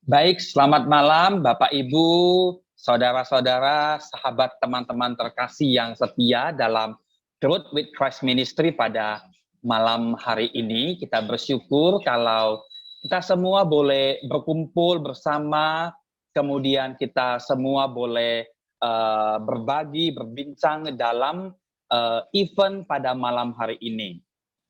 Baik, selamat malam Bapak Ibu, saudara-saudara, sahabat teman-teman terkasih yang setia dalam Growth with Christ Ministry pada malam hari ini. Kita bersyukur kalau kita semua boleh berkumpul bersama, kemudian kita semua boleh berbagi, berbincang dalam event pada malam hari ini.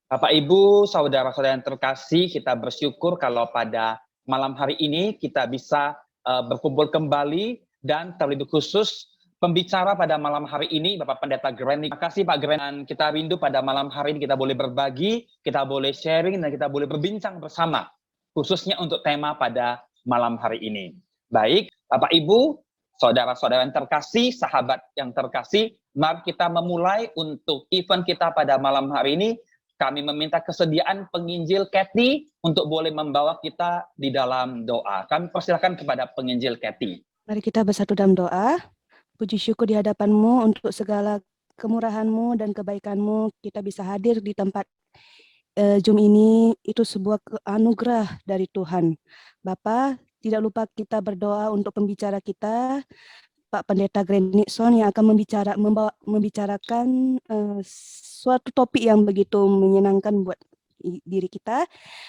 Bapak Ibu, saudara-saudara yang terkasih, kita bersyukur kalau pada malam hari ini kita bisa berkumpul kembali dan terlebih khusus pembicara pada malam hari ini Bapak Pendeta Grant. Terima kasih Pak Grant. Dan kita rindu pada malam hari ini kita boleh berbagi, kita boleh sharing dan kita boleh berbincang bersama khususnya untuk tema pada malam hari ini. Baik, Bapak Ibu, saudara-saudara yang terkasih, sahabat yang terkasih, mari kita memulai untuk event kita pada malam hari ini. Kami meminta kesediaan penginjil Kathy untuk boleh membawa kita di dalam doa. Kami persilakan kepada penginjil Kathy. Mari kita bersatu dalam doa. Puji syukur di hadapan-Mu untuk segala kemurahan-Mu dan kebaikan-Mu. Kita bisa hadir di tempat Zoom ini, itu sebuah anugerah dari Tuhan. Bapa, tidak lupa kita berdoa untuk pembicara kita, Pak Pendeta Grant Nixon, yang akan membicarakan suatu topik yang begitu menyenangkan buat diri kita.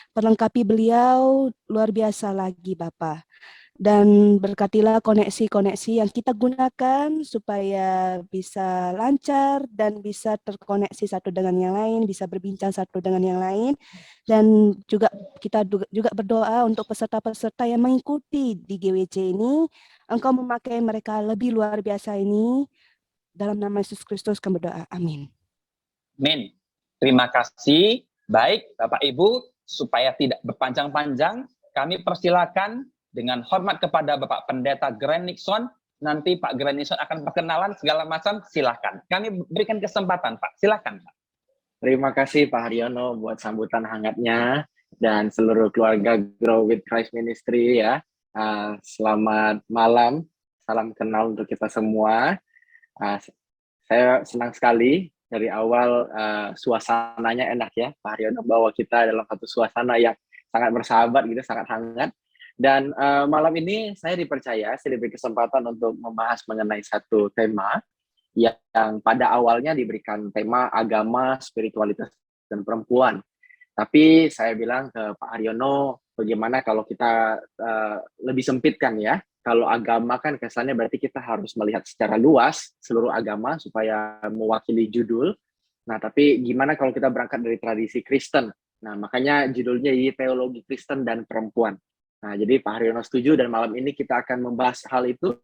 Perlengkapi beliau luar biasa lagi, Bapak. Dan berkatilah koneksi-koneksi yang kita gunakan supaya bisa lancar dan bisa terkoneksi satu dengan yang lain, bisa berbincang satu dengan yang lain. Dan juga kita juga berdoa untuk peserta-peserta yang mengikuti di GWC ini, Engkau memakai mereka lebih luar biasa ini. Dalam nama Yesus Kristus kami berdoa. Amin. Amin. Terima kasih. Baik, Bapak Ibu, supaya tidak berpanjang-panjang, kami persilakan dengan hormat kepada Bapak Pendeta Grant Nixon. Nanti Pak Grant Nixon akan perkenalan segala macam, silakan. Kami berikan kesempatan, Pak. Silakan, Pak. Terima kasih Pak Haryono buat sambutan hangatnya dan seluruh keluarga Grow with Christ Ministry ya. Selamat malam, salam kenal untuk kita semua. Saya senang sekali dari awal suasananya enak ya, Pak Haryono bawa kita dalam satu suasana yang sangat bersahabat gitu, sangat hangat. Dan malam ini saya diberi kesempatan untuk membahas mengenai satu tema yang pada awalnya diberikan tema agama, spiritualitas, dan perempuan. Tapi saya bilang ke Pak Haryono, bagaimana kalau kita lebih sempitkan ya? Kalau agama kan kesannya berarti kita harus melihat secara luas seluruh agama supaya mewakili judul. Nah, tapi gimana kalau kita berangkat dari tradisi Kristen? Nah, makanya judulnya ini Teologi Kristen dan Perempuan. Nah, jadi Pak Haryono setuju dan malam ini kita akan membahas hal itu.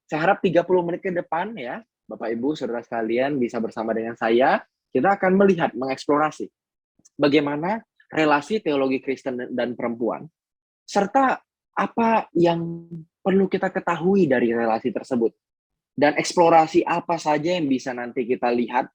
Saya harap 30 menit ke depan ya, Bapak Ibu, saudara sekalian bisa bersama dengan saya, kita akan melihat, mengeksplorasi bagaimana relasi teologi Kristen dan perempuan, serta apa yang perlu kita ketahui dari relasi tersebut, dan eksplorasi apa saja yang bisa nanti kita lihat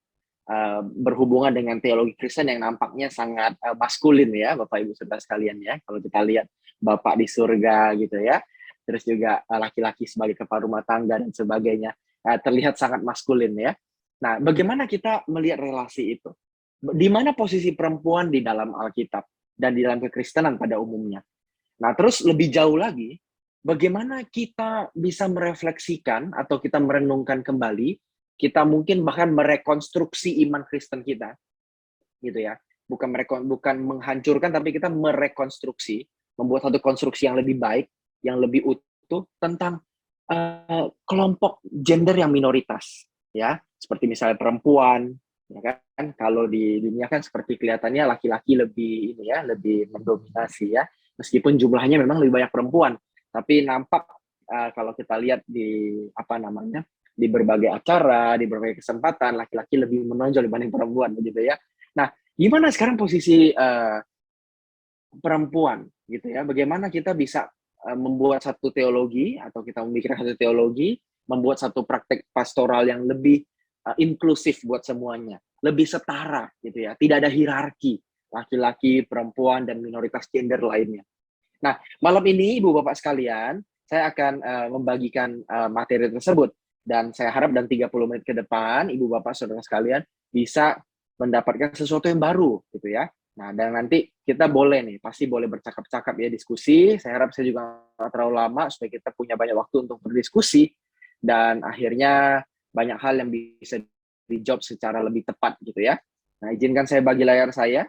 berhubungan dengan teologi Kristen yang nampaknya sangat maskulin ya, Bapak Ibu saudara sekalian ya. Kalau kita lihat Bapak di surga gitu ya, terus juga laki-laki sebagai kepala rumah tangga dan sebagainya, terlihat sangat maskulin ya. Nah, bagaimana kita melihat relasi itu? Di mana posisi perempuan di dalam Alkitab dan di dalam kekristenan pada umumnya? Nah, terus lebih jauh lagi, bagaimana kita bisa merefleksikan atau kita merenungkan kembali, kita mungkin bahkan merekonstruksi iman Kristen kita, gitu ya. Bukan menghancurkan, tapi kita merekonstruksi, membuat satu konstruksi yang lebih baik, yang lebih utuh tentang kelompok gender yang minoritas, ya, seperti misalnya perempuan, ya kan? Kalau di dunia kan seperti kelihatannya laki-laki lebih ini ya, lebih mendominasi ya, meskipun jumlahnya memang lebih banyak perempuan, tapi nampak kalau kita lihat di di berbagai acara, di berbagai kesempatan, laki-laki lebih menonjol dibanding perempuan, begitu ya. Nah, gimana sekarang posisi perempuan, gitu ya? Bagaimana kita bisa membuat satu teologi, atau kita memikirkan satu teologi, membuat satu praktek pastoral yang lebih inklusif buat semuanya, lebih setara, gitu ya. Tidak ada hierarki, laki-laki, perempuan, dan minoritas gender lainnya. Nah, malam ini, Ibu Bapak sekalian, saya akan membagikan materi tersebut. Dan saya harap dalam 30 menit ke depan, Ibu Bapak Saudara sekalian bisa mendapatkan sesuatu yang baru, gitu ya. Nah, dan nanti kita boleh nih, pasti boleh bercakap-cakap ya, diskusi. Saya harap saya juga nggak terlalu lama supaya kita punya banyak waktu untuk berdiskusi dan akhirnya banyak hal yang bisa dijawab secara lebih tepat gitu ya. Nah, izinkan saya bagi layar saya.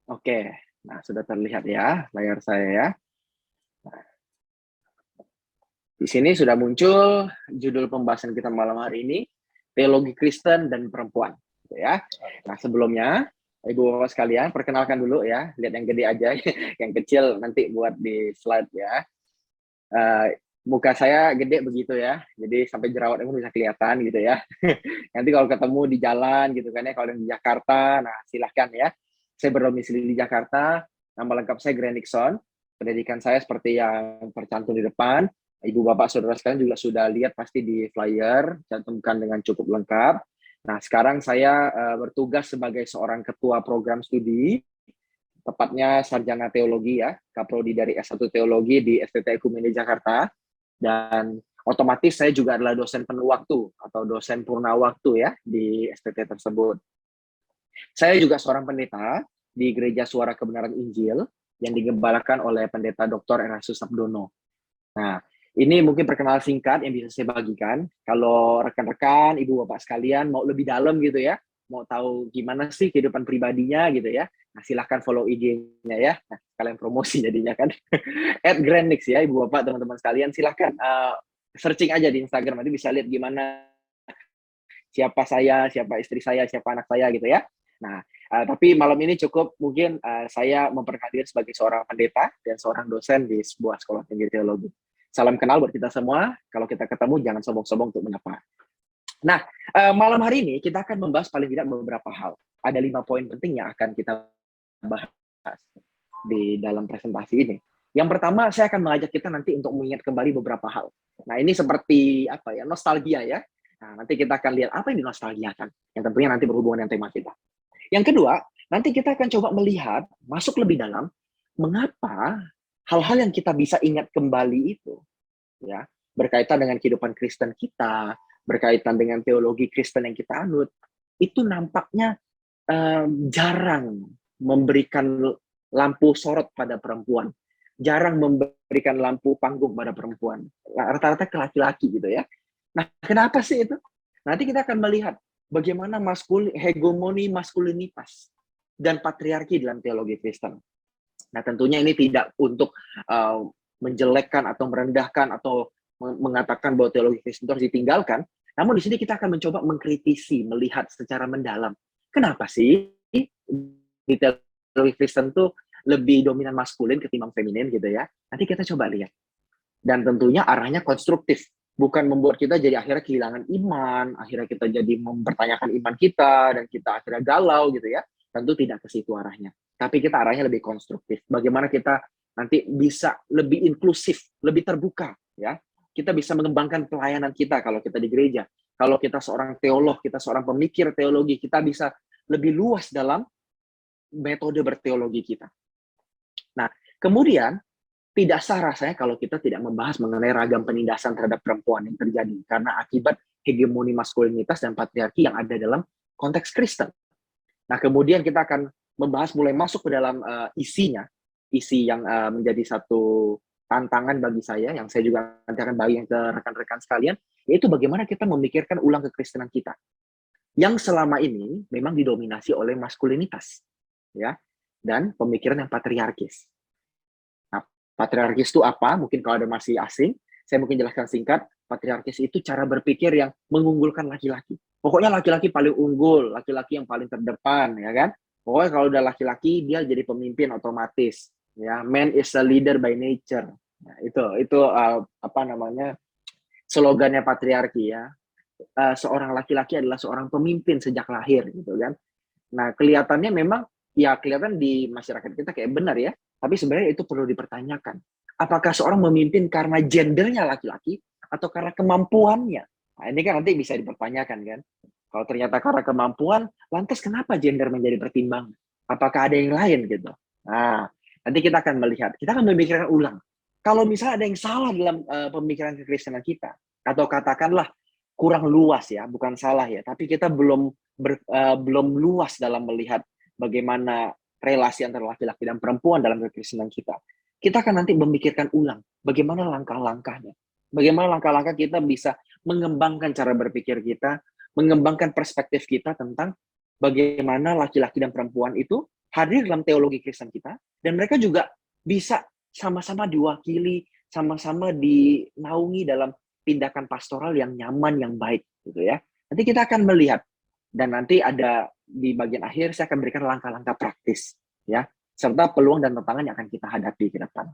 Oke, nah sudah terlihat ya layar saya ya. Nah, di sini sudah muncul judul pembahasan kita malam hari ini, Teologi Kristen dan Perempuan. Gitu ya. Nah, sebelumnya, Ibu Bapak sekalian, perkenalkan dulu ya. Lihat yang gede aja, yang kecil nanti buat di slide ya. Muka saya gede begitu ya, jadi sampai jerawatnya pun bisa kelihatan gitu ya. Nanti kalau ketemu di jalan gitu kan ya, kalau di Jakarta, nah silahkan ya. Saya berdomisili di Jakarta, nama lengkap saya Grand Nixon. Pendidikan saya seperti yang tercantum di depan. Ibu Bapak Saudara sekalian juga sudah lihat pasti di flyer, cantumkan dengan cukup lengkap. Nah, sekarang saya bertugas sebagai seorang ketua program studi, tepatnya sarjana teologi ya, kaprodi dari S1 Teologi di STT Ekumene Jakarta, dan otomatis saya juga adalah dosen penuh waktu atau dosen purna waktu ya di STT tersebut. Saya juga seorang pendeta di Gereja Suara Kebenaran Injil yang digembalakan oleh Pendeta Dr. Erastus Sabdono. Nah, ini mungkin perkenalan singkat yang bisa saya bagikan. Kalau rekan-rekan, ibu bapak sekalian mau lebih dalam gitu ya, mau tahu gimana sih kehidupan pribadinya gitu ya, nah silahkan follow IG-nya ya. Nah, kalian promosi jadinya kan. @grandnix ya, ibu bapak teman-teman sekalian, silahkan searching aja di Instagram, nanti bisa lihat gimana siapa saya, siapa istri saya, siapa anak saya gitu ya. Nah, tapi malam ini cukup mungkin saya memperkenalkan sebagai seorang pendeta dan seorang dosen di sebuah sekolah tinggi teologi. Salam kenal buat kita semua. Kalau kita ketemu, jangan sombong-sombong untuk menyapa. Nah, malam hari ini kita akan membahas paling tidak beberapa hal. Ada 5 poin penting yang akan kita bahas di dalam presentasi ini. Yang pertama, saya akan mengajak kita nanti untuk mengingat kembali beberapa hal. Nah, ini seperti apa ya, nostalgia ya. Nah, nanti kita akan lihat apa yang dinostalgiakan, yang tentunya nanti berhubungan dengan tema kita. Yang kedua, nanti kita akan coba melihat, masuk lebih dalam, mengapa hal-hal yang kita bisa ingat kembali itu, ya, berkaitan dengan kehidupan Kristen kita, berkaitan dengan teologi Kristen yang kita anut, itu nampaknya jarang memberikan lampu sorot pada perempuan, jarang memberikan lampu panggung pada perempuan, rata-rata ke laki-laki gitu ya. Nah, kenapa sih itu? Nanti kita akan melihat bagaimana hegemoni maskulinitas dan patriarki dalam teologi Kristen. Nah, tentunya ini tidak untuk menjelekkan atau merendahkan atau mengatakan bahwa teologi Kristen itu harus ditinggalkan. Namun di sini kita akan mencoba mengkritisi, melihat secara mendalam. Kenapa sih di teologi Kristen itu lebih dominan maskulin ketimbang feminin gitu ya? Nanti kita coba lihat. Dan tentunya arahnya konstruktif. Bukan membuat kita jadi akhirnya kehilangan iman, akhirnya kita jadi mempertanyakan iman kita, dan kita akhirnya galau gitu ya. Tentu tidak ke situ arahnya. Tapi kita arahnya lebih konstruktif. Bagaimana kita nanti bisa lebih inklusif, lebih terbuka ya. Kita bisa mengembangkan pelayanan kita kalau kita di gereja. Kalau kita seorang teolog, kita seorang pemikir teologi, kita bisa lebih luas dalam metode berteologi kita. Nah, kemudian tidak sah rasanya kalau kita tidak membahas mengenai ragam penindasan terhadap perempuan yang terjadi karena akibat hegemoni maskulinitas dan patriarki yang ada dalam konteks Kristen. Nah, kemudian kita akan membahas mulai masuk ke dalam isi yang menjadi satu tantangan bagi saya, yang saya juga nanti akan bagi ke rekan-rekan sekalian, yaitu bagaimana kita memikirkan ulang kekristenan kita, yang selama ini memang didominasi oleh maskulinitas, ya, dan pemikiran yang patriarkis. Nah, patriarkis itu apa? Mungkin kalau ada masih asing, saya mungkin jelaskan singkat. Patriarkis itu cara berpikir yang mengunggulkan laki-laki. Pokoknya laki-laki paling unggul, laki-laki yang paling terdepan, ya kan? Pokoknya kalau udah laki-laki, dia jadi pemimpin otomatis. Ya, man is a leader by nature. Nah, itu apa namanya, slogannya patriarki ya. Seorang laki-laki adalah seorang pemimpin sejak lahir, gitu kan? Nah, kelihatannya memang ya kelihatan di masyarakat kita kayak benar ya. Tapi sebenarnya itu perlu dipertanyakan. Apakah seorang memimpin karena gendernya laki-laki atau karena kemampuannya? Nah, ini kan nanti bisa dipertanyakan kan. Kalau ternyata karena kemampuan, lantas kenapa gender menjadi pertimbangan? Apakah ada yang lain gitu? Nah, nanti kita akan melihat. Kita akan memikirkan ulang. Kalau misalnya ada yang salah dalam pemikiran kekristenan kita, atau katakanlah kurang luas ya, bukan salah ya, tapi kita belum luas dalam melihat bagaimana relasi antara laki-laki dan perempuan dalam kekristenan kita akan nanti memikirkan ulang bagaimana langkah-langkahnya. Bagaimana langkah-langkah kita bisa mengembangkan cara berpikir kita, mengembangkan perspektif kita tentang bagaimana laki-laki dan perempuan itu hadir dalam teologi Kristen kita, dan mereka juga bisa sama-sama diwakili, sama-sama dinaungi dalam tindakan pastoral yang nyaman, yang baik, gitu ya. Nanti kita akan melihat, dan nanti ada di bagian akhir saya akan berikan langkah-langkah praktis, ya, serta peluang dan tantangan yang akan kita hadapi ke depan.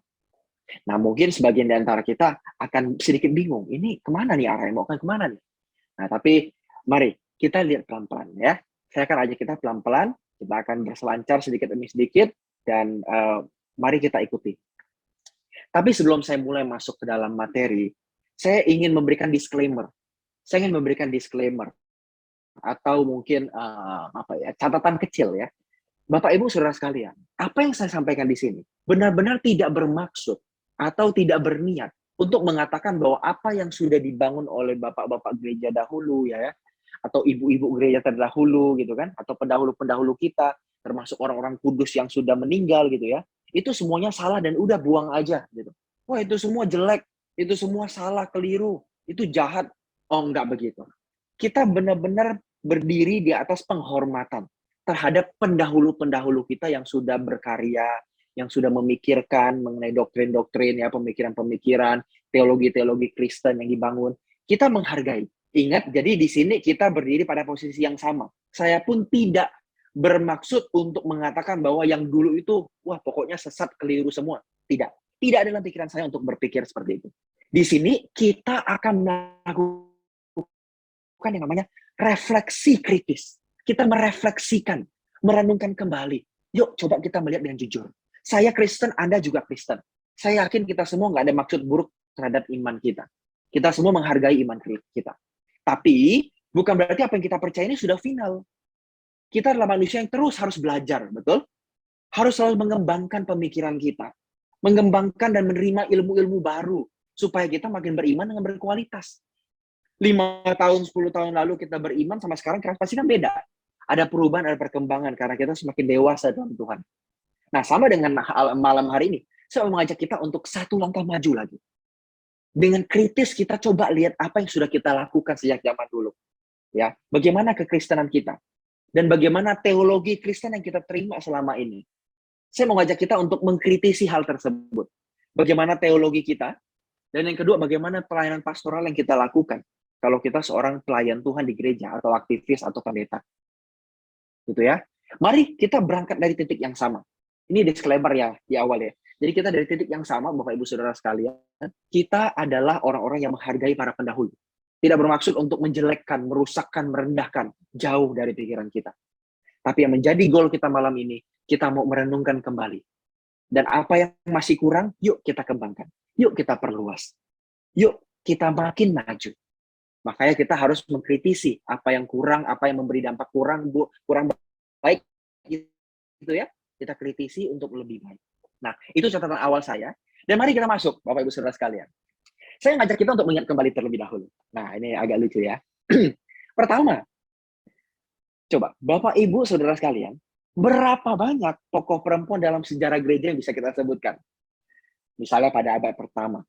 Nah, mungkin sebagian di antara kita akan sedikit bingung, ini kemana nih arahnya, mau kemana nih? Nah, tapi mari kita lihat pelan-pelan ya. Saya akan ajak kita pelan-pelan, kita akan berselancar sedikit demi sedikit, dan mari kita ikuti. Tapi sebelum saya mulai masuk ke dalam materi, saya ingin memberikan disclaimer. Saya ingin memberikan disclaimer, atau mungkin catatan kecil ya. Bapak Ibu Saudara sekalian, apa yang saya sampaikan di sini benar-benar tidak bermaksud atau tidak berniat untuk mengatakan bahwa apa yang sudah dibangun oleh bapak-bapak gereja dahulu ya, atau ibu-ibu gereja terdahulu gitu kan, atau pendahulu-pendahulu kita, termasuk orang-orang kudus yang sudah meninggal gitu ya, itu semuanya salah dan udah buang aja gitu. Wah, itu semua jelek, itu semua salah, keliru, itu jahat. Oh, enggak begitu. Kita benar-benar berdiri di atas penghormatan terhadap pendahulu-pendahulu kita yang sudah berkarya, yang sudah memikirkan mengenai doktrin-doktrin, ya, pemikiran-pemikiran, teologi-teologi Kristen yang dibangun. Kita menghargai. Ingat, jadi di sini kita berdiri pada posisi yang sama. Saya pun tidak bermaksud untuk mengatakan bahwa yang dulu itu, wah pokoknya sesat, keliru semua. Tidak. Tidak ada dalam pikiran saya untuk berpikir seperti itu. Di sini kita akan melakukan yang namanya refleksi kritis. Kita merefleksikan, merenungkan kembali. Yuk, coba kita melihat dengan jujur. Saya Kristen, Anda juga Kristen. Saya yakin kita semua nggak ada maksud buruk terhadap iman kita. Kita semua menghargai iman kita. Tapi, bukan berarti apa yang kita percaya ini sudah final. Kita adalah manusia yang terus harus belajar, betul? Harus selalu mengembangkan pemikiran kita. Mengembangkan dan menerima ilmu-ilmu baru. Supaya kita makin beriman dengan berkualitas. 5 tahun, 10 tahun lalu kita beriman, sama sekarang pasti kan beda. Ada perubahan, ada perkembangan, karena kita semakin dewasa dalam Tuhan. Nah, sama dengan malam hari ini, saya mau mengajak kita untuk satu langkah maju lagi. Dengan kritis kita coba lihat apa yang sudah kita lakukan sejak zaman dulu. Ya, bagaimana kekristenan kita. Dan bagaimana teologi Kristen yang kita terima selama ini. Saya mau ngajak kita untuk mengkritisi hal tersebut. Bagaimana teologi kita, dan yang kedua, bagaimana pelayanan pastoral yang kita lakukan. Kalau kita seorang pelayan Tuhan di gereja, atau aktivis, atau pendeta. Gitu ya. Mari kita berangkat dari titik yang sama. Ini disclaimer ya, di awal ya. Jadi kita dari titik yang sama, Bapak Ibu Saudara sekalian, kita adalah orang-orang yang menghargai para pendahulu. Tidak bermaksud untuk menjelekkan, merusakkan, merendahkan, jauh dari pikiran kita. Tapi yang menjadi goal kita malam ini, kita mau merenungkan kembali. Dan apa yang masih kurang, yuk kita kembangkan. Yuk kita perluas. Yuk kita makin maju. Makanya kita harus mengkritisi apa yang kurang, apa yang memberi dampak kurang baik, gitu ya. Kita kritisi untuk lebih baik. Nah, itu catatan awal saya. Dan mari kita masuk, Bapak Ibu Saudara sekalian. Saya ngajak kita untuk mengingat kembali terlebih dahulu. Nah, ini agak lucu ya. Pertama, coba, Bapak Ibu Saudara sekalian, berapa banyak tokoh perempuan dalam sejarah gereja yang bisa kita sebutkan? Misalnya pada abad pertama,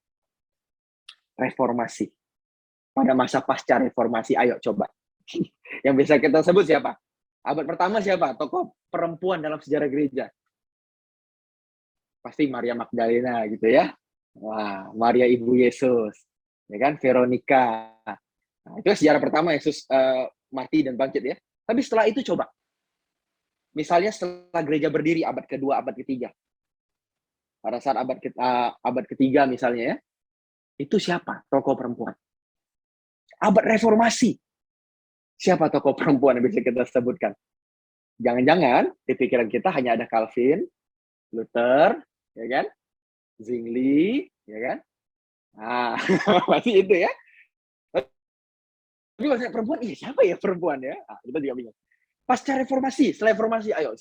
reformasi. Pada masa pasca reformasi, ayo coba. Yang bisa kita sebut siapa? Abad pertama siapa? Tokoh perempuan dalam sejarah gereja. Pasti Maria Magdalena gitu ya. Wah, Maria Ibu Yesus. Ya kan? Veronica. Nah, itu sejarah pertama Yesus mati dan bangkit ya. Tapi setelah itu coba. Misalnya setelah gereja berdiri abad kedua, abad ketiga. Pada saat abad ketiga misalnya ya. Itu siapa tokoh perempuan? Abad reformasi. Siapa tokoh perempuan yang bisa kita sebutkan? Jangan-jangan di pikiran kita hanya ada Calvin, Luther, ya kan? Zwingli, ya kan? Nah, masih itu ya. Tapi maksudnya perempuan, iya siapa ya perempuan ya? Ah, kita juga bingung. Pasca reformasi, setelah reformasi, ayo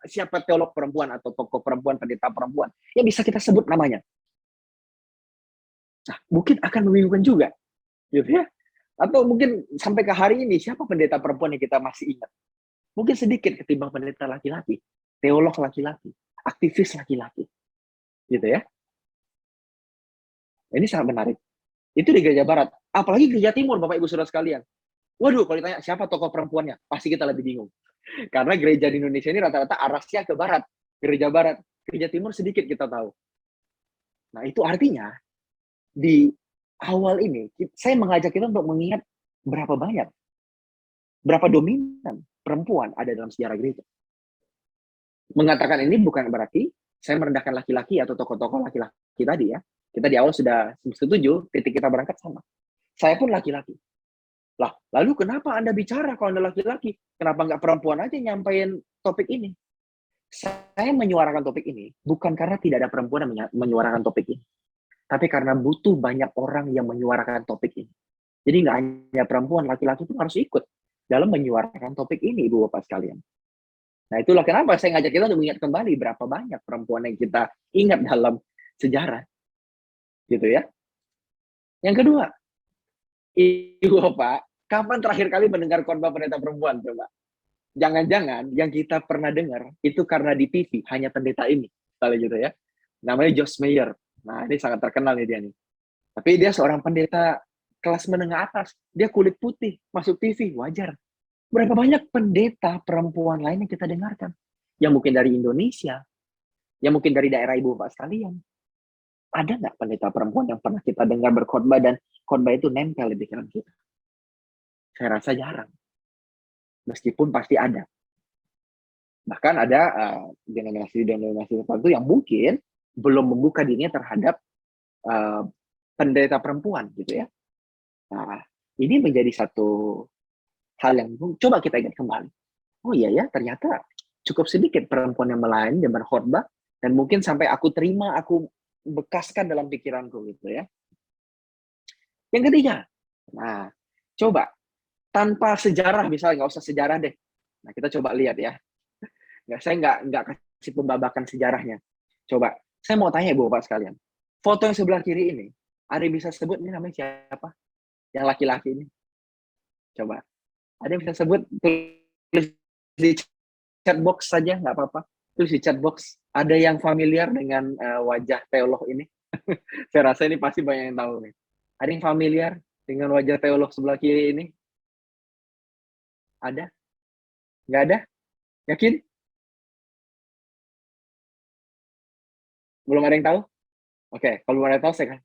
siapa teolog perempuan atau tokoh perempuan, pendeta perempuan yang bisa kita sebut namanya? Nah, mungkin akan membingungkan juga, gitu ya. Atau mungkin sampai ke hari ini, siapa pendeta perempuan yang kita masih ingat? Mungkin sedikit ketimbang pendeta laki-laki, teolog laki-laki, aktivis laki-laki. Gitu ya. Ini sangat menarik. Itu di gereja barat. Apalagi gereja timur, Bapak Ibu Saudara sekalian. Waduh, kalau ditanya siapa tokoh perempuannya, pasti kita lebih bingung. Karena gereja di Indonesia ini rata-rata arahnya ke barat. Gereja barat. Gereja timur sedikit kita tahu. Nah, itu artinya di awal ini, saya mengajak kita untuk mengingat berapa banyak, berapa dominan perempuan ada dalam sejarah gereja. Mengatakan ini bukan berarti saya merendahkan laki-laki atau tokoh-tokoh laki-laki tadi ya. Kita di awal sudah setuju, titik kita berangkat sama. Saya pun laki-laki. Lah, lalu kenapa Anda bicara kalau Anda laki-laki? Kenapa nggak perempuan aja nyampein topik ini? Saya menyuarakan topik ini bukan karena tidak ada perempuan yang menyuarakan topik ini. Tapi karena butuh banyak orang yang menyuarakan topik ini. Jadi nggak hanya perempuan, laki-laki pun harus ikut dalam menyuarakan topik ini, Ibu Bapak sekalian. Nah, itulah kenapa saya ngajak kita untuk mengingat kembali berapa banyak perempuan yang kita ingat dalam sejarah. Gitu ya. Yang kedua, Ibu Bapak, kapan terakhir kali mendengar khotbah pendeta perempuan? Coba. Jangan-jangan yang kita pernah dengar itu karena di TV, hanya pendeta ini. Misalnya gitu ya. Namanya Josh Meyer. Nah, ini sangat terkenal nih dia nih. Tapi dia seorang pendeta kelas menengah atas. Dia kulit putih, masuk TV, wajar. Berapa banyak pendeta perempuan lain yang kita dengarkan? Yang mungkin dari Indonesia, yang mungkin dari daerah Ibu Bapak sekalian. Ada nggak pendeta perempuan yang pernah kita dengar berkhotbah dan khotbah itu nempel di pikiran kita? Saya rasa jarang. Meskipun pasti ada. Bahkan ada denominasi-denominasi tertentu yang mungkin belum membuka dirinya terhadap pendeta perempuan gitu ya. Nah, ini menjadi satu hal yang coba kita ingat kembali. Oh iya ya, ternyata cukup sedikit perempuan yang melayani dan berkhotbah, dan mungkin sampai aku terima, aku bekaskan dalam pikiranku gitu ya. Yang ketiga, nah coba tanpa sejarah, misalnya nggak usah sejarah deh. Nah, kita coba lihat ya. Saya nggak kasih pembabakan sejarahnya. Coba, saya mau tanya Ibu Bapak sekalian. Foto yang sebelah kiri ini, ada yang bisa sebut ini namanya siapa? Yang laki-laki ini. Coba. Ada yang bisa sebut? Tulis di chat box saja, nggak apa-apa. Tulis di chat box. Ada yang familiar dengan wajah teolog ini? Saya rasa ini pasti banyak yang tahu nih. Ada yang familiar dengan wajah teolog sebelah kiri ini? Ada? Nggak ada? Yakin? Belum ada yang tahu? Oke, kalau belum ada yang tahu saya kan.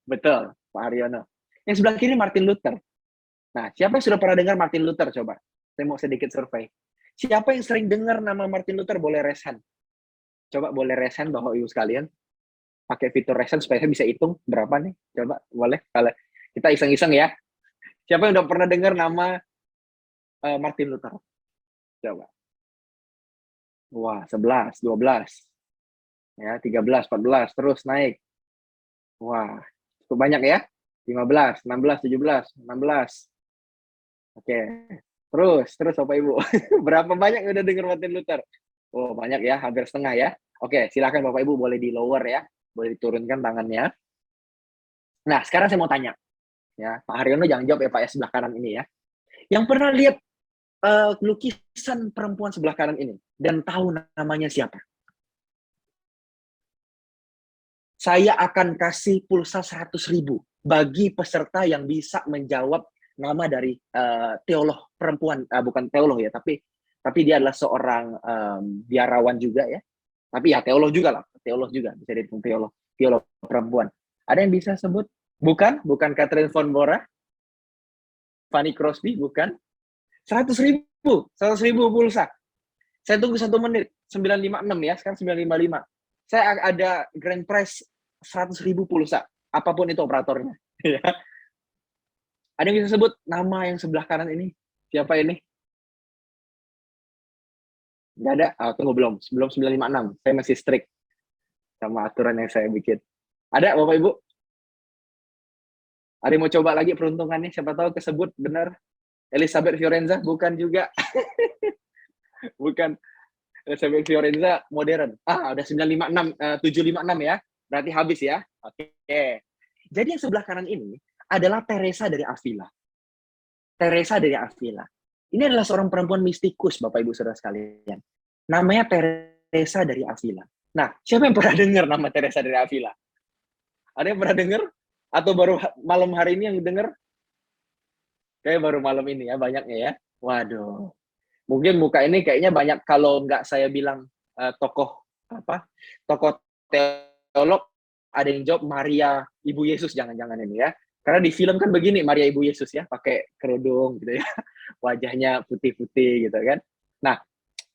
Betul, Pak Haryono. Yang sebelah kiri Martin Luther. Nah, siapa yang sudah pernah dengar Martin Luther? Coba, saya mau sedikit survei. Siapa yang sering dengar nama Martin Luther boleh raise hand? Coba boleh raise hand Bapak Ibu sekalian. Pakai fitur raise hand supaya saya bisa hitung berapa nih. Coba, boleh. Kalau kita iseng-iseng ya. Siapa yang udah pernah dengar nama Martin Luther? Coba. Wah, 11, 12. Ya, 13, 14, terus naik. Wah, cukup banyak ya. 15, 16, 17, 16. Oke. Terus Bapak Ibu. Berapa banyak yang udah dengar Martin Luther? Oh, banyak ya, hampir setengah ya. Oke, silakan Bapak Ibu boleh di lower ya. Boleh diturunkan tangannya. Nah, sekarang saya mau tanya. Ya, Pak Haryono jangan jawab ya Pak ya, sebelah kanan ini ya. Yang pernah lihat lukisan perempuan sebelah kanan ini dan tahu namanya siapa? Saya akan kasih pulsa 100.000 bagi peserta yang bisa menjawab nama dari teolog perempuan, bukan teolog ya, tapi dia adalah seorang biarawan juga ya. Tapi ya teolog juga bisa dihitung teolog perempuan. Ada yang bisa sebut? Bukan Catherine von Bora, Fanny Crosby, bukan. 100.000 pulsa. Saya tunggu 1 menit, 956 ya, sekarang 955. Saya ada grand prize 100.000 pulsa, apapun itu operatornya. Ada yang bisa sebut nama yang sebelah kanan ini? Siapa ini? Nggak ada? Tunggu belum 956. Saya masih strict sama aturan yang saya bikin. Ada Bapak Ibu? Ada yang mau coba lagi peruntungannya? Siapa tahu kesebut benar. Elizabeth Fiorenza? Bukan juga. Bukan. Elizabeth Fiorenza modern. Udah 956, 756 ya. Berarti habis ya. Oke. Jadi yang sebelah kanan ini adalah Teresa dari Avila. Ini adalah seorang perempuan mistikus, Bapak Ibu Saudara sekalian. Namanya Teresa dari Avila. Nah, siapa yang pernah dengar nama Teresa dari Avila? Ada yang pernah dengar? Atau baru malam hari ini yang dengar? Kayak baru malam ini ya, banyaknya ya. Waduh. Mungkin muka ini kayaknya banyak, kalau nggak saya bilang tokoh teolog, ada yang jawab Maria Ibu Yesus, jangan-jangan ini ya. Karena di film kan begini Maria Ibu Yesus ya, pakai kerudung gitu ya. Wajahnya putih-putih gitu kan. Nah,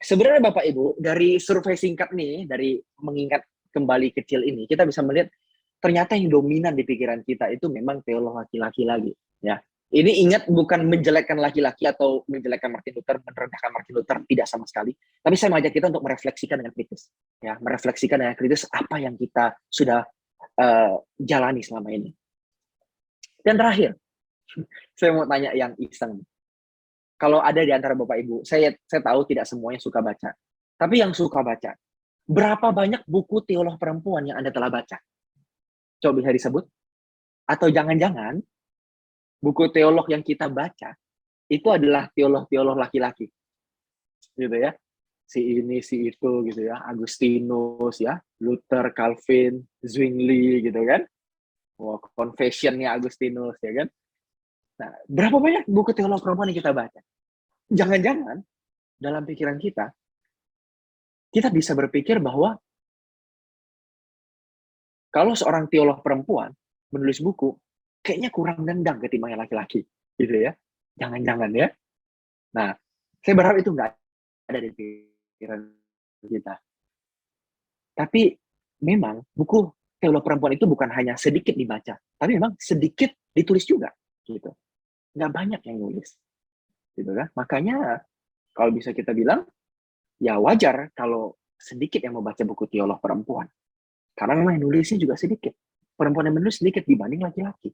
sebenarnya Bapak Ibu, dari survei singkat nih, dari mengingat kembali kecil ini, kita bisa melihat ternyata yang dominan di pikiran kita itu memang teolog laki-laki lagi ya. Ini ingat, bukan menjelekkan laki-laki atau menjelekkan Martin Luther, merendahkan Martin Luther, tidak sama sekali. Tapi saya mengajak kita untuk merefleksikan dengan kritis. Ya, merefleksikan dengan kritis apa yang kita sudah jalani selama ini. Dan terakhir, saya mau tanya yang iseng. Kalau ada di antara Bapak Ibu, saya tahu tidak semuanya suka baca. Tapi yang suka baca, berapa banyak buku teolog perempuan yang Anda telah baca? Coba bisa disebut? Atau jangan-jangan buku teolog yang kita baca itu adalah teolog-teolog laki-laki, gitu ya, si ini si itu gitu ya, Agustinus ya, Luther, Calvin, Zwingli gitu kan, wah, Confession-nya Agustinus ya kan. Nah, berapa banyak buku teolog perempuan yang kita baca? Jangan-jangan dalam pikiran kita bisa berpikir bahwa kalau seorang teolog perempuan menulis buku, kayaknya kurang nendang ketimbang yang laki-laki, gitu ya. Jangan-jangan ya. Nah, saya berharap itu nggak ada di pikiran kita. Tapi memang buku teolog perempuan itu bukan hanya sedikit dibaca, tapi memang sedikit ditulis juga, gitu. Nggak banyak yang nulis, gitu kan. Makanya kalau bisa kita bilang, ya wajar kalau sedikit yang membaca buku teolog perempuan. Karena memang yang nulisnya juga sedikit. Perempuan yang menulis sedikit dibanding laki-laki.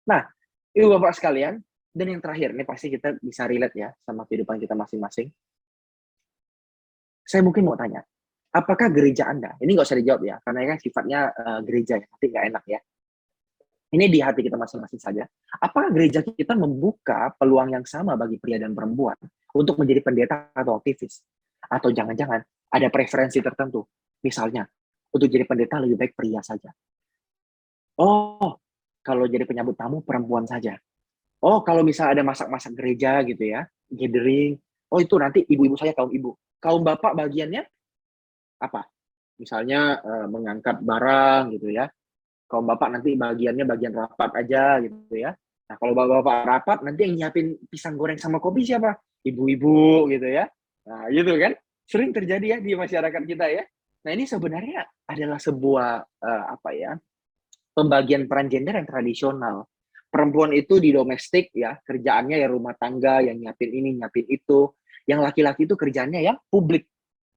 Nah, Ibu Bapak sekalian, dan yang terakhir, ini pasti kita bisa relate ya sama kehidupan kita masing-masing. Saya mungkin mau tanya, apakah gereja Anda, ini nggak usah dijawab ya, karena kan sifatnya gereja ya, nanti nggak enak ya. Ini di hati kita masing-masing saja. Apakah gereja kita membuka peluang yang sama bagi pria dan perempuan untuk menjadi pendeta atau aktivis? Atau jangan-jangan ada preferensi tertentu? Misalnya, untuk jadi pendeta lebih baik pria saja. Oh, kalau jadi penyambut tamu perempuan saja. Oh, kalau misalnya ada masak-masak gereja gitu ya, gathering, oh itu nanti ibu-ibu saya kaum ibu. Kaum bapak bagiannya apa? Misalnya mengangkat barang gitu ya. Kaum bapak nanti bagiannya bagian rapat aja gitu ya. Nah, kalau bapak-bapak rapat, nanti yang nyiapin pisang goreng sama kopi siapa? Ibu-ibu gitu ya. Nah, gitu kan. Sering terjadi ya di masyarakat kita ya. Nah, ini sebenarnya adalah sebuah pembagian peran gender yang tradisional. Perempuan itu di domestik ya, kerjaannya ya rumah tangga, yang nyiapin ini, nyiapin itu. Yang laki-laki itu kerjaannya ya publik.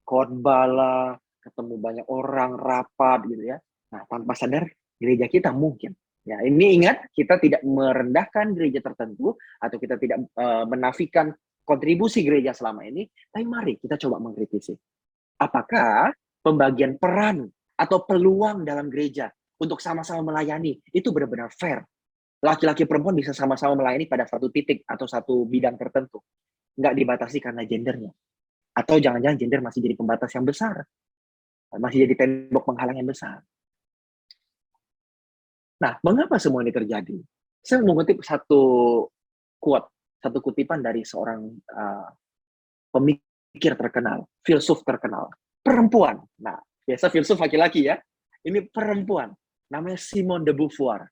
Khotbah lah, ketemu banyak orang, rapat gitu ya. Nah, tanpa sadar gereja kita mungkin. Ya, ini ingat, kita tidak merendahkan gereja tertentu atau kita tidak menafikan kontribusi gereja selama ini, tapi mari kita coba mengkritisi. Apakah pembagian peran atau peluang dalam gereja untuk sama-sama melayani itu benar-benar fair? Laki-laki perempuan bisa sama-sama melayani pada satu titik atau satu bidang tertentu. Nggak dibatasi karena gendernya. Atau jangan-jangan gender masih jadi pembatas yang besar. Masih jadi tembok penghalang yang besar. Nah, mengapa semua ini terjadi? Saya mengutip satu quote, satu kutipan dari seorang pemikir terkenal, filsuf terkenal. Perempuan. Nah, biasa filsuf laki-laki ya. Ini perempuan. Namanya Simone de Beauvoir.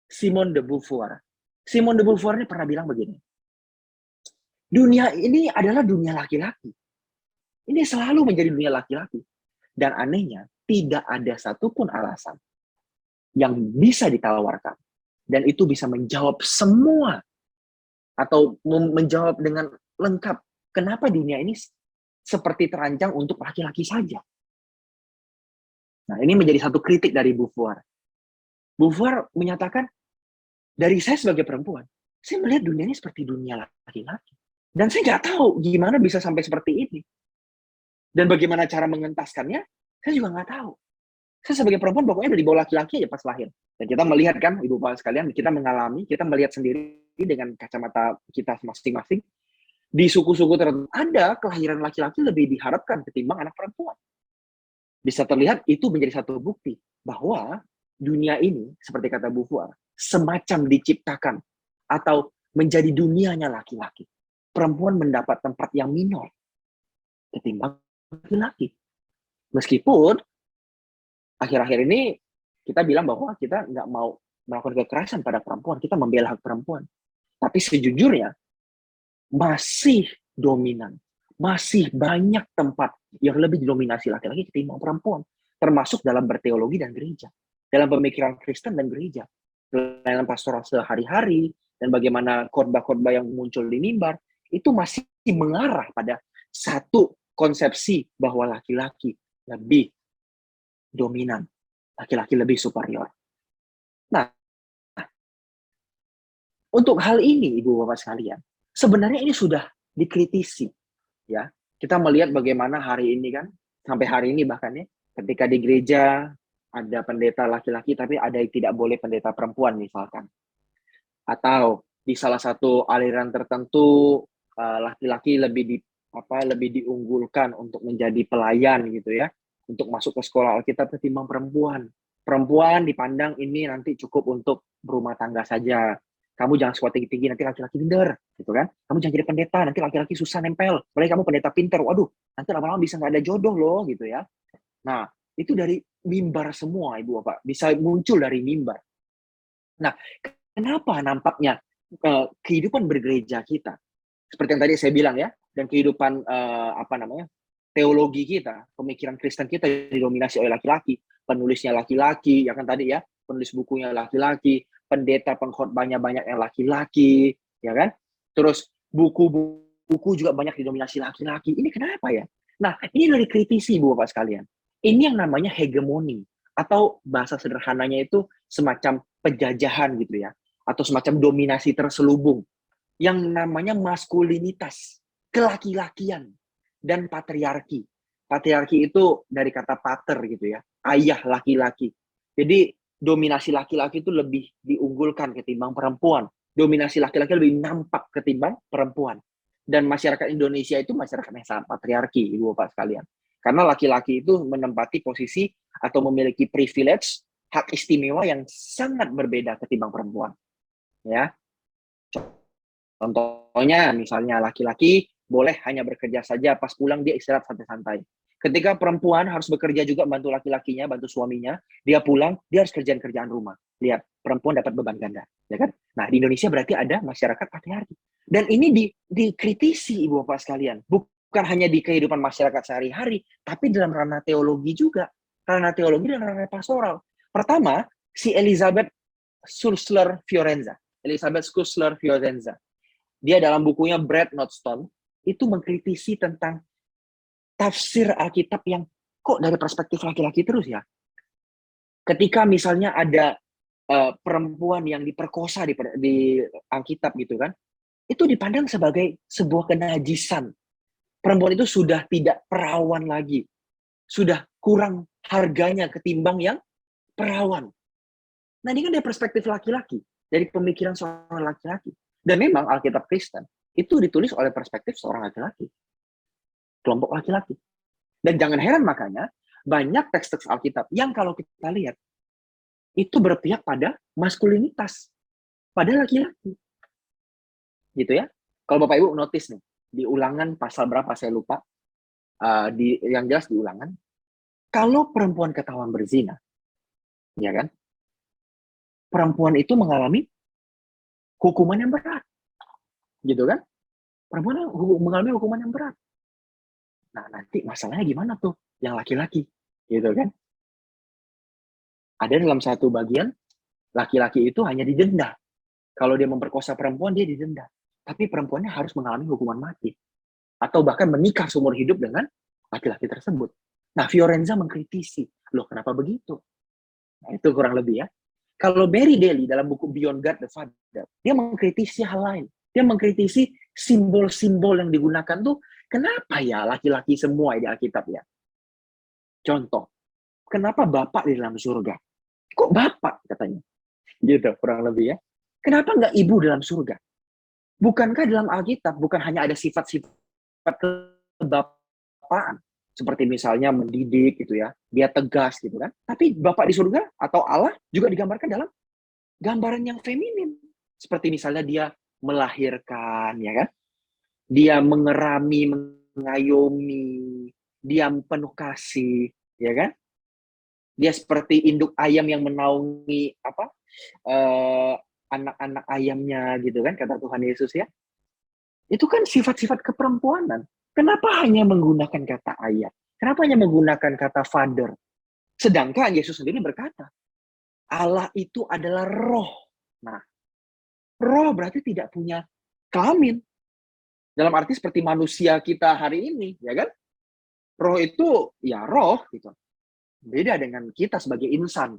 Simone de Beauvoir. Simone de Beauvoir ini pernah bilang begini. Dunia ini adalah dunia laki-laki. Ini selalu menjadi dunia laki-laki. Dan anehnya, tidak ada satupun alasan yang bisa ditawarkan. Dan itu bisa menjawab semua. Atau menjawab dengan lengkap. Kenapa dunia ini seperti terancang untuk laki-laki saja? Nah, ini menjadi satu kritik dari Beauvoir. Beauvoir menyatakan, dari saya sebagai perempuan, saya melihat dunia ini seperti dunia laki-laki. Dan saya nggak tahu gimana bisa sampai seperti ini. Dan bagaimana cara mengentaskannya, saya juga nggak tahu. Saya sebagai perempuan pokoknya udah di bawah laki-laki aja pas lahir. Dan kita melihat kan, ibu bapak sekalian, kita mengalami, kita melihat sendiri dengan kacamata kita masing-masing. Di suku-suku tertentu ada kelahiran laki-laki lebih diharapkan ketimbang anak perempuan. Bisa terlihat itu menjadi satu bukti bahwa dunia ini, seperti kata Bu Fuad, semacam diciptakan atau menjadi dunianya laki-laki. Perempuan mendapat tempat yang minor ketimbang laki-laki. Meskipun akhir-akhir ini kita bilang bahwa kita nggak mau melakukan kekerasan pada perempuan, kita membela hak perempuan. Tapi sejujurnya masih dominan, masih banyak tempat yang lebih didominasi laki-laki ketimbang perempuan, termasuk dalam berteologi dan gereja, dalam pemikiran Kristen dan gereja, dalam pastoral sehari-hari, dan bagaimana khotbah-khotbah yang muncul di mimbar, itu masih mengarah pada satu konsepsi bahwa laki-laki lebih dominan, laki-laki lebih superior. Nah, untuk hal ini, Ibu Bapak sekalian, sebenarnya ini sudah dikritisi, ya. Kita melihat bagaimana hari ini kan, sampai hari ini bahkan ya, ketika di gereja ada pendeta laki-laki, tapi ada yang tidak boleh pendeta perempuan misalkan. Atau di salah satu aliran tertentu laki-laki lebih diunggulkan untuk menjadi pelayan gitu ya, untuk masuk ke sekolah Alkitab ketimbang perempuan. Perempuan dipandang ini nanti cukup untuk berumah tangga saja. Kamu jangan sekolah tinggi-tinggi, nanti laki-laki minder, gitu kan? Kamu jangan jadi pendeta, nanti laki-laki susah nempel. Apalagi kamu pendeta pinter, waduh, nanti lama-lama bisa nggak ada jodoh loh, gitu ya. Nah, itu dari mimbar semua, Ibu Bapak. Bisa muncul dari mimbar. Nah, kenapa nampaknya kehidupan bergereja kita, seperti yang tadi saya bilang ya, dan kehidupan teologi kita, pemikiran Kristen kita didominasi oleh laki-laki, penulisnya laki-laki, ya kan tadi ya, penulis bukunya laki-laki, pendeta pengkhotbahnya banyak yang laki-laki, ya kan? Terus buku-buku juga banyak didominasi laki-laki. Ini kenapa ya? Nah, ini dari kritisi, Bu Bapak sekalian. Ini yang namanya hegemoni, atau bahasa sederhananya itu semacam penjajahan gitu ya, atau semacam dominasi terselubung, yang namanya maskulinitas, kelaki-lakian, dan patriarki. Patriarki itu dari kata pater gitu ya, ayah laki-laki. Jadi dominasi laki-laki itu lebih diunggulkan ketimbang perempuan. Dominasi laki-laki lebih nampak ketimbang perempuan. Dan masyarakat Indonesia itu masyarakat yang sangat patriarki, Ibu Bapak sekalian. Karena laki-laki itu menempati posisi atau memiliki privilege, hak istimewa yang sangat berbeda ketimbang perempuan. Ya. Contohnya misalnya laki-laki boleh hanya bekerja saja, pas pulang dia istirahat santai-santai. Ketika perempuan harus bekerja juga, bantu laki-lakinya, bantu suaminya, dia pulang, dia harus kerjaan rumah. Lihat, perempuan dapat beban ganda, ya kan? Nah, di Indonesia berarti ada masyarakat patriarki. Dan ini dikritisi, Ibu Bapak sekalian. Bukan hanya di kehidupan masyarakat sehari-hari, tapi dalam ranah teologi juga. Ranah teologi dan ranah pastoral. Pertama, si Elizabeth Schussler Fiorenza. Dia dalam bukunya Bread Not Stone, itu mengkritisi tentang tafsir Alkitab yang kok dari perspektif laki-laki terus ya. Ketika misalnya ada perempuan yang diperkosa di Alkitab gitu kan, itu dipandang sebagai sebuah kenajisan. Perempuan itu sudah tidak perawan lagi, sudah kurang harganya ketimbang yang perawan. Nah ini kan dari perspektif laki-laki, dari pemikiran seorang laki-laki. Dan memang Alkitab Kristen itu ditulis oleh perspektif seorang laki-laki, kelompok laki-laki. Dan jangan heran makanya banyak teks-teks Alkitab yang kalau kita lihat itu berpihak pada maskulinitas, pada laki-laki. Gitu ya. Kalau Bapak Ibu notice nih, di Ulangan pasal berapa saya lupa, yang jelas di Ulangan, kalau perempuan ketahuan berzina, ya kan, perempuan itu mengalami hukuman yang berat. Gitu kan? Perempuan mengalami hukuman yang berat. Nah, nanti masalahnya gimana tuh yang laki-laki? Gitu kan? Ada dalam satu bagian, laki-laki itu hanya didenda. Kalau dia memperkosa perempuan, dia didenda. Tapi perempuannya harus mengalami hukuman mati. Atau bahkan menikah seumur hidup dengan laki-laki tersebut. Nah, Fiorenza mengkritisi. Loh, kenapa begitu? Nah, itu kurang lebih ya. Kalau Barry Daly dalam buku Beyond God the Father, dia mengkritisi hal lain. Dia mengkritisi simbol-simbol yang digunakan tuh, kenapa ya laki-laki semua di Alkitab ya? Contoh, kenapa Bapak di dalam surga? Kok Bapak katanya? Gitu, kurang lebih ya. Kenapa nggak Ibu dalam surga? Bukankah dalam Alkitab bukan hanya ada sifat-sifat kebapaan, seperti misalnya mendidik gitu ya, dia tegas gitu kan. Tapi Bapak di surga atau Allah juga digambarkan dalam gambaran yang feminin. Seperti misalnya dia melahirkan, ya kan? Dia mengerami, mengayomi, dia penuh kasih, ya kan? Dia seperti induk ayam yang menaungi anak-anak ayamnya gitu kan, kata Tuhan Yesus ya. Itu kan sifat-sifat keperempuanan. Kenapa hanya menggunakan kata ayah? Kenapa hanya menggunakan kata father? Sedangkan Yesus sendiri berkata, Allah itu adalah roh. Nah, roh berarti tidak punya kelamin. Dalam arti seperti manusia kita hari ini, ya kan? Roh itu ya roh gitu. Beda dengan kita sebagai insan.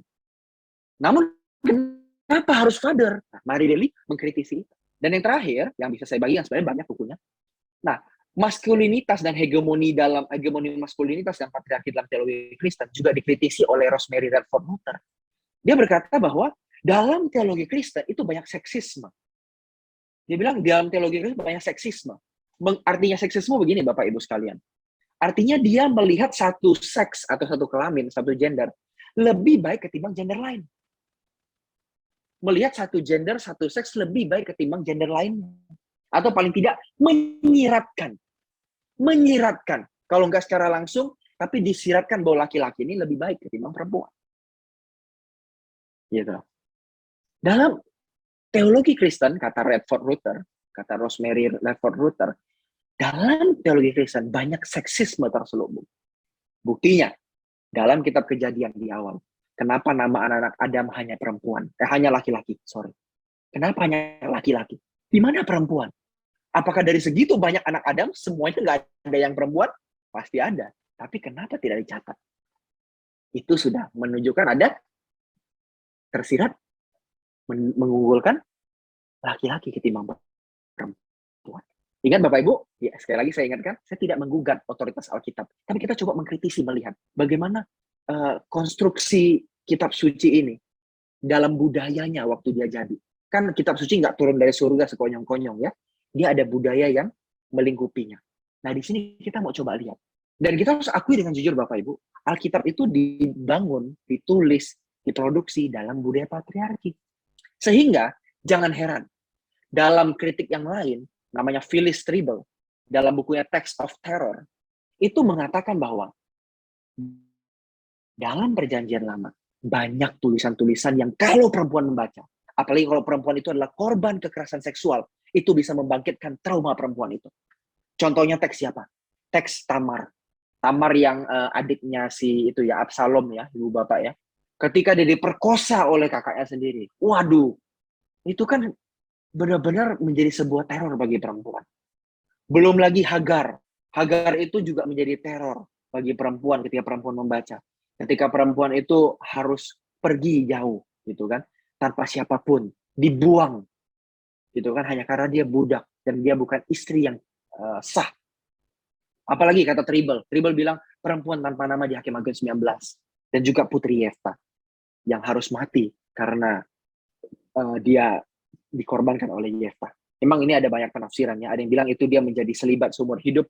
Namun kenapa harus father? Nah, Mary Daly mengkritisi itu. Dan yang terakhir, yang bisa saya bagi, yang sebenarnya banyak bukunya. Nah, maskulinitas dan hegemoni maskulinitas dan patriarki dalam teologi Kristen juga dikritisi oleh Rosemary Redford Rutter. Dia berkata bahwa dalam teologi Kristen itu banyak seksisme. Dia bilang dalam teologi Kristen banyak seksisme. Artinya seksisme begini Bapak Ibu sekalian. Artinya dia melihat satu seks atau satu kelamin, satu gender lebih baik ketimbang gender lain. Melihat satu gender, satu seks lebih baik ketimbang gender lain. Atau paling tidak menyiratkan. Menyiratkan. Kalau nggak secara langsung, tapi disiratkan bahwa laki-laki ini lebih baik ketimbang perempuan. Gitu. Dalam teologi Kristen, kata Redford Rutter, kata Rosemary Redford Rutter, dalam teologi Kristen banyak seksisme terselubung. Buktinya, dalam kitab Kejadian di awal, kenapa nama anak-anak Adam hanya perempuan? Hanya laki-laki, sorry. Kenapa hanya laki-laki? Di mana perempuan? Apakah dari segitu banyak anak Adam, semuanya nggak ada yang perempuan? Pasti ada. Tapi kenapa tidak dicatat? Itu sudah menunjukkan ada tersirat mengunggulkan laki-laki ketimbang perempuan. Ingat Bapak Ibu, ya sekali lagi saya ingatkan, saya tidak menggugat otoritas Alkitab. Tapi kita coba mengkritisi melihat bagaimana konstruksi kitab suci ini dalam budayanya waktu dia jadi. Kan kitab suci nggak turun dari surga sekonyong-konyong ya. Dia ada budaya yang melingkupinya. Nah di sini kita mau coba lihat. Dan kita harus akui dengan jujur Bapak Ibu, Alkitab itu dibangun, ditulis, diproduksi dalam budaya patriarki. Sehingga jangan heran, dalam kritik yang lain, namanya Phyllis Trible, dalam bukunya Text of Terror, itu mengatakan bahwa dalam perjanjian lama, banyak tulisan-tulisan yang kalau perempuan membaca, apalagi kalau perempuan itu adalah korban kekerasan seksual, itu bisa membangkitkan trauma perempuan itu. Contohnya teks siapa? Teks Tamar. Tamar yang adiknya si itu ya, Absalom ya, ibu bapak ya. Ketika dia diperkosa oleh kakaknya sendiri. Waduh, itu kan benar-benar menjadi sebuah teror bagi perempuan. Belum lagi Hagar. Hagar itu juga menjadi teror bagi perempuan ketika perempuan membaca. Ketika perempuan itu harus pergi jauh, gitu kan, tanpa siapapun, dibuang, gitu kan, hanya karena dia budak dan dia bukan istri yang sah. Apalagi kata Trible bilang perempuan tanpa nama di Hakim Agung 19 dan juga Putri Yefta yang harus mati karena dia dikorbankan oleh Yefta. Memang ini ada banyak penafsirannya. Ada yang bilang itu dia menjadi selibat seumur hidup,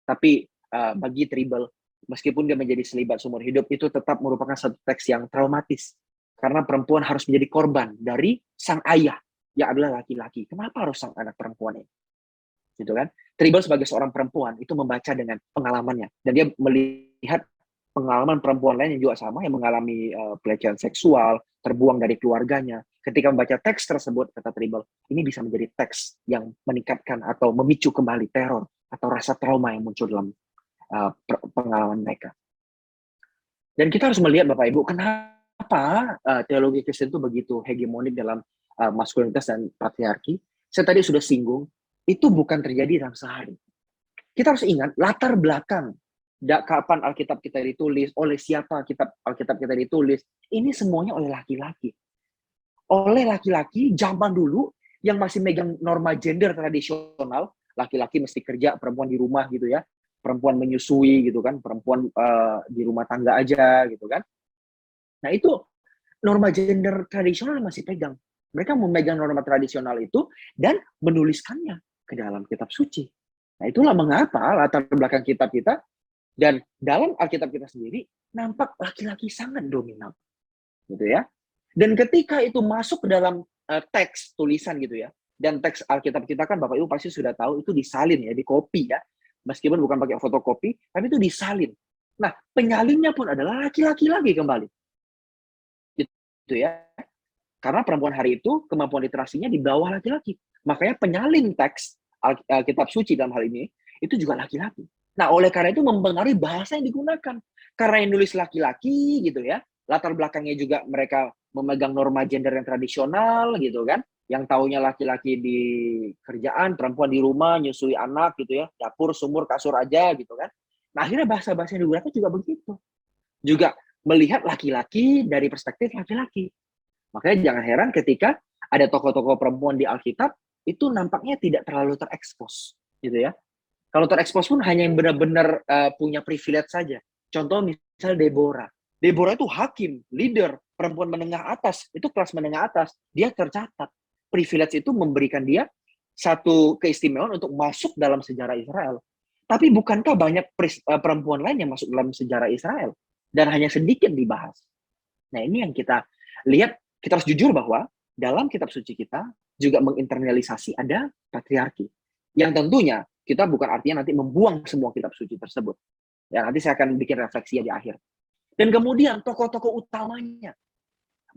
tapi bagi Trible, meskipun dia menjadi selibat seumur hidup, itu tetap merupakan satu teks yang traumatis. Karena perempuan harus menjadi korban dari sang ayah, yang adalah laki-laki. Kenapa harus sang anak perempuan ini? Gitu kan? Trible sebagai seorang perempuan, itu membaca dengan pengalamannya. Dan dia melihat pengalaman perempuan lain yang juga sama, yang mengalami pelecehan seksual, terbuang dari keluarganya. Ketika membaca teks tersebut, kata Trible, ini bisa menjadi teks yang meningkatkan atau memicu kembali teror atau rasa trauma yang muncul dalam pengalaman mereka. Dan kita harus melihat Bapak Ibu, kenapa teologi Kristen itu begitu hegemonik dalam maskulinitas dan patriarki. Saya tadi sudah singgung, itu bukan terjadi dalam sehari. Kita harus ingat latar belakang kapan Alkitab kita ditulis, oleh siapa Alkitab kita ditulis, ini semuanya oleh laki-laki. Oleh laki-laki zaman dulu yang masih megang norma gender tradisional, laki-laki mesti kerja, perempuan di rumah gitu ya, perempuan menyusui gitu kan, perempuan di rumah tangga aja gitu kan. Nah itu norma gender tradisional masih pegang. Mereka memegang norma tradisional itu dan menuliskannya ke dalam kitab suci. Nah itulah mengapa latar belakang kitab kita dan dalam Alkitab kita sendiri nampak laki-laki sangat dominan, gitu ya. Dan ketika itu masuk ke dalam teks tulisan gitu ya, dan teks Alkitab kita kan Bapak Ibu pasti sudah tahu itu disalin ya, di copy ya, meskipun bukan pakai fotokopi, tapi itu disalin. Nah penyalinnya pun adalah laki-laki lagi kembali, gitu ya. Karena perempuan hari itu kemampuan literasinya di bawah laki-laki. Makanya penyalin teks Alkitab suci dalam hal ini itu juga laki-laki. Nah, oleh karena itu mempengaruhi bahasa yang digunakan. Karena yang nulis laki-laki gitu ya. Latar belakangnya juga mereka memegang norma gender yang tradisional gitu kan. Yang taunya laki-laki di kerjaan, perempuan di rumah nyusui anak gitu ya. Dapur, sumur, kasur aja gitu kan. Nah, akhirnya bahasa-bahasa yang digunakan juga begitu. Juga melihat laki-laki dari perspektif laki-laki. Makanya jangan heran ketika ada tokoh-tokoh perempuan di Alkitab, itu nampaknya tidak terlalu terekspos, gitu ya. Kalau terekspos pun hanya yang benar-benar punya privilege saja. Contoh misalnya Deborah. Deborah itu hakim, leader, perempuan menengah atas, itu kelas menengah atas. Dia tercatat. Privilege itu memberikan dia satu keistimewaan untuk masuk dalam sejarah Israel. Tapi bukankah banyak perempuan lain yang masuk dalam sejarah Israel? Dan hanya sedikit dibahas. Nah ini yang kita lihat. Kita harus jujur bahwa dalam kitab suci kita juga menginternalisasi ada patriarki. Yang tentunya kita bukan artinya nanti membuang semua kitab suci tersebut. Ya, nanti saya akan bikin refleksi di akhir. Dan kemudian tokoh-tokoh utamanya,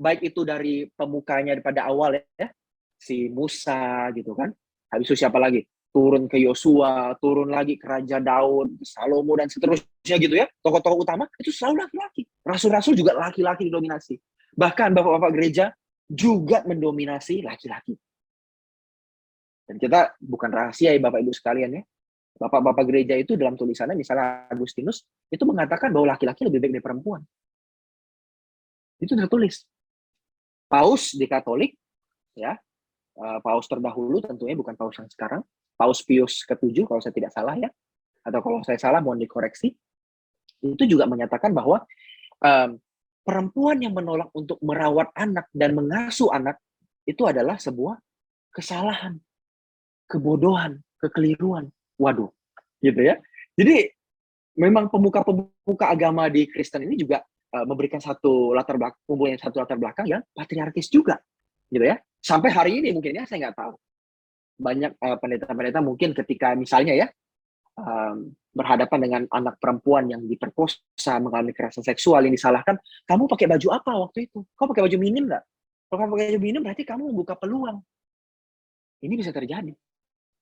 baik itu dari pemukanya pada awal ya, si Musa gitu kan. Habis itu siapa lagi? Turun ke Yosua, turun lagi ke Raja Daud, Salomo dan seterusnya gitu ya. Tokoh-tokoh utama itu selalu laki-laki. Rasul-rasul juga laki-laki didominasi. Bahkan bapak-bapak gereja juga mendominasi laki-laki. Dan kita bukan rahasia ya Bapak Ibu sekalian ya. Bapak-bapak gereja itu dalam tulisannya misalnya Agustinus itu mengatakan bahwa laki-laki lebih baik dari perempuan. Itu tertulis. Paus di Katolik ya, Paus terdahulu tentunya bukan Paus yang sekarang, Paus Pius ke-7 kalau saya tidak salah ya. Atau kalau saya salah mohon dikoreksi. Itu juga menyatakan bahwa perempuan yang menolak untuk merawat anak dan mengasuh anak itu adalah sebuah kesalahan, kebodohan, kekeliruan. Waduh, gitu ya. Jadi memang pemuka-pemuka agama di Kristen ini juga memberikan satu latar belakang, mempunyai satu latar belakang yang patriarkis juga, gitu ya. Sampai hari ini mungkin ya saya nggak tahu. Banyak pendeta-pendeta mungkin ketika misalnya ya berhadapan dengan anak perempuan yang diperkosa, mengalami kekerasan seksual, yang disalahkan, kamu pakai baju apa waktu itu? Kau pakai baju minim nggak? Kalau kamu pakai baju minim, berarti kamu membuka peluang. Ini bisa terjadi.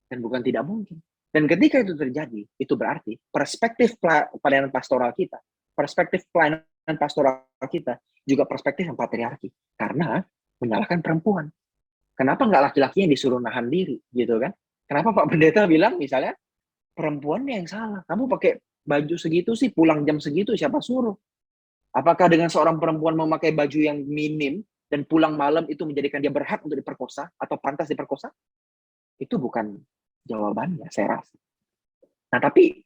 Dan bukan tidak mungkin. Dan ketika itu terjadi, itu berarti perspektif pelayanan pastoral kita, perspektif pelayanan pastoral kita, juga perspektif yang patriarki. Karena menyalahkan perempuan. Kenapa nggak laki-laki yang disuruh nahan diri, gitu kan? Kenapa Pak Pendeta bilang misalnya, perempuannya yang salah. Kamu pakai baju segitu sih, pulang jam segitu, siapa suruh? Apakah dengan seorang perempuan memakai baju yang minim dan pulang malam itu menjadikan dia berhak untuk diperkosa atau pantas diperkosa? Itu bukan jawabannya, saya rasa. Nah, tapi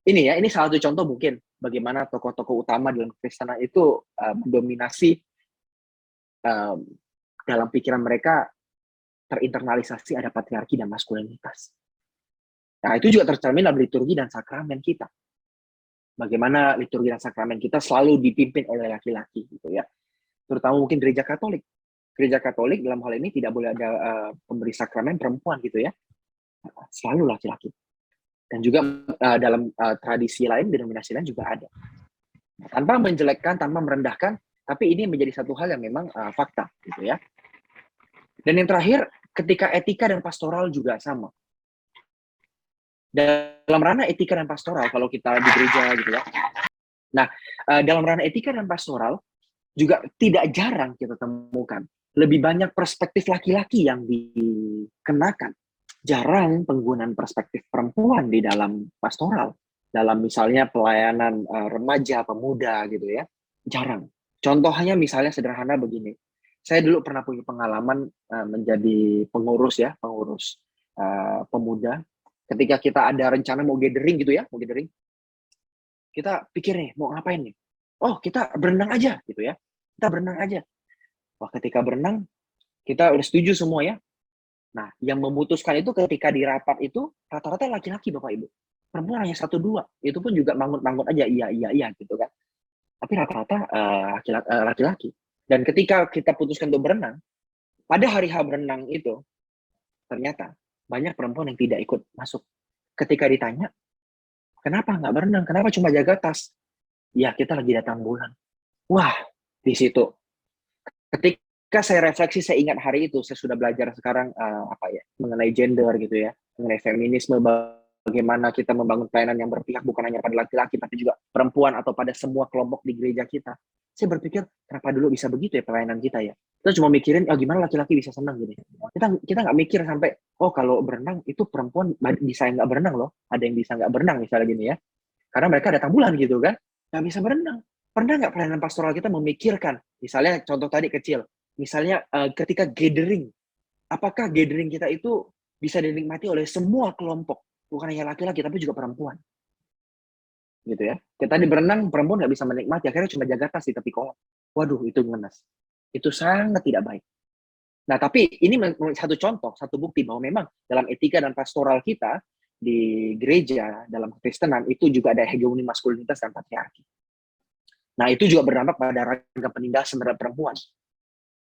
ini ya, ini salah satu contoh mungkin bagaimana tokoh-tokoh utama dalam Kristenan itu mendominasi dalam pikiran mereka terinternalisasi ada patriarki dan maskulinitas. Nah, itu juga tercermin dalam liturgi dan sakramen kita. Bagaimana liturgi dan sakramen kita selalu dipimpin oleh laki-laki, gitu ya. Terutama mungkin gereja Katolik. Gereja Katolik dalam hal ini tidak boleh ada pemberi sakramen perempuan, gitu ya. Selalu laki-laki. Dan juga dalam tradisi lain, denominasi lain juga ada. Tanpa menjelekkan, tanpa merendahkan, tapi ini menjadi satu hal yang memang fakta, gitu ya. Dan yang terakhir, ketika etika dan pastoral juga sama. Dalam ranah etika dan pastoral, kalau kita di gereja gitu ya. Nah, dalam ranah etika dan pastoral juga tidak jarang kita temukan lebih banyak perspektif laki-laki yang dikenakan. Jarang penggunaan perspektif perempuan di dalam pastoral. Dalam misalnya pelayanan remaja, pemuda gitu ya. Jarang. Contohnya misalnya sederhana begini. Saya dulu pernah punya pengalaman menjadi pengurus pemuda. Ketika kita ada rencana mau gathering gitu ya, kita pikir nih, mau ngapain nih? Oh, kita berenang aja gitu ya. kita berenang aja. Wah, ketika berenang, kita udah setuju semua ya. Nah, yang memutuskan itu ketika di rapat itu, rata-rata laki-laki Bapak Ibu. Perempuan hanya 1-2, itu pun juga mangut-mangut aja, iya gitu kan. Tapi rata-rata laki-laki. Dan ketika kita putuskan untuk berenang, pada hari H berenang itu, ternyata banyak perempuan yang tidak ikut masuk. Ketika ditanya, kenapa nggak berenang? Kenapa cuma jaga tas? Ya, kita lagi datang bulan. Wah, di situ. Ketika saya refleksi, saya ingat hari itu, saya sudah belajar sekarang mengenai gender gitu ya, mengenai feminisme, bagaimana kita membangun pelayanan yang berpihak bukan hanya pada laki-laki, tapi juga perempuan atau pada semua kelompok di gereja kita. Saya berpikir, kenapa dulu bisa begitu ya pelayanan kita ya? Kita cuma mikirin, gimana laki-laki bisa senang gitu. Kita nggak mikir sampai, kalau berenang itu perempuan bisa nggak berenang loh. Ada yang bisa nggak berenang misalnya gini ya. Karena mereka datang bulan gitu kan, nggak bisa berenang. Pernah nggak pelayanan pastoral kita memikirkan, misalnya contoh tadi kecil, misalnya ketika gathering, apakah gathering kita itu bisa dinikmati oleh semua kelompok, bukan hanya laki-laki tapi juga perempuan, gitu ya. Kita di berenang, perempuan nggak bisa menikmati, akhirnya cuma jaga tas di tepi kolam. Waduh, itu ngenes. Itu sangat tidak baik. Nah, tapi ini satu contoh, satu bukti bahwa memang dalam etika dan pastoral kita di gereja, dalam Kristenan, itu juga ada hegemoni maskulinitas dan patriarki. Nah, itu juga berdampak pada ragam penindasan terhadap perempuan.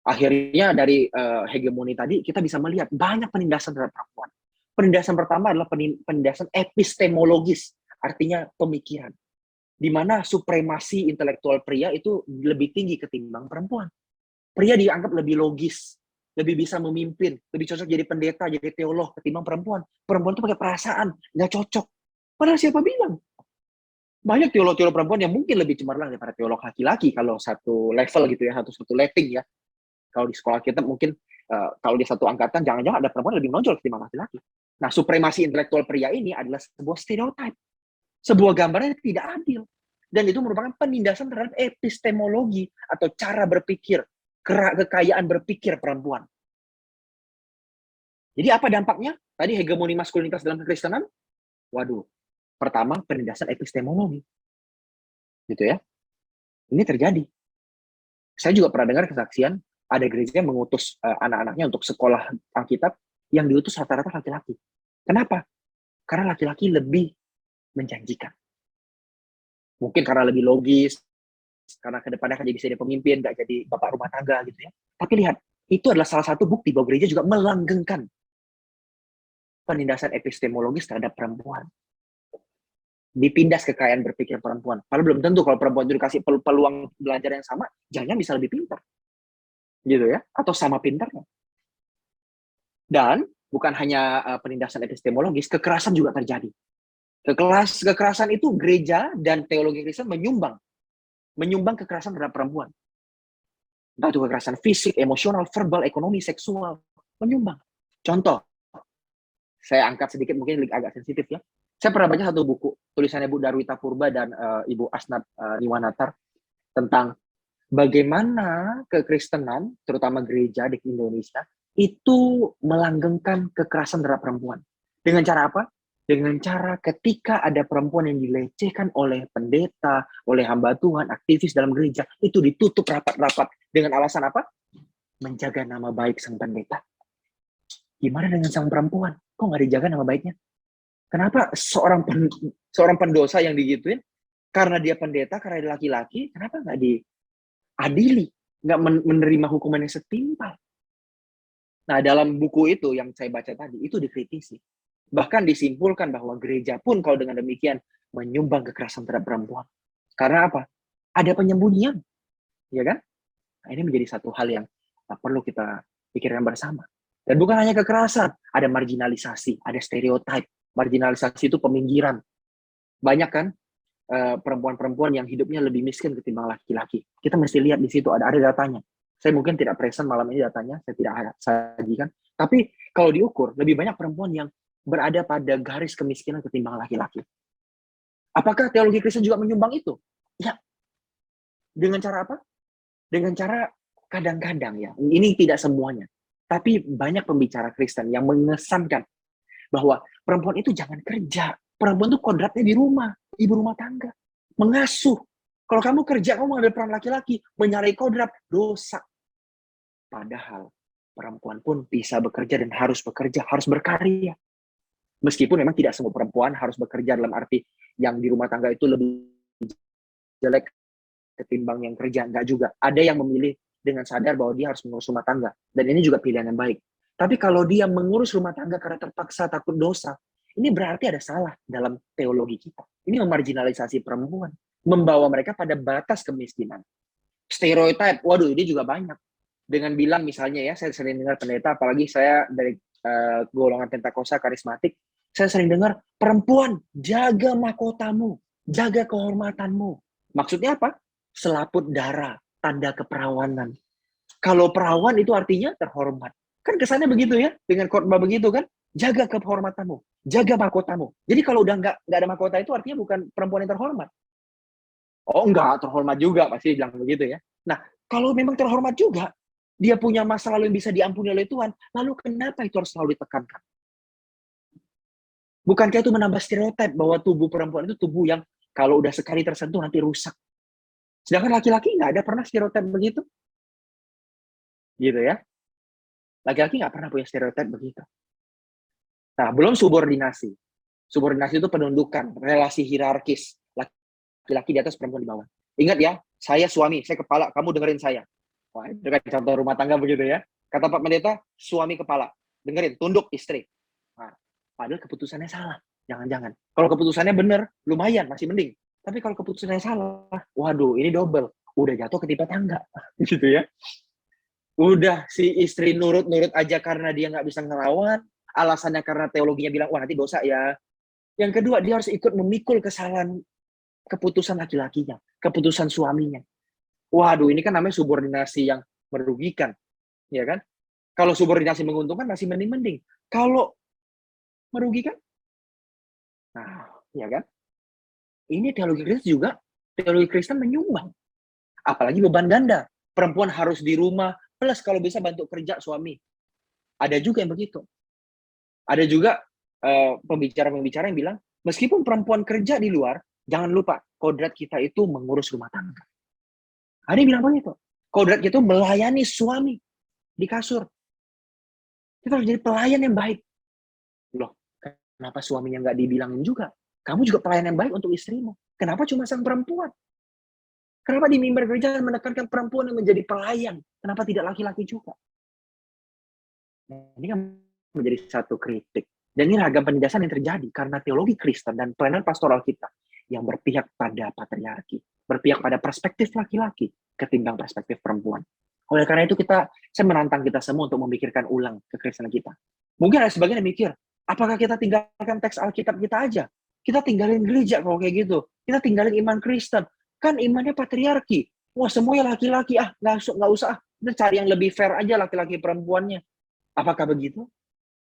Akhirnya dari hegemoni tadi, kita bisa melihat banyak penindasan terhadap perempuan. Penindasan pertama adalah penindasan epistemologis, artinya pemikiran. Di mana supremasi intelektual pria itu lebih tinggi ketimbang perempuan. Pria dianggap lebih logis, lebih bisa memimpin, lebih cocok jadi pendeta, jadi teolog ketimbang perempuan. Perempuan itu pakai perasaan, nggak cocok. Padahal siapa bilang? Banyak teolog-teolog perempuan yang mungkin lebih cemerlang daripada teolog laki-laki kalau satu level gitu ya, satu letting ya. Kalau di sekolah kita mungkin kalau di satu angkatan jangan-jangan ada perempuan lebih menonjol ketimbang laki-laki. Nah, supremasi intelektual pria ini adalah sebuah stereotip, sebuah gambaran yang tidak adil, dan itu merupakan penindasan terhadap epistemologi atau cara berpikir, kekayaan berpikir perempuan. Jadi apa dampaknya? Tadi hegemoni maskulinitas dalam kekristenan. Waduh, pertama penindasan epistemologi, gitu ya. Ini terjadi. Saya juga pernah dengar kesaksian ada gereja yang mengutus anak-anaknya untuk sekolah Alkitab yang diutus rata-rata laki-laki. Kenapa? Karena laki-laki lebih menjanjikan. Mungkin karena lebih logis, karena kedepannya akan jadi pemimpin, nggak jadi bapak rumah tangga gitu ya. Tapi lihat, itu adalah salah satu bukti bahwa gereja juga melanggengkan penindasan epistemologis terhadap perempuan. Dipindas kekayaan berpikir perempuan. Padahal belum tentu kalau perempuan itu dikasih peluang belajar yang sama, jangan bisa lebih pintar. Gitu ya, atau sama pintarnya. Dan bukan hanya penindasan epistemologis, kekerasan juga terjadi. Kekerasan itu gereja dan teologi Kristen menyumbang kekerasan terhadap perempuan. Entah itu kekerasan fisik, emosional, verbal, ekonomi, seksual, menyumbang. Contoh, saya angkat sedikit mungkin agak sensitif ya. Saya pernah baca satu buku tulisannya Bu Darwita Purba dan Ibu Asnat Niwanatar tentang bagaimana kekristenan, terutama gereja di Indonesia, itu melanggengkan kekerasan terhadap perempuan. Dengan cara apa? Dengan cara ketika ada perempuan yang dilecehkan oleh pendeta, oleh hamba Tuhan, aktivis dalam gereja, itu ditutup rapat-rapat. Dengan alasan apa? Menjaga nama baik sang pendeta. Gimana dengan sang perempuan? Kok nggak dijaga nama baiknya? Kenapa seorang pendosa yang digituin, karena dia pendeta, karena dia laki-laki, kenapa nggak diadili, nggak menerima hukuman yang setimpal? Nah, dalam buku itu yang saya baca tadi, itu dikritisi. Bahkan disimpulkan bahwa gereja pun kalau dengan demikian menyumbang kekerasan terhadap perempuan. Karena apa? Ada penyembunyian, ya kan? Nah, ini menjadi satu hal yang perlu kita pikirkan bersama. Dan bukan hanya kekerasan, ada marginalisasi, ada stereotip. Marginalisasi itu peminggiran. Banyak kan perempuan-perempuan yang hidupnya lebih miskin ketimbang laki-laki. Kita mesti lihat di situ, ada datanya. Saya mungkin tidak present malam ini datanya, saya tidak sajikan. Tapi kalau diukur, lebih banyak perempuan yang berada pada garis kemiskinan ketimbang laki-laki. Apakah teologi Kristen juga menyumbang itu? Ya. Dengan cara apa? Dengan cara kadang-kadang ya. Ini tidak semuanya. Tapi banyak pembicara Kristen yang mengesankan bahwa perempuan itu jangan kerja. Perempuan itu kodratnya di rumah, ibu rumah tangga, mengasuh, Kalau kamu kerja, kamu mengambil peran laki-laki, menyalahi kodrat, dosa. Padahal perempuan pun bisa bekerja dan harus bekerja, harus berkarya. Meskipun memang tidak semua perempuan harus bekerja dalam arti yang di rumah tangga itu lebih jelek ketimbang yang kerja. Enggak juga. Ada yang memilih dengan sadar bahwa dia harus mengurus rumah tangga. Dan ini juga pilihan yang baik. Tapi kalau dia mengurus rumah tangga karena terpaksa takut dosa, ini berarti ada salah dalam teologi kita. Ini memarginalisasi perempuan. Membawa mereka pada batas kemiskinan. Stereotype, waduh ini juga banyak. Dengan bilang misalnya ya, saya sering dengar pendeta, apalagi saya dari golongan Pentakosta karismatik, saya sering dengar, perempuan, jaga mahkotamu, jaga kehormatanmu. Maksudnya apa? Selaput darah, tanda keperawanan. Kalau perawan itu artinya terhormat. Kan kesannya begitu ya, dengan khotbah begitu kan, jaga kehormatanmu, jaga mahkotamu. Jadi kalau udah nggak ada mahkota itu artinya bukan perempuan yang terhormat. Oh enggak, terhormat juga, pasti bilang begitu ya. Nah, kalau memang terhormat juga, dia punya masa lalu yang bisa diampuni oleh Tuhan, lalu kenapa itu harus selalu ditekankan? Bukankah itu menambah stereotip bahwa tubuh perempuan itu tubuh yang kalau udah sekali tersentuh nanti rusak. Sedangkan laki-laki nggak ada pernah stereotip begitu. Gitu ya. Laki-laki nggak pernah punya stereotip begitu. Nah, belum subordinasi. Subordinasi itu penundukan, relasi hierarkis. Laki-laki di atas, perempuan di bawah. Ingat ya, saya suami, saya kepala, kamu dengerin saya. Wah, itu kan contoh rumah tangga begitu ya. Kata Pak Pendeta, suami kepala. Dengerin, tunduk istri. Nah, padahal keputusannya salah. Jangan-jangan. Kalau keputusannya benar, lumayan, masih mending. Tapi kalau keputusannya salah, waduh, ini double. Udah jatuh ketimpa tangga. Gitu ya. Udah si istri nurut-nurut aja karena dia nggak bisa ngelawan. Alasannya karena teologinya bilang, wah nanti dosa ya. Yang kedua, dia harus ikut memikul kesalahan keputusan laki-lakinya. Keputusan suaminya. Waduh, ini kan namanya subordinasi yang merugikan, ya kan? Kalau subordinasi menguntungkan masih mending-mending. Kalau merugikan, nah, ya kan? Ini teologi Kristen juga, teologi Kristen menyumbang. Apalagi beban ganda. Perempuan harus di rumah, plus kalau bisa bantu kerja suami. Ada juga yang begitu. Ada juga pembicara-pembicara yang bilang, meskipun perempuan kerja di luar, jangan lupa, kodrat kita itu mengurus rumah tangga. Ada yang bilang begitu. Kodrat itu melayani suami di kasur. Kita harus jadi pelayan yang baik. Loh, kenapa suaminya nggak dibilangin juga? Kamu juga pelayan yang baik untuk istrimu. Kenapa cuma sang perempuan? Kenapa di mimbar gereja menekankan perempuan yang menjadi pelayan? Kenapa tidak laki-laki juga? Nah, ini kan menjadi satu kritik. Dan ini ragam penindasan yang terjadi karena teologi Kristen dan pelayanan pastoral kita yang berpihak pada patriarki, berpihak pada perspektif laki-laki ketimbang perspektif perempuan. Oleh karena itu saya menantang kita semua untuk memikirkan ulang kekristenan kita. Mungkin ada sebagian yang mikir, apakah kita tinggalkan teks Alkitab kita aja? Kita tinggalin gereja kalau kayak gitu. Kita tinggalin iman Kristen. Kan imannya patriarki. Wah semuanya laki-laki, nggak usah. Kita cari yang lebih fair aja laki-laki perempuannya. Apakah begitu?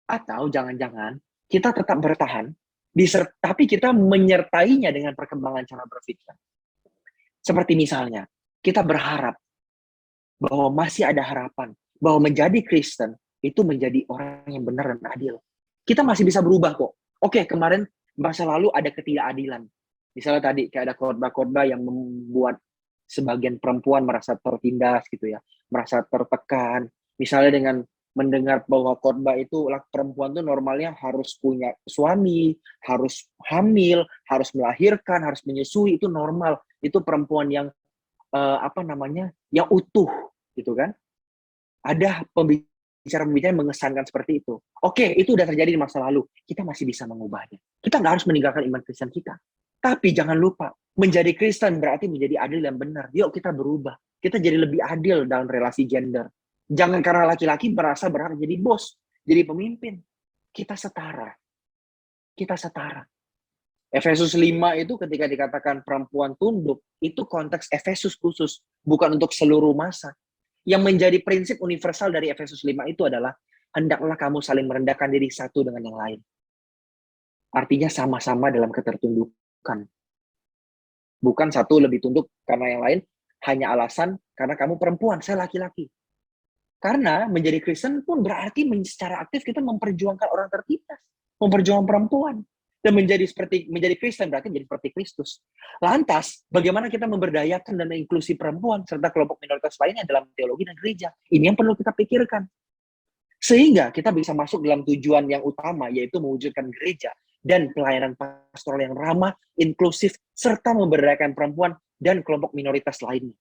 Atau jangan-jangan kita tetap bertahan, tapi kita menyertainya dengan perkembangan cara berpikir. Seperti misalnya, kita berharap bahwa masih ada harapan, bahwa menjadi Kristen itu menjadi orang yang benar dan adil. Kita masih bisa berubah kok. Oke, kemarin masa lalu ada ketidakadilan. Misalnya tadi, kayak ada khotbah-khotbah yang membuat sebagian perempuan merasa tertindas gitu ya, merasa tertekan. Misalnya dengan mendengar bahwa khotbah itu perempuan tuh normalnya harus punya suami, harus hamil, harus melahirkan, harus menyusui, itu normal. Itu perempuan yang yang utuh gitu kan. Ada pembicara-pembicara yang mengesankan seperti itu. Oke, itu udah terjadi di masa lalu. Kita masih bisa mengubahnya. Kita nggak harus meninggalkan iman Kristen kita. Tapi jangan lupa, menjadi Kristen berarti menjadi adil dan benar. Yuk kita berubah. Kita jadi lebih adil dalam relasi gender. Jangan karena laki-laki merasa berhak jadi bos, jadi pemimpin. Kita setara. Kita setara. Efesus 5 itu ketika dikatakan perempuan tunduk, itu konteks Efesus khusus, bukan untuk seluruh masa. Yang menjadi prinsip universal dari Efesus 5 itu adalah, hendaklah kamu saling merendahkan diri satu dengan yang lain. Artinya sama-sama dalam ketertundukan. Bukan satu lebih tunduk karena yang lain, hanya alasan karena kamu perempuan, saya laki-laki. Karena menjadi Kristen pun berarti secara aktif kita memperjuangkan orang tertindas, memperjuangkan perempuan. Dan menjadi Kristen berarti menjadi seperti Kristus. Lantas, bagaimana kita memberdayakan dan menginklusi perempuan serta kelompok minoritas lainnya dalam teologi dan gereja? Ini yang perlu kita pikirkan. Sehingga kita bisa masuk dalam tujuan yang utama, yaitu mewujudkan gereja dan pelayanan pastoral yang ramah, inklusif, serta memberdayakan perempuan dan kelompok minoritas lainnya.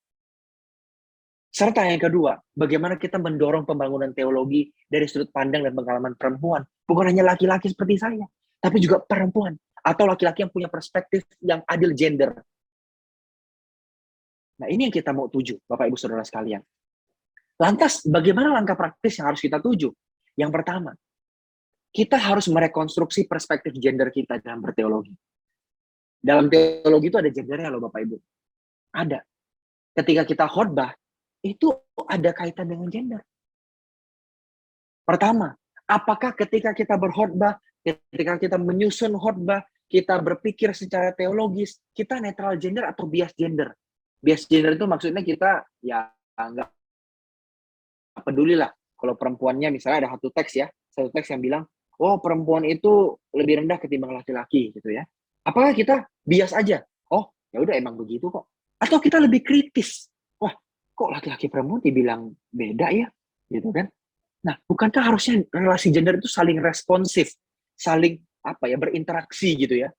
Serta yang kedua, bagaimana kita mendorong pembangunan teologi dari sudut pandang dan pengalaman perempuan. Bukan hanya laki-laki seperti saya, tapi juga perempuan atau laki-laki yang punya perspektif yang adil gender. Nah, ini yang kita mau tuju, Bapak Ibu Saudara sekalian. Lantas, bagaimana langkah praktis yang harus kita tuju? Yang pertama, kita harus merekonstruksi perspektif gender kita dalam berteologi. Dalam teologi itu ada gendernya loh, Bapak Ibu. Ada. Ketika kita khotbah, itu ada kaitan dengan gender. Pertama, apakah ketika kita berkhotbah, ketika kita menyusun khotbah, kita berpikir secara teologis, kita netral gender atau bias gender? Bias gender itu maksudnya kita ya nggak peduli lah. Kalau perempuannya misalnya ada satu teks yang bilang, oh perempuan itu lebih rendah ketimbang laki-laki gitu ya. Apakah kita bias aja? Oh ya udah emang begitu kok. Atau kita lebih kritis? Wah kok laki-laki perempuan dibilang beda ya, gitu kan? Nah, bukankah harusnya relasi gender itu saling responsif, saling berinteraksi gitu ya?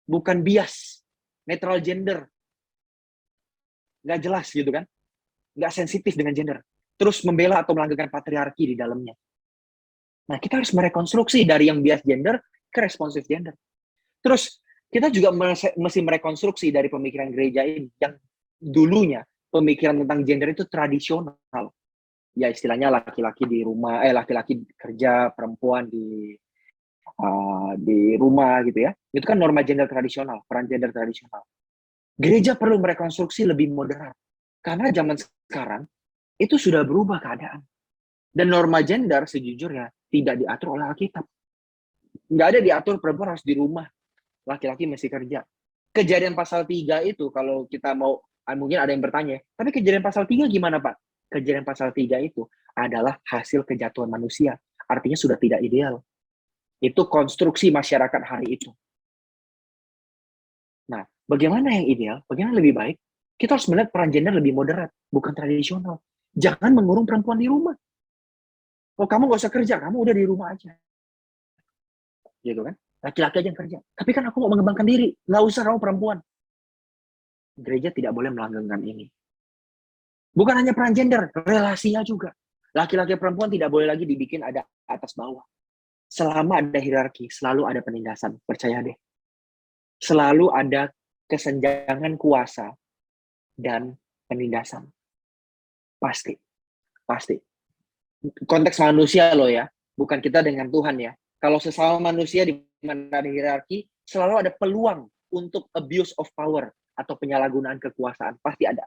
Bukan bias, netral gender, nggak jelas gitu kan? Nggak sensitif dengan gender. Terus membela atau melanggengkan patriarki di dalamnya. Nah, kita harus merekonstruksi dari yang bias gender ke responsif gender. Terus, kita juga mesti merekonstruksi dari pemikiran gereja ini, yang dulunya pemikiran tentang gender itu tradisional. Ya istilahnya laki-laki di rumah, laki-laki kerja, perempuan di rumah gitu ya. Itu kan norma gender tradisional, peran gender tradisional. Gereja perlu merekonstruksi lebih moderat. Karena zaman sekarang itu sudah berubah keadaan. Dan norma gender sejujurnya tidak diatur oleh Alkitab. Nggak ada diatur perempuan harus di rumah, laki-laki mesti kerja. Kejadian pasal 3 itu kalau kita mau, mungkin ada yang bertanya, tapi kejadian pasal 3 gimana Pak? Kejadian pasal 3 itu adalah hasil kejatuhan manusia. Artinya sudah tidak ideal. Itu konstruksi masyarakat hari itu. Nah, bagaimana yang ideal? Bagaimana lebih baik? Kita harus melihat peran gender lebih moderat, bukan tradisional. Jangan mengurung perempuan di rumah. Oh, kamu nggak usah kerja, kamu udah di rumah aja. Gitu kan? Laki-laki aja yang kerja. Tapi kan aku mau mengembangkan diri. Nggak usah kamu perempuan. Gereja tidak boleh melanggengkan ini. Bukan hanya peran gender, relasinya juga. Laki-laki perempuan tidak boleh lagi dibikin ada atas bawah. Selama ada hierarki, selalu ada penindasan. Percaya deh. Selalu ada kesenjangan kuasa dan penindasan. Pasti. Konteks manusia loh ya. Bukan kita dengan Tuhan ya. Kalau sesama manusia di mana ada hierarki, selalu ada peluang untuk abuse of power atau penyalahgunaan kekuasaan. Pasti ada.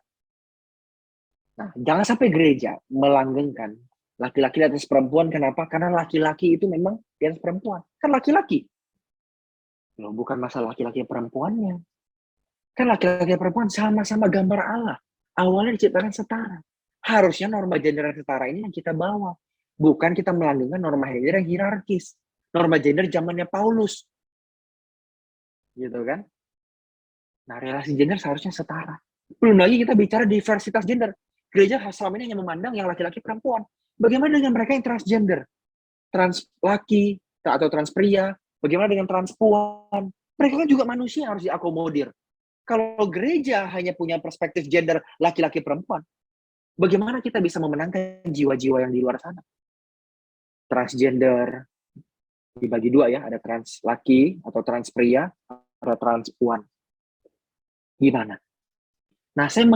Nah, jangan sampai gereja melanggengkan laki-laki di atas perempuan. Kenapa? Karena laki-laki itu memang di atas perempuan. Kan laki-laki. Loh, bukan masalah laki-laki perempuannya. Kan laki-laki perempuan sama-sama gambar Allah. Awalnya diciptakan setara. Harusnya norma gender yang setara ini yang kita bawa. Bukan kita melanggengkan norma gender yang hierarkis. Norma gender zamannya Paulus. Gitu kan? Nah, relasi gender seharusnya setara. Belum lagi kita bicara diversitas gender. Gereja selama ini hanya memandang yang laki-laki perempuan. Bagaimana dengan mereka yang transgender? Trans laki atau trans pria? Bagaimana dengan transpuan? Mereka kan juga manusia yang harus diakomodir. Kalau gereja hanya punya perspektif gender laki-laki perempuan, bagaimana kita bisa memenangkan jiwa-jiwa yang di luar sana? Transgender dibagi dua ya, ada trans laki atau trans pria, atau transpuan. Gimana? Nah, saya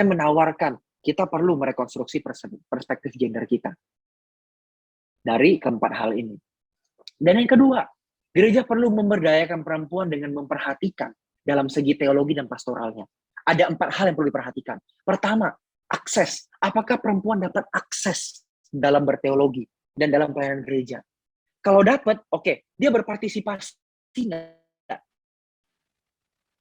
menawarkan kita perlu merekonstruksi perspektif gender kita dari keempat hal ini. Dan yang kedua, gereja perlu memberdayakan perempuan dengan memperhatikan dalam segi teologi dan pastoralnya. Ada 4 hal yang perlu diperhatikan. Pertama, akses. Apakah perempuan dapat akses dalam berteologi dan dalam pelayanan gereja? Kalau dapat, oke, dia berpartisipasi nggak?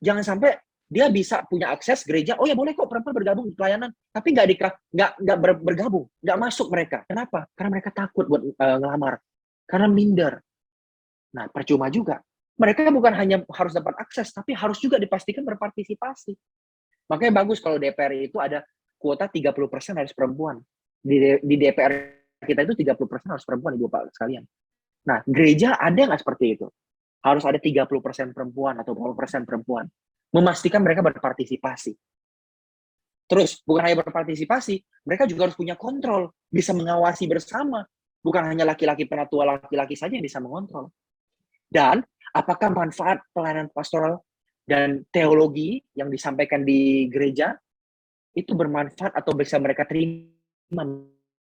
Jangan sampai dia bisa punya akses gereja, oh ya boleh kok perempuan bergabung di pelayanan, tapi nggak bergabung, nggak masuk mereka. Kenapa? Karena mereka takut buat ngelamar, karena minder. Nah, percuma juga. mereka bukan hanya harus dapat akses, tapi harus juga dipastikan berpartisipasi. Makanya bagus kalau DPR itu ada kuota 30% harus perempuan. Di DPR kita itu 30% harus perempuan, Ibu Pak sekalian. Nah, gereja ada nggak seperti itu? Harus ada 30% perempuan atau 20% perempuan. Memastikan mereka berpartisipasi. Terus, bukan hanya berpartisipasi, mereka juga harus punya kontrol, bisa mengawasi bersama. Bukan hanya laki-laki penatua laki-laki saja yang bisa mengontrol. Dan, apakah manfaat pelayanan pastoral dan teologi yang disampaikan di gereja, itu bermanfaat atau bisa mereka terima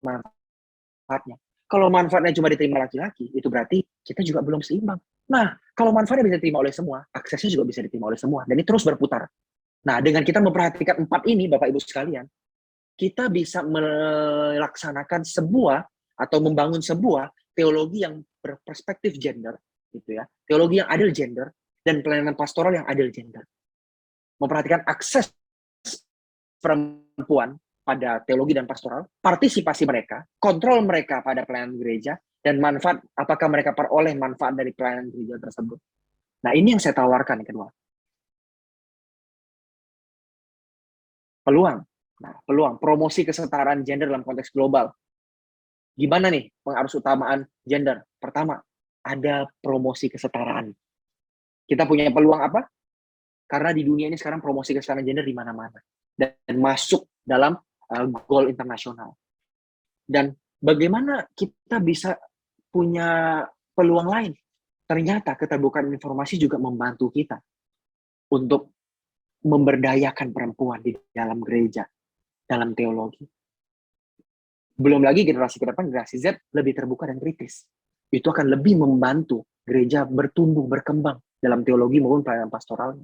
manfaatnya? Kalau manfaatnya cuma diterima laki-laki, itu berarti kita juga belum seimbang. Nah, kalau manfaatnya bisa diterima oleh semua, aksesnya juga bisa diterima oleh semua. Dan ini terus berputar. Nah, dengan kita memperhatikan 4 ini, Bapak Ibu sekalian, kita bisa melaksanakan sebuah atau membangun sebuah teologi yang berperspektif gender, gitu ya. Teologi yang adil gender dan pelayanan pastoral yang adil gender. Memperhatikan akses perempuan pada teologi dan pastoral, partisipasi mereka, kontrol mereka pada pelayanan gereja, dan manfaat, apakah mereka peroleh manfaat dari pelayanan gereja tersebut. Nah, ini yang saya tawarkan yang kedua. Peluang. Nah, peluang promosi kesetaraan gender dalam konteks global. Gimana nih pengarus utamaan gender? Pertama, ada promosi kesetaraan. Kita punya peluang apa? Karena di dunia ini sekarang promosi kesetaraan gender di mana-mana dan masuk dalam goal internasional. Dan bagaimana kita bisa punya peluang lain? Ternyata keterbukaan informasi juga membantu kita untuk memberdayakan perempuan di dalam gereja, dalam teologi. Belum lagi generasi ke depan, generasi Z lebih terbuka dan kritis. Itu akan lebih membantu gereja bertumbuh, berkembang dalam teologi maupun pelayanan pastoralnya.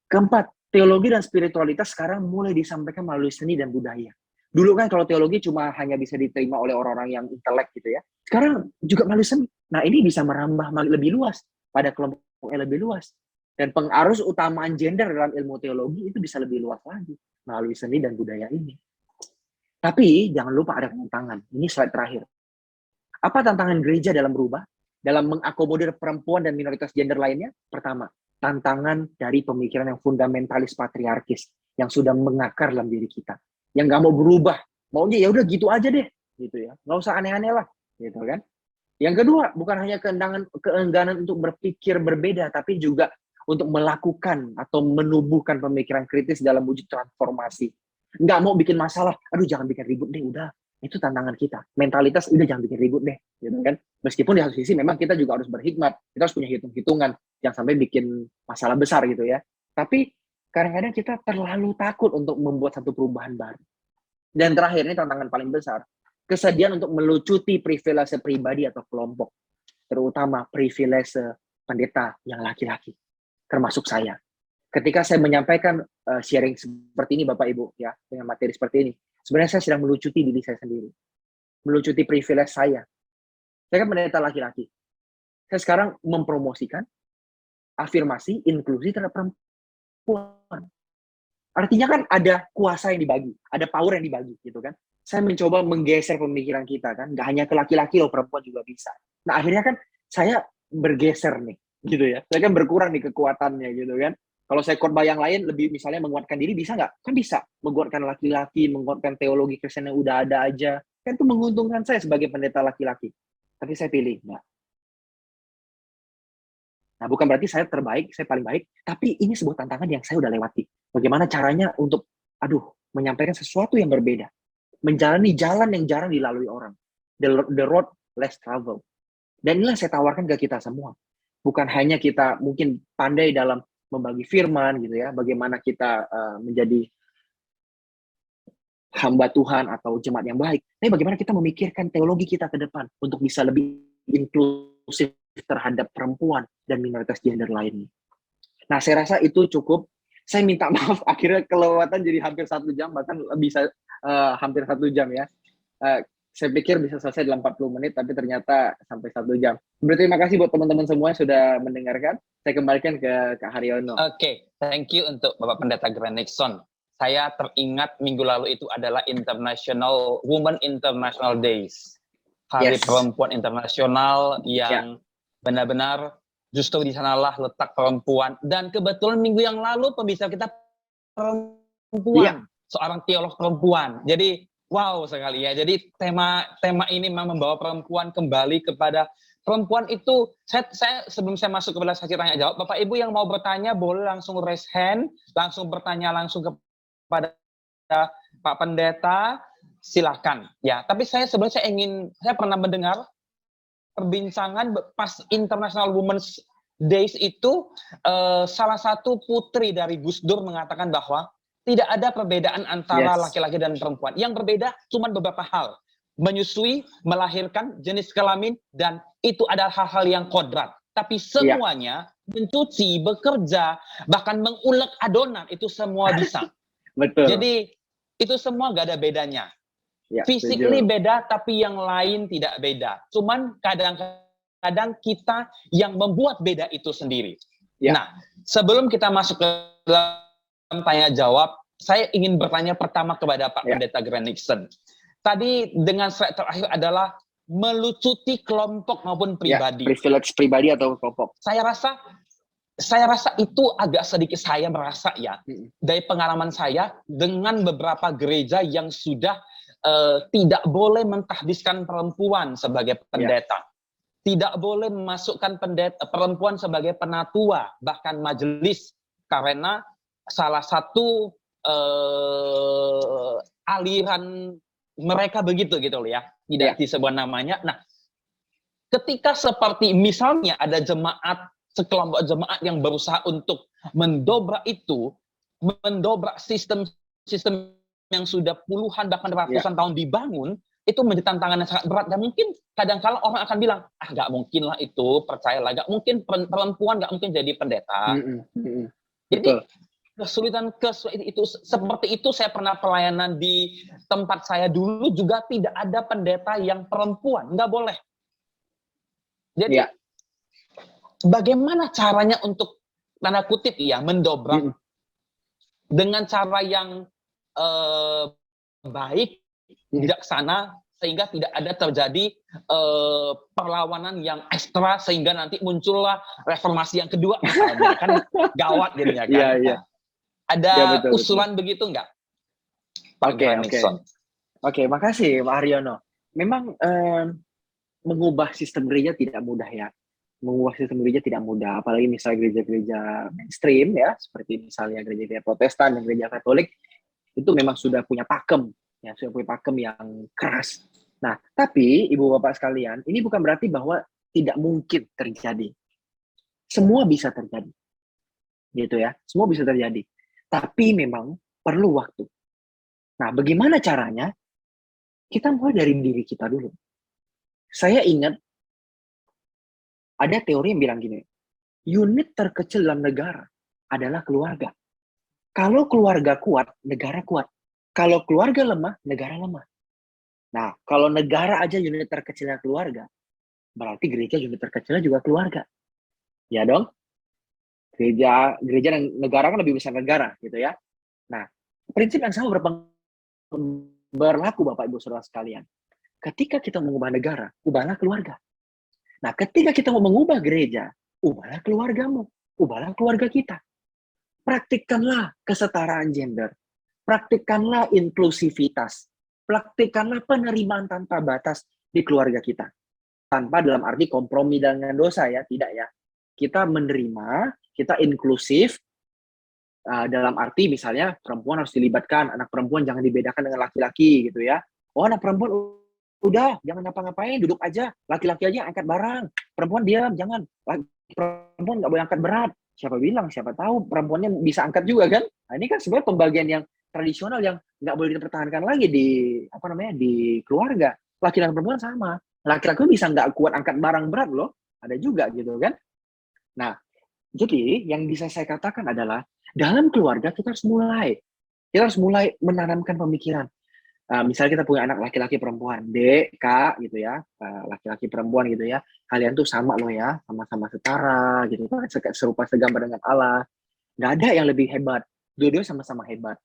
Keempat, teologi dan spiritualitas sekarang mulai disampaikan melalui seni dan budaya. Dulu kan kalau teologi cuma hanya bisa diterima oleh orang-orang yang intelek gitu ya. Sekarang juga melalui seni. Nah, ini bisa merambah lebih luas pada kelompok yang lebih luas. Dan pengarus utamaan gender dalam ilmu teologi itu bisa lebih luas lagi melalui seni dan budaya ini. Tapi jangan lupa ada tantangan. Ini slide terakhir. Apa tantangan gereja dalam berubah? Dalam mengakomodir perempuan dan minoritas gender lainnya? Pertama, tantangan dari pemikiran yang fundamentalis patriarkis yang sudah mengakar dalam diri kita. Yang nggak mau berubah. Maunya ya udah gitu aja deh. Gitu ya. Nggak usah aneh-aneh lah. Gitu kan. Yang kedua, bukan hanya keengganan untuk berpikir berbeda, tapi juga untuk melakukan atau menubuhkan pemikiran kritis dalam wujud transformasi. Nggak mau bikin masalah, aduh jangan bikin ribut deh, udah. Itu tantangan kita. Mentalitas, udah jangan bikin ribut deh. Gitu kan? Meskipun di satu sisi memang kita juga harus berhikmat, kita harus punya hitung-hitungan, jangan sampai bikin masalah besar gitu ya. Tapi kadang-kadang kita terlalu takut untuk membuat satu perubahan baru. Dan terakhir, ini tantangan paling besar, kesediaan untuk melucuti privilege pribadi atau kelompok, terutama privilege pendeta yang laki-laki. Termasuk saya. Ketika saya menyampaikan sharing seperti ini Bapak Ibu ya, dengan materi seperti ini, sebenarnya saya sedang melucuti diri saya sendiri. Melucuti privilege saya. Saya kan pendeta laki-laki. Saya sekarang mempromosikan afirmasi inklusi terhadap perempuan. Artinya kan ada kuasa yang dibagi, ada power yang dibagi gitu kan. Saya mencoba menggeser pemikiran kita kan, nggak hanya ke laki-laki loh, perempuan juga bisa. Nah, akhirnya kan saya bergeser nih gitu ya. Saya kan berkurang nih kekuatannya gitu kan. Kalau saya khotbah yang lain lebih misalnya menguatkan diri, bisa nggak? Kan bisa. Menguatkan laki-laki, menguatkan teologi Kristen yang udah ada aja. Kan itu menguntungkan saya sebagai pendeta laki-laki. Tapi saya pilih, enggak. Nah, bukan berarti saya terbaik, saya paling baik. Tapi ini sebuah tantangan yang saya udah lewati. Bagaimana caranya untuk, menyampaikan sesuatu yang berbeda. Menjalani jalan yang jarang dilalui orang. The road less travel. Dan inilah saya tawarkan ke kita semua. Bukan hanya kita mungkin pandai dalam membagi firman gitu ya, bagaimana kita menjadi hamba Tuhan atau jemaat yang baik. Tapi bagaimana kita memikirkan teologi kita ke depan untuk bisa lebih inklusif terhadap perempuan dan minoritas gender lainnya. Nah, saya rasa itu cukup. Saya minta maaf, akhirnya kelewatan jadi hampir 1 jam, bahkan bisa hampir 1 jam ya. Saya pikir bisa selesai dalam 40 menit, tapi ternyata sampai 1 jam. Berterima kasih buat teman-teman semua yang sudah mendengarkan. Saya kembalikan ke Kak Haryono. Oke, thank you untuk Bapak Pendeta Grant Nixon. Saya teringat minggu lalu itu adalah Women International Days. Hari Perempuan Internasional yang benar-benar justru di sanalah letak perempuan. Dan kebetulan minggu yang lalu pembicara kita perempuan, seorang teolog perempuan. Jadi wow sekali ya. Jadi tema ini memang membawa perempuan kembali kepada perempuan itu. Saya sebelum saya masuk kepada sesi tanya jawab, Bapak Ibu yang mau bertanya boleh langsung raise hand, langsung bertanya langsung kepada Pak Pendeta, silakan. Ya, tapi sebelumnya saya pernah mendengar perbincangan pas International Women's Days itu salah satu putri dari Gus Dur mengatakan bahwa tidak ada perbedaan antara laki-laki dan perempuan. Yang berbeda cuma beberapa hal. Menyusui, melahirkan, jenis kelamin, dan itu adalah hal-hal yang kodrat. Tapi semuanya, mencuci, bekerja, bahkan mengulek adonan, itu semua bisa. Betul. Jadi itu semua gak ada bedanya. Ya, Physically beda, tapi yang lain tidak beda. Cuman kadang-kadang kita yang membuat beda itu sendiri. Ya. Nah, sebelum kita masuk ke dalam tanya jawab, saya ingin bertanya pertama kepada Pak Pendeta Grant Nixon. Tadi dengan slide terakhir adalah melucuti kelompok maupun pribadi. Privilege pribadi atau kelompok. Saya rasa itu agak sedikit saya merasa ya, dari pengalaman saya dengan beberapa gereja yang sudah tidak boleh mentahbiskan perempuan sebagai pendeta. Tidak boleh memasukkan perempuan sebagai penatua, bahkan majelis. Karena salah satu aliran mereka begitu gitu loh ya. Tidak disebut namanya. Nah, ketika seperti misalnya ada sekelompok jemaat yang berusaha untuk mendobrak sistem yang sudah puluhan bahkan ratusan tahun dibangun, itu menjadi tantangan yang sangat berat. Dan mungkin kadang-kala orang akan bilang, nggak mungkin lah itu, percayalah, nggak mungkin perempuan nggak mungkin jadi pendeta. Jadi kesulitan itu seperti itu. Saya pernah pelayanan di tempat saya dulu juga tidak ada pendeta yang perempuan, nggak boleh. Jadi bagaimana caranya untuk tanda kutip mendobrak dengan cara yang baik, bijaksana, sehingga tidak ada terjadi perlawanan yang ekstra sehingga nanti muncullah reformasi yang kedua misalnya. Kan gawat jadinya kan. Ada usulan begitu nggak, Pak Nixon? Oke, makasih Pak Haryono. Memang mengubah sistem gereja tidak mudah ya. Mengubah sistem gereja tidak mudah, apalagi misalnya gereja-gereja mainstream ya, seperti misalnya gereja Protestan dan gereja Katolik, itu memang sudah punya pakem yang keras. Nah, tapi Ibu Bapak sekalian, ini bukan berarti bahwa tidak mungkin terjadi. Semua bisa terjadi. Gitu ya, semua bisa terjadi. Tapi memang perlu waktu. Nah, bagaimana caranya? Kita mulai dari diri kita dulu. Saya ingat ada teori yang bilang gini, unit terkecil dalam negara adalah keluarga. Kalau keluarga kuat, negara kuat. Kalau keluarga lemah, negara lemah. Nah, kalau negara aja unit terkecilnya keluarga, berarti gereja unit terkecilnya juga keluarga. Ya dong? Gereja dan negara kan lebih besar negara, gitu ya. Nah, prinsip yang sama berlaku Bapak Ibu Saudara sekalian. Ketika kita mengubah negara, ubahlah keluarga. Nah, ketika kita mau mengubah gereja, ubahlah keluargamu, ubahlah keluarga kita. Praktikkanlah kesetaraan gender, praktikkanlah inklusivitas, praktikkanlah penerimaan tanpa batas di keluarga kita. Tanpa dalam arti kompromi dengan dosa ya, tidak ya. Kita menerima, kita inklusif, dalam arti misalnya perempuan harus dilibatkan, anak perempuan jangan dibedakan dengan laki-laki gitu ya. Oh, anak perempuan udah, jangan ngapa-ngapain, duduk aja. Laki-laki aja angkat barang. Perempuan diam, jangan. Perempuan nggak boleh angkat berat. Siapa bilang? Siapa tahu perempuannya bisa angkat juga kan? Nah, ini kan sebenarnya pembagian yang tradisional yang nggak boleh dipertahankan lagi di keluarga. Laki-laki dan perempuan sama. Laki-laki bisa nggak kuat angkat barang berat loh. Ada juga gitu kan? Nah, jadi yang bisa saya katakan adalah dalam keluarga kita harus mulai menanamkan pemikiran. Misalnya kita punya anak laki-laki perempuan, Dek, Kak, gitu ya, laki-laki perempuan gitu ya, kalian tuh sama loh ya, sama-sama setara, gitu kan, serupa segambar dengan Allah, nggak ada yang lebih hebat, dua-duanya sama-sama hebat,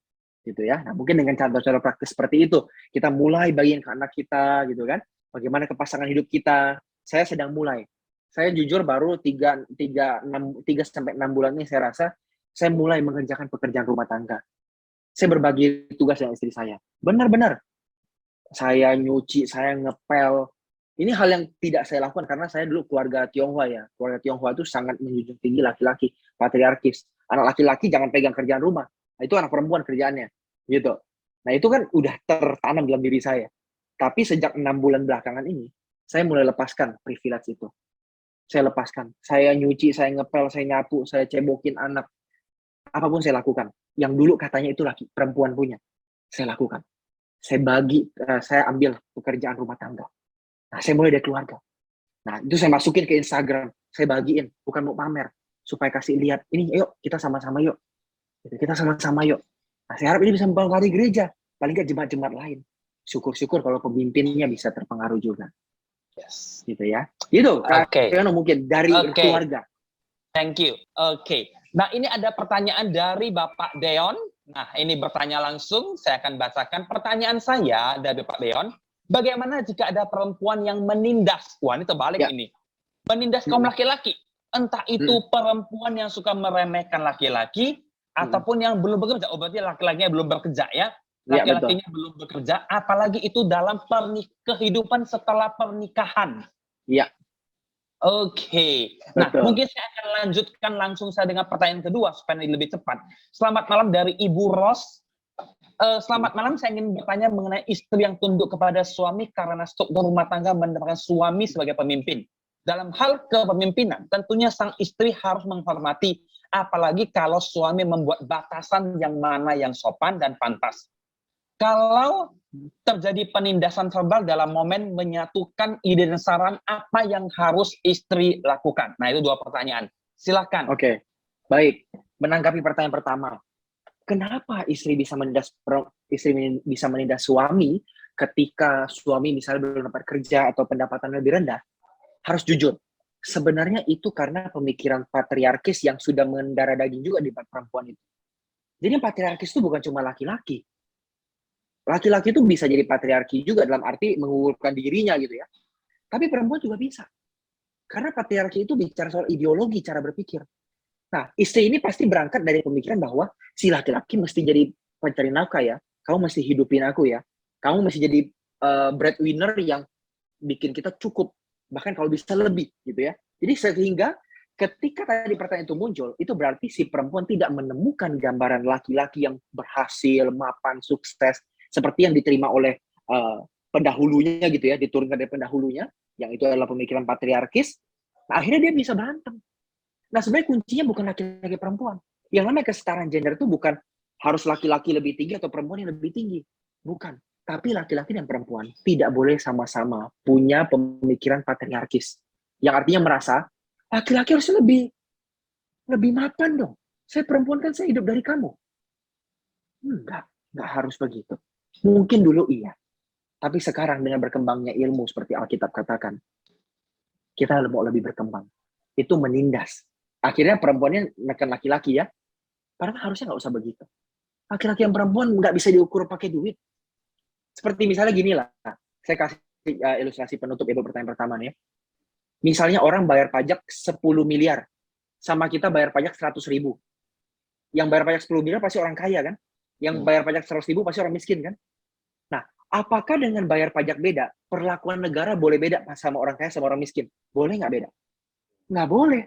gitu ya. Nah, mungkin dengan contoh-contoh praktis seperti itu, kita mulai bagiin ke anak kita, gitu kan, bagaimana ke pasangan hidup kita, saya sedang mulai Saya jujur baru 3 sampai 6 bulan ini saya rasa saya mulai mengerjakan pekerjaan rumah tangga. Saya berbagi tugas dengan istri saya. Benar-benar. Saya nyuci, saya ngepel. Ini hal yang tidak saya lakukan karena saya dulu keluarga Tionghoa ya. Keluarga Tionghoa itu sangat menjunjung tinggi laki-laki, patriarkis. Anak laki-laki jangan pegang kerjaan rumah. Nah, itu anak perempuan kerjaannya. Gitu. Nah, itu kan udah tertanam dalam diri saya. Tapi sejak 6 bulan belakangan ini, saya mulai lepaskan privilege itu. Saya lepaskan. Saya nyuci, saya ngepel, saya nyapu, saya cebokin anak. Apapun saya lakukan. Yang dulu katanya itu laki perempuan punya. Saya lakukan. Saya ambil pekerjaan rumah tangga. Nah, saya mulai dari keluarga. Nah, itu saya masukin ke Instagram. Saya bagiin. Bukan mau pamer. Supaya kasih lihat. Ini, yuk, kita sama-sama yuk. Kita sama-sama yuk. Nah, saya harap ini bisa mempengaruhi gereja. Paling nggak jemaat-jemaat lain. Syukur-syukur kalau pemimpinnya bisa terpengaruh juga. Yes. Gitu ya. Gitu. Oke. Mungkin dari keluarga. Thank you. Oke. Nah, ini ada pertanyaan dari Bapak Deon. Nah, ini bertanya langsung. Saya akan bacakan pertanyaan saya dari Bapak Deon. Bagaimana jika ada perempuan yang menindas? Wah, ini terbalik ini. Menindas kaum laki-laki. Entah itu perempuan yang suka meremehkan laki-laki, ataupun yang belum bekerja. Oh, berarti laki-lakinya belum bekerja ya? Laki-lakinya belum bekerja, apalagi itu dalam kehidupan setelah pernikahan. Iya. Oke. Nah, mungkin saya akan lanjutkan langsung saya dengan pertanyaan kedua supaya lebih cepat. Selamat malam dari Ibu Ros. Selamat malam, saya ingin bertanya mengenai istri yang tunduk kepada suami karena struktur rumah tangga menempatkan suami sebagai pemimpin. Dalam hal kepemimpinan, tentunya sang istri harus menghormati, apalagi kalau suami membuat batasan yang mana yang sopan dan pantas. Kalau terjadi penindasan verbal dalam momen menyatukan ide dan saran, apa yang harus istri lakukan? Nah, itu 2 pertanyaan. Silakan. Oke, baik. Menanggapi pertanyaan pertama, kenapa istri bisa menindas suami ketika suami misalnya belum dapat kerja atau pendapatan lebih rendah? Harus jujur, sebenarnya itu karena pemikiran patriarkis yang sudah mendarah daging juga di perempuan itu. Jadi patriarkis itu bukan cuma laki-laki. Laki-laki itu bisa jadi patriarki juga dalam arti mengunggulkan dirinya gitu ya. Tapi perempuan juga bisa. Karena patriarki itu bicara soal ideologi, cara berpikir. Nah, istri ini pasti berangkat dari pemikiran bahwa si laki-laki mesti jadi pencari nafkah ya. Kamu mesti hidupin aku ya. Kamu mesti jadi breadwinner yang bikin kita cukup. Bahkan kalau bisa lebih gitu ya. Jadi sehingga ketika tadi pertanyaan itu muncul, itu berarti si perempuan tidak menemukan gambaran laki-laki yang berhasil, mapan, sukses, seperti yang diterima oleh pendahulunya gitu ya, diturunkan dari pendahulunya, yang itu adalah pemikiran patriarkis. Nah, akhirnya dia bisa berantem. Nah, sebenarnya kuncinya bukan laki-laki perempuan. Yang namanya kesetaraan gender itu bukan harus laki-laki lebih tinggi atau perempuan yang lebih tinggi. Bukan. Tapi laki-laki dan perempuan tidak boleh sama-sama punya pemikiran patriarkis. Yang artinya merasa, laki-laki harus lebih mapan dong. Saya perempuan kan saya hidup dari kamu. Enggak harus begitu. Mungkin dulu iya. Tapi sekarang dengan berkembangnya ilmu seperti Alkitab katakan, kita mau lebih berkembang. Itu menindas. Akhirnya perempuannya menekan laki-laki ya. Padahal harusnya nggak usah begitu. Laki-laki yang perempuan nggak bisa diukur pakai duit. Seperti misalnya gini lah. Saya kasih ilustrasi penutup ibu pertanyaan pertama nih. Misalnya orang bayar pajak 10 miliar. Sama kita bayar pajak 100.000. Yang bayar pajak 10 miliar pasti orang kaya kan? Yang bayar pajak 100.000 pasti orang miskin kan? Nah, apakah dengan bayar pajak beda, perlakuan negara boleh beda sama orang kaya sama orang miskin? Boleh nggak beda? Nggak boleh.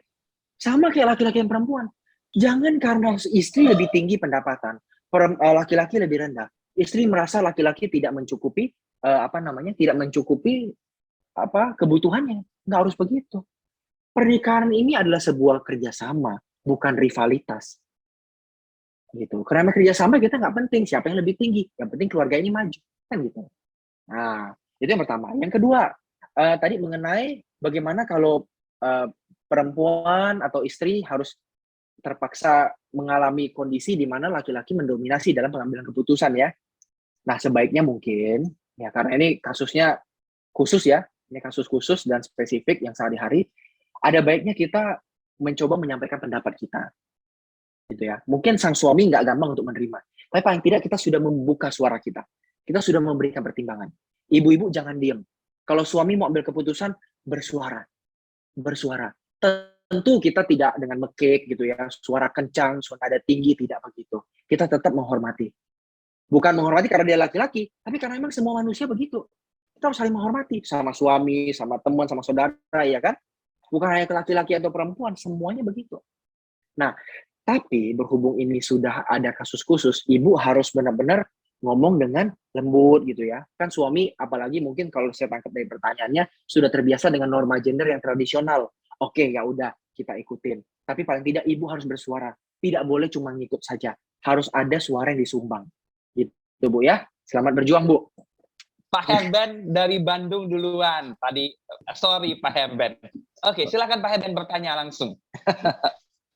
Sama kayak laki-laki dan perempuan. Jangan karena istri lebih tinggi pendapatan, laki-laki lebih rendah. Istri merasa laki-laki tidak mencukupi tidak mencukupi kebutuhannya. Nggak harus begitu. Pernikahan ini adalah sebuah kerjasama, bukan rivalitas. Gitu. Karena kerjasama kita nggak penting siapa yang lebih tinggi, yang penting keluarga ini maju, kan gitu. Nah, itu yang pertama. Yang kedua, tadi mengenai bagaimana kalau perempuan atau istri harus terpaksa mengalami kondisi di mana laki-laki mendominasi dalam pengambilan keputusan ya. Nah, sebaiknya mungkin ya karena ini kasusnya khusus ya, ini kasus khusus dan spesifik yang sehari-hari, ada baiknya kita mencoba menyampaikan pendapat kita. Gitu ya. Mungkin sang suami nggak gampang untuk menerima. Tapi paling tidak kita sudah membuka suara kita. Kita sudah memberikan pertimbangan. Ibu-ibu jangan diam. Kalau suami mau ambil keputusan, bersuara. bersuara. Tentu kita tidak dengan mekik gitu ya, suara kencang, suara nada tinggi, tidak begitu. Kita tetap menghormati. Bukan menghormati karena dia laki-laki, tapi karena memang semua manusia begitu. Kita harus saling menghormati sama suami, sama teman, sama saudara, ya kan? Bukan hanya ke laki-laki atau perempuan, semuanya begitu. Nah, tapi berhubung ini sudah ada kasus khusus, ibu harus benar-benar ngomong dengan lembut gitu ya. Kan suami, apalagi mungkin kalau saya tangkap dari pertanyaannya, sudah terbiasa dengan norma gender yang tradisional. Oke, ya udah, kita ikutin. Tapi paling tidak ibu harus bersuara. Tidak boleh cuma ngikut saja. Harus ada suara yang disumbang. Gitu, Bu ya. Selamat berjuang, Bu. Pak Herben dari Bandung duluan. Tadi, sorry Pak Herben. Oke, silakan Pak Herben bertanya langsung.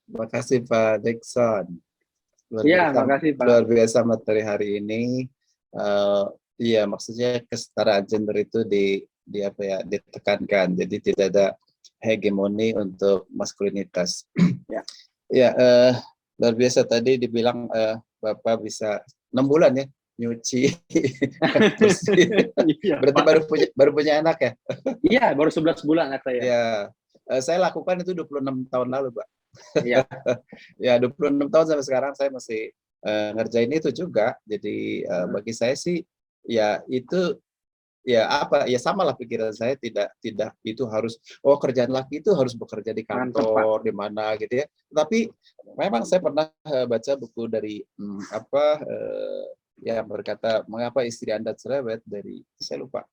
Terima kasih Pak Dixon. Iya, makasih Pak. Luar biasa materi hari ini. Iya, maksudnya kesetaraan gender itu ditekankan. Jadi tidak ada hegemoni untuk maskulinitas. Ya. Ya, luar biasa tadi dibilang Bapak bisa 6 bulan ya nyuci bersih. Iya, Berarti Pak. baru punya anak ya? Iya, baru 11 bulan anak saya. Ya, saya lakukan itu 26 tahun lalu, Pak. Iya. Ya, 26 tahun sampai sekarang saya masih ngerjain itu juga. Jadi bagi saya sih ya itu ya apa ya sama lah pikiran saya, tidak itu harus kerjaan laki itu harus bekerja di kantor di mana gitu ya. Tapi memang saya pernah baca buku dari yang berkata mengapa istri Anda cerewet, dari saya lupa.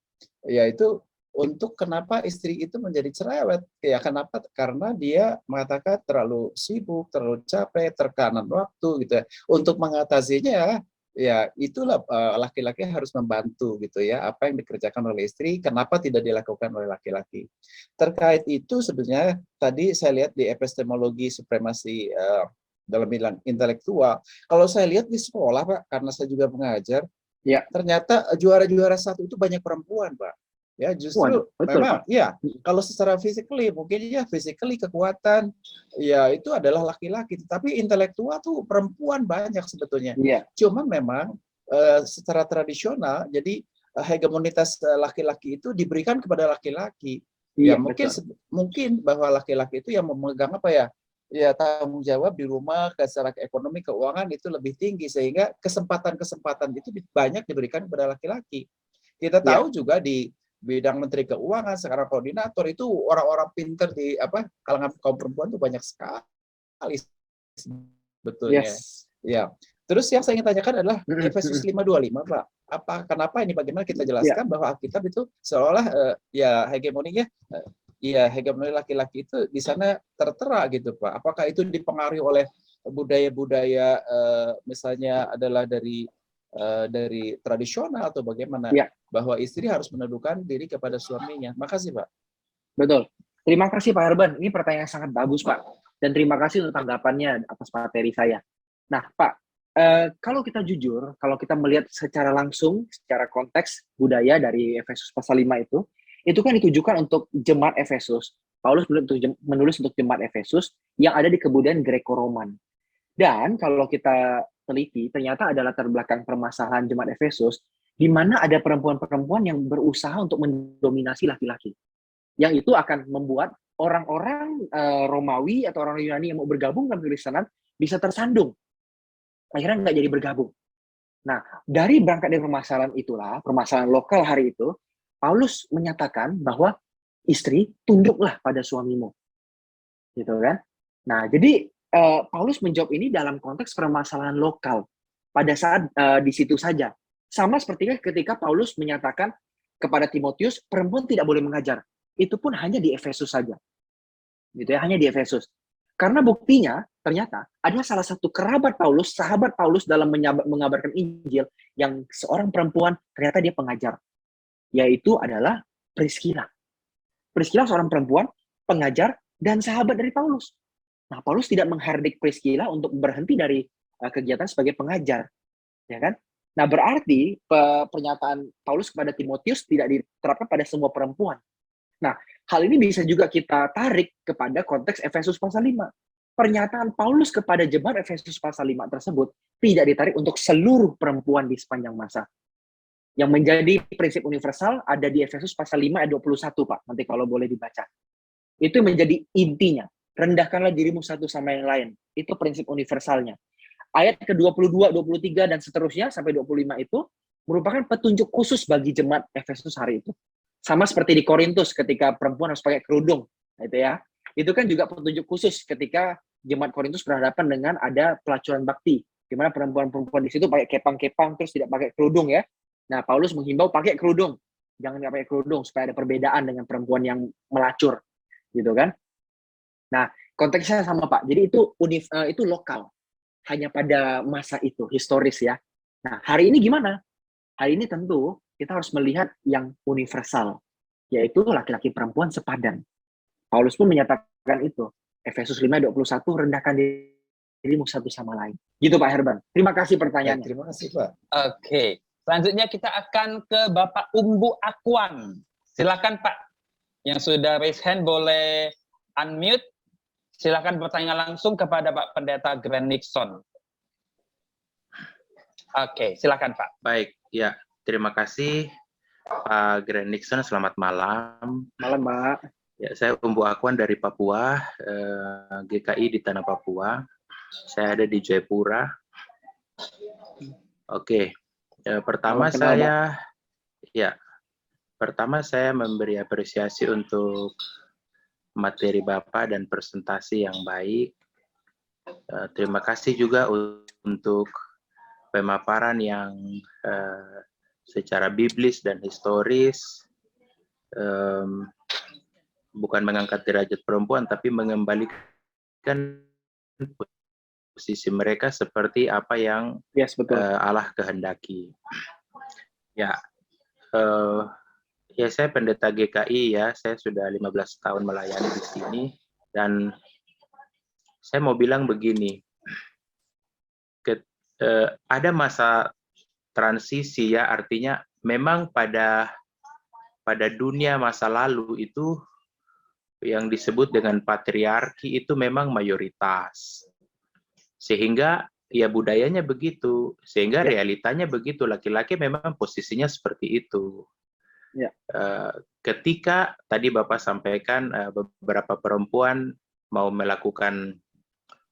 Yaitu untuk kenapa istri itu menjadi cerewet. Ya kenapa? Karena dia mengatakan terlalu sibuk, terlalu capek, terkanan waktu gitu ya. Untuk mengatasinya ya itulah laki-laki harus membantu gitu ya, apa yang dikerjakan oleh istri kenapa tidak dilakukan oleh laki-laki. Terkait itu sebenarnya tadi saya lihat di epistemologi supremasi dalam bidang intelektual, kalau saya lihat di sekolah Pak, karena saya juga mengajar ya, ternyata juara-juara satu itu banyak perempuan Pak. Ya justru betul, memang Pak. ya kalau secara physically mungkin ya physically kekuatan ya itu adalah laki-laki, tapi intelektual tuh perempuan banyak sebetulnya. Iya. Cuman memang secara tradisional jadi hegemonitas laki-laki itu diberikan kepada laki-laki. Iya, Ya mungkin bahwa laki-laki itu yang memegang apa ya tanggung jawab di rumah, secara ekonomi keuangan itu lebih tinggi, sehingga kesempatan-kesempatan itu banyak diberikan kepada laki-laki. Kita tahu juga di bidang menteri keuangan sekarang koordinator itu orang-orang pinter di kalangan kaum perempuan itu banyak sekali sebetulnya. Yes. Ya. Terus yang saya ingin tanyakan adalah Efesus 5:25 Pak. Kenapa ini, bagaimana kita jelaskan bahwa Alkitab itu seolah hegemoninya hegemoni laki-laki itu di sana tertera gitu Pak. Apakah itu dipengaruhi oleh budaya-budaya misalnya adalah dari tradisional atau bagaimana? Ya. Bahwa istri harus menundukkan diri kepada suaminya. Makasih Pak. Betul. Terima kasih Pak Herben. Ini pertanyaan sangat bagus Pak. Dan terima kasih untuk tanggapannya atas materi saya. Nah Pak, kalau kita jujur, kalau kita melihat secara langsung, secara konteks budaya dari Efesus pasal 5 itu kan ditujukan untuk jemaat Efesus. Paulus menulis untuk jemaat Efesus yang ada di kebudayaan Greko-Roman. Dan kalau kita teliti, ternyata ada latar belakang permasalahan jemaat Efesus, di mana ada perempuan-perempuan yang berusaha untuk mendominasi laki-laki. Yang itu akan membuat orang-orang Romawi atau orang Yunani yang mau bergabung dalam Kekristenan bisa tersandung. Akhirnya nggak jadi bergabung. Nah, dari berangkat dari permasalahan itulah, permasalahan lokal hari itu, Paulus menyatakan bahwa istri tunduklah pada suamimu, gitu kan? Nah, jadi Paulus menjawab ini dalam konteks permasalahan lokal pada saat di situ saja. Sama seperti ketika Paulus menyatakan kepada Timotius, perempuan tidak boleh mengajar. Itu pun hanya di Efesus saja, gitu ya, hanya di Efesus. Karena buktinya ternyata ada salah satu kerabat Paulus, sahabat Paulus dalam mengabarkan Injil yang seorang perempuan ternyata dia pengajar. Yaitu adalah Priscilla. Priscilla seorang perempuan, pengajar, dan sahabat dari Paulus. Nah, Paulus tidak menghardik Priscilla untuk berhenti dari kegiatan sebagai pengajar. Ya kan? Nah, berarti pernyataan Paulus kepada Timotius tidak diterapkan pada semua perempuan. Nah, hal ini bisa juga kita tarik kepada konteks Efesus pasal 5. Pernyataan Paulus kepada jemaat Efesus pasal 5 tersebut tidak ditarik untuk seluruh perempuan di sepanjang masa. Yang menjadi prinsip universal ada di Efesus pasal 5 ayat 21, Pak. Nanti kalau boleh dibaca. Itu menjadi intinya. Rendahkanlah dirimu satu sama yang lain. Itu prinsip universalnya. Ayat ke-22, 23, dan seterusnya sampai 25 itu merupakan petunjuk khusus bagi jemaat Efesus hari itu. Sama seperti di Korintus ketika perempuan harus pakai kerudung. Gitu ya. Itu kan juga petunjuk khusus ketika jemaat Korintus berhadapan dengan ada pelacuran bakti. Di mana perempuan-perempuan di situ pakai kepang-kepang terus tidak pakai kerudung ya. Nah, Paulus menghimbau pakai kerudung. Jangan nggak pakai kerudung supaya ada perbedaan dengan perempuan yang melacur. Gitu kan. Nah, konteksnya sama Pak. Jadi itu lokal. Hanya pada masa itu, historis ya. Nah, hari ini gimana? Hari ini tentu kita harus melihat yang universal, yaitu laki-laki perempuan sepadan. Paulus pun menyatakan itu. Efesus 5:21, rendahkan dirimu satu sama lain. Gitu Pak Herban. Terima kasih pertanyaannya. Terima kasih Pak. Oke. Selanjutnya kita akan ke Bapak Umbu Akwan. Silakan Pak. Yang sudah raise hand boleh unmute. Silakan bertanya langsung kepada Pak Pendeta Grant Nixon. Oke, silakan Pak. Baik, ya. Terima kasih Pak Grant Nixon. Selamat malam. Malam, Pak. Ya, saya Umbu Akwan dari Papua, GKI di Tanah Papua. Saya ada di Jayapura. Oke. Pertama saya memberi apresiasi untuk materi Bapak dan presentasi yang baik. Terima kasih juga untuk pemaparan yang secara biblis dan historis, bukan mengangkat derajat perempuan, tapi mengembalikan posisi mereka seperti apa yang betul. Allah kehendaki. Ya, ya saya pendeta GKI ya, saya sudah 15 tahun melayani di sini, dan saya mau bilang begini, ada masa transisi ya, artinya memang pada dunia masa lalu itu yang disebut dengan patriarki itu memang mayoritas. Sehingga ya budayanya begitu, sehingga realitanya begitu, laki-laki memang posisinya seperti itu. Ya. Ketika tadi Bapak sampaikan beberapa perempuan mau melakukan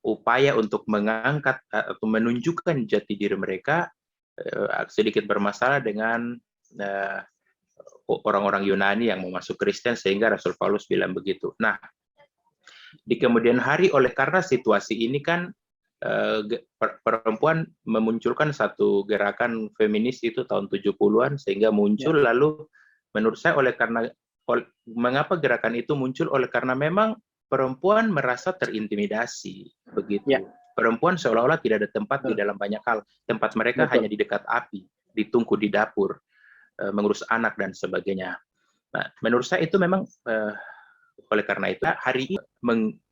upaya untuk mengangkat atau menunjukkan jati diri mereka, sedikit bermasalah dengan orang-orang Yunani yang mau masuk Kristen, sehingga Rasul Paulus bilang begitu. Nah, di kemudian hari oleh karena situasi ini kan perempuan memunculkan satu gerakan feminis itu tahun 70-an, sehingga muncul lalu menurut saya mengapa gerakan itu muncul? Oleh karena memang perempuan merasa terintimidasi, begitu. Perempuan seolah-olah tidak ada tempat di dalam banyak hal. Tempat mereka hanya di dekat api, di tungku, di dapur, mengurus anak dan sebagainya. Nah, menurut saya itu memang oleh karena itu hari ini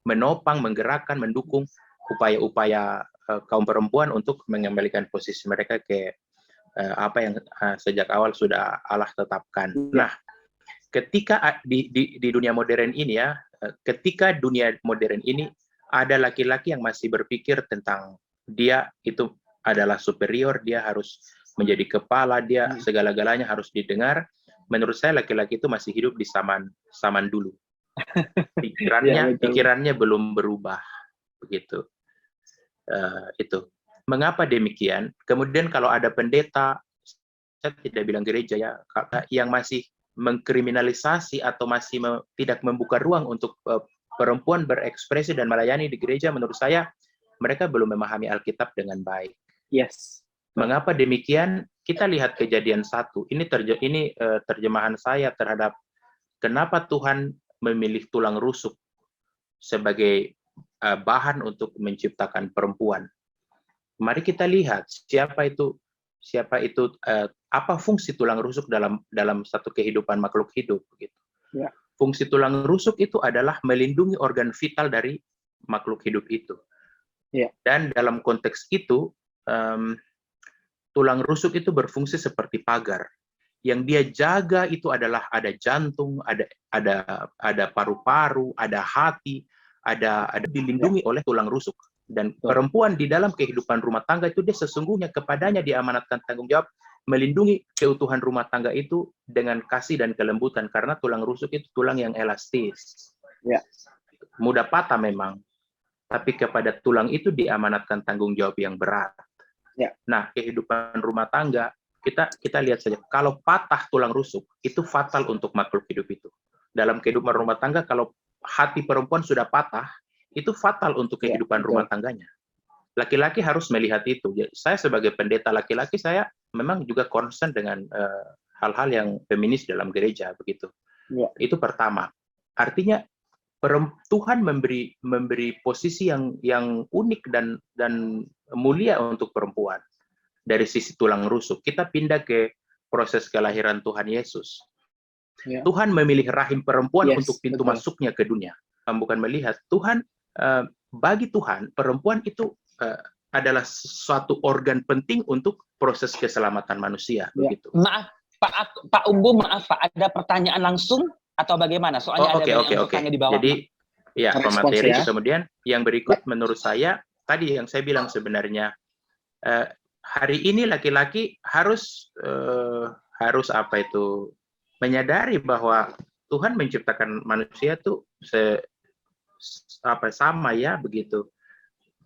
menopang, menggerakkan, mendukung upaya-upaya kaum perempuan untuk mengembalikan posisi mereka ke apa yang sejak awal sudah Allah tetapkan. Nah, ketika di dunia modern ini ya, ketika dunia modern ini ada laki-laki yang masih berpikir tentang dia itu adalah superior, dia harus menjadi kepala, dia segala-galanya harus didengar. Menurut saya laki-laki itu masih hidup di zaman dulu. Pikirannya belum berubah, begitu. Itu. Mengapa demikian? Kemudian kalau ada pendeta, saya tidak bilang gereja ya, yang masih mengkriminalisasi atau masih tidak membuka ruang untuk perempuan berekspresi dan melayani di gereja, menurut saya mereka belum memahami Alkitab dengan baik. Yes. Mengapa demikian? Kita lihat Kejadian 1. Ini terjemahan saya terhadap kenapa Tuhan memilih tulang rusuk sebagai bahan untuk menciptakan perempuan. Mari kita lihat siapa itu apa fungsi tulang rusuk dalam satu kehidupan makhluk hidup, begitu. Ya. Fungsi tulang rusuk itu adalah melindungi organ vital dari makhluk hidup itu. Ya. Dan dalam konteks itu tulang rusuk itu berfungsi seperti pagar. Yang dia jaga itu adalah ada jantung, ada paru-paru, ada hati, ada dilindungi oleh tulang rusuk. Dan perempuan di dalam kehidupan rumah tangga itu dia sesungguhnya kepadanya diamanatkan tanggung jawab melindungi keutuhan rumah tangga itu dengan kasih dan kelembutan, karena tulang rusuk itu tulang yang elastis. Ya. Mudah patah memang, tapi kepada tulang itu diamanatkan tanggung jawab yang berat. Ya. Nah, kehidupan rumah tangga, kita lihat saja, kalau patah tulang rusuk, itu fatal untuk makhluk hidup itu. Dalam kehidupan rumah tangga, kalau hati perempuan sudah patah, itu fatal untuk kehidupan rumah tangganya. Laki-laki harus melihat itu. Saya sebagai pendeta laki-laki, saya memang juga concern dengan hal-hal yang feminis dalam gereja, begitu. Ya. Itu pertama. Artinya Tuhan memberi posisi yang unik dan mulia untuk perempuan dari sisi tulang rusuk. Kita pindah ke proses kelahiran Tuhan Yesus. Ya. Tuhan memilih rahim perempuan untuk pintu betul. masuknya ke dunia. Bukan melihat Tuhan, bagi Tuhan perempuan itu adalah suatu organ penting untuk proses keselamatan manusia. Ya. Begitu. Maaf, Pak Umbu, maaf Pak, ada pertanyaan langsung atau bagaimana? Soalnya ada banyak yang bertanya di bawah. Jadi, ya, Respons, pemateri. ya. Kemudian yang berikut menurut saya, tadi yang saya bilang sebenarnya, hari ini laki-laki harus apa itu, menyadari bahwa Tuhan menciptakan manusia tuh sama ya, begitu.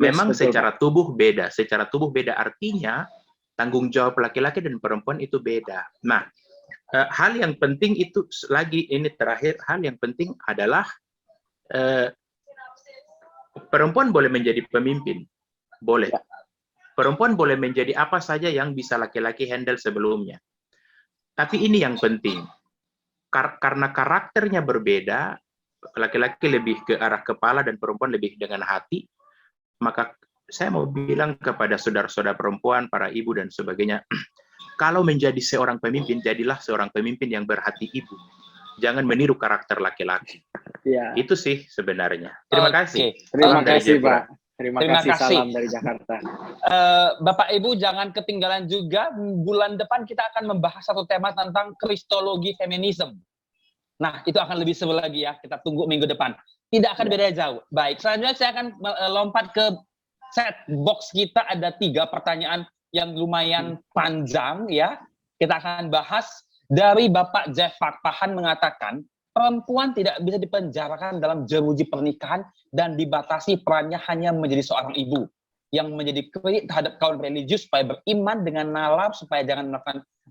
Memang betul, secara tubuh beda, artinya tanggung jawab laki-laki dan perempuan itu beda. Nah, hal yang penting itu lagi, ini terakhir, hal yang penting adalah perempuan boleh menjadi pemimpin, boleh. Perempuan boleh menjadi apa saja yang bisa laki-laki handle sebelumnya. Tapi ini yang penting, karena karakternya berbeda, laki-laki lebih ke arah kepala dan perempuan lebih dengan hati, maka saya mau bilang kepada saudara-saudara perempuan, para ibu dan sebagainya, kalau menjadi seorang pemimpin, jadilah seorang pemimpin yang berhati ibu. Jangan meniru karakter laki-laki. Ya. Itu sih sebenarnya. Terima kasih. Terima Salam dari kasih, Jayapura. Pak. Terima kasih, salam dari Jakarta. Bapak Ibu jangan ketinggalan juga, bulan depan kita akan membahas satu tema tentang kristologi feminisme. Nah, itu akan lebih seru lagi ya, kita tunggu minggu depan. Tidak akan beda jauh. Baik, selanjutnya saya akan lompat ke set box kita, ada 3 pertanyaan yang lumayan panjang ya. Kita akan bahas dari Bapak Jeff Pakpahan mengatakan, perempuan tidak bisa dipenjarakan dalam jeruji pernikahan dan dibatasi perannya hanya menjadi seorang ibu yang menjadi kritik terhadap kaum religius supaya beriman dengan nalar supaya jangan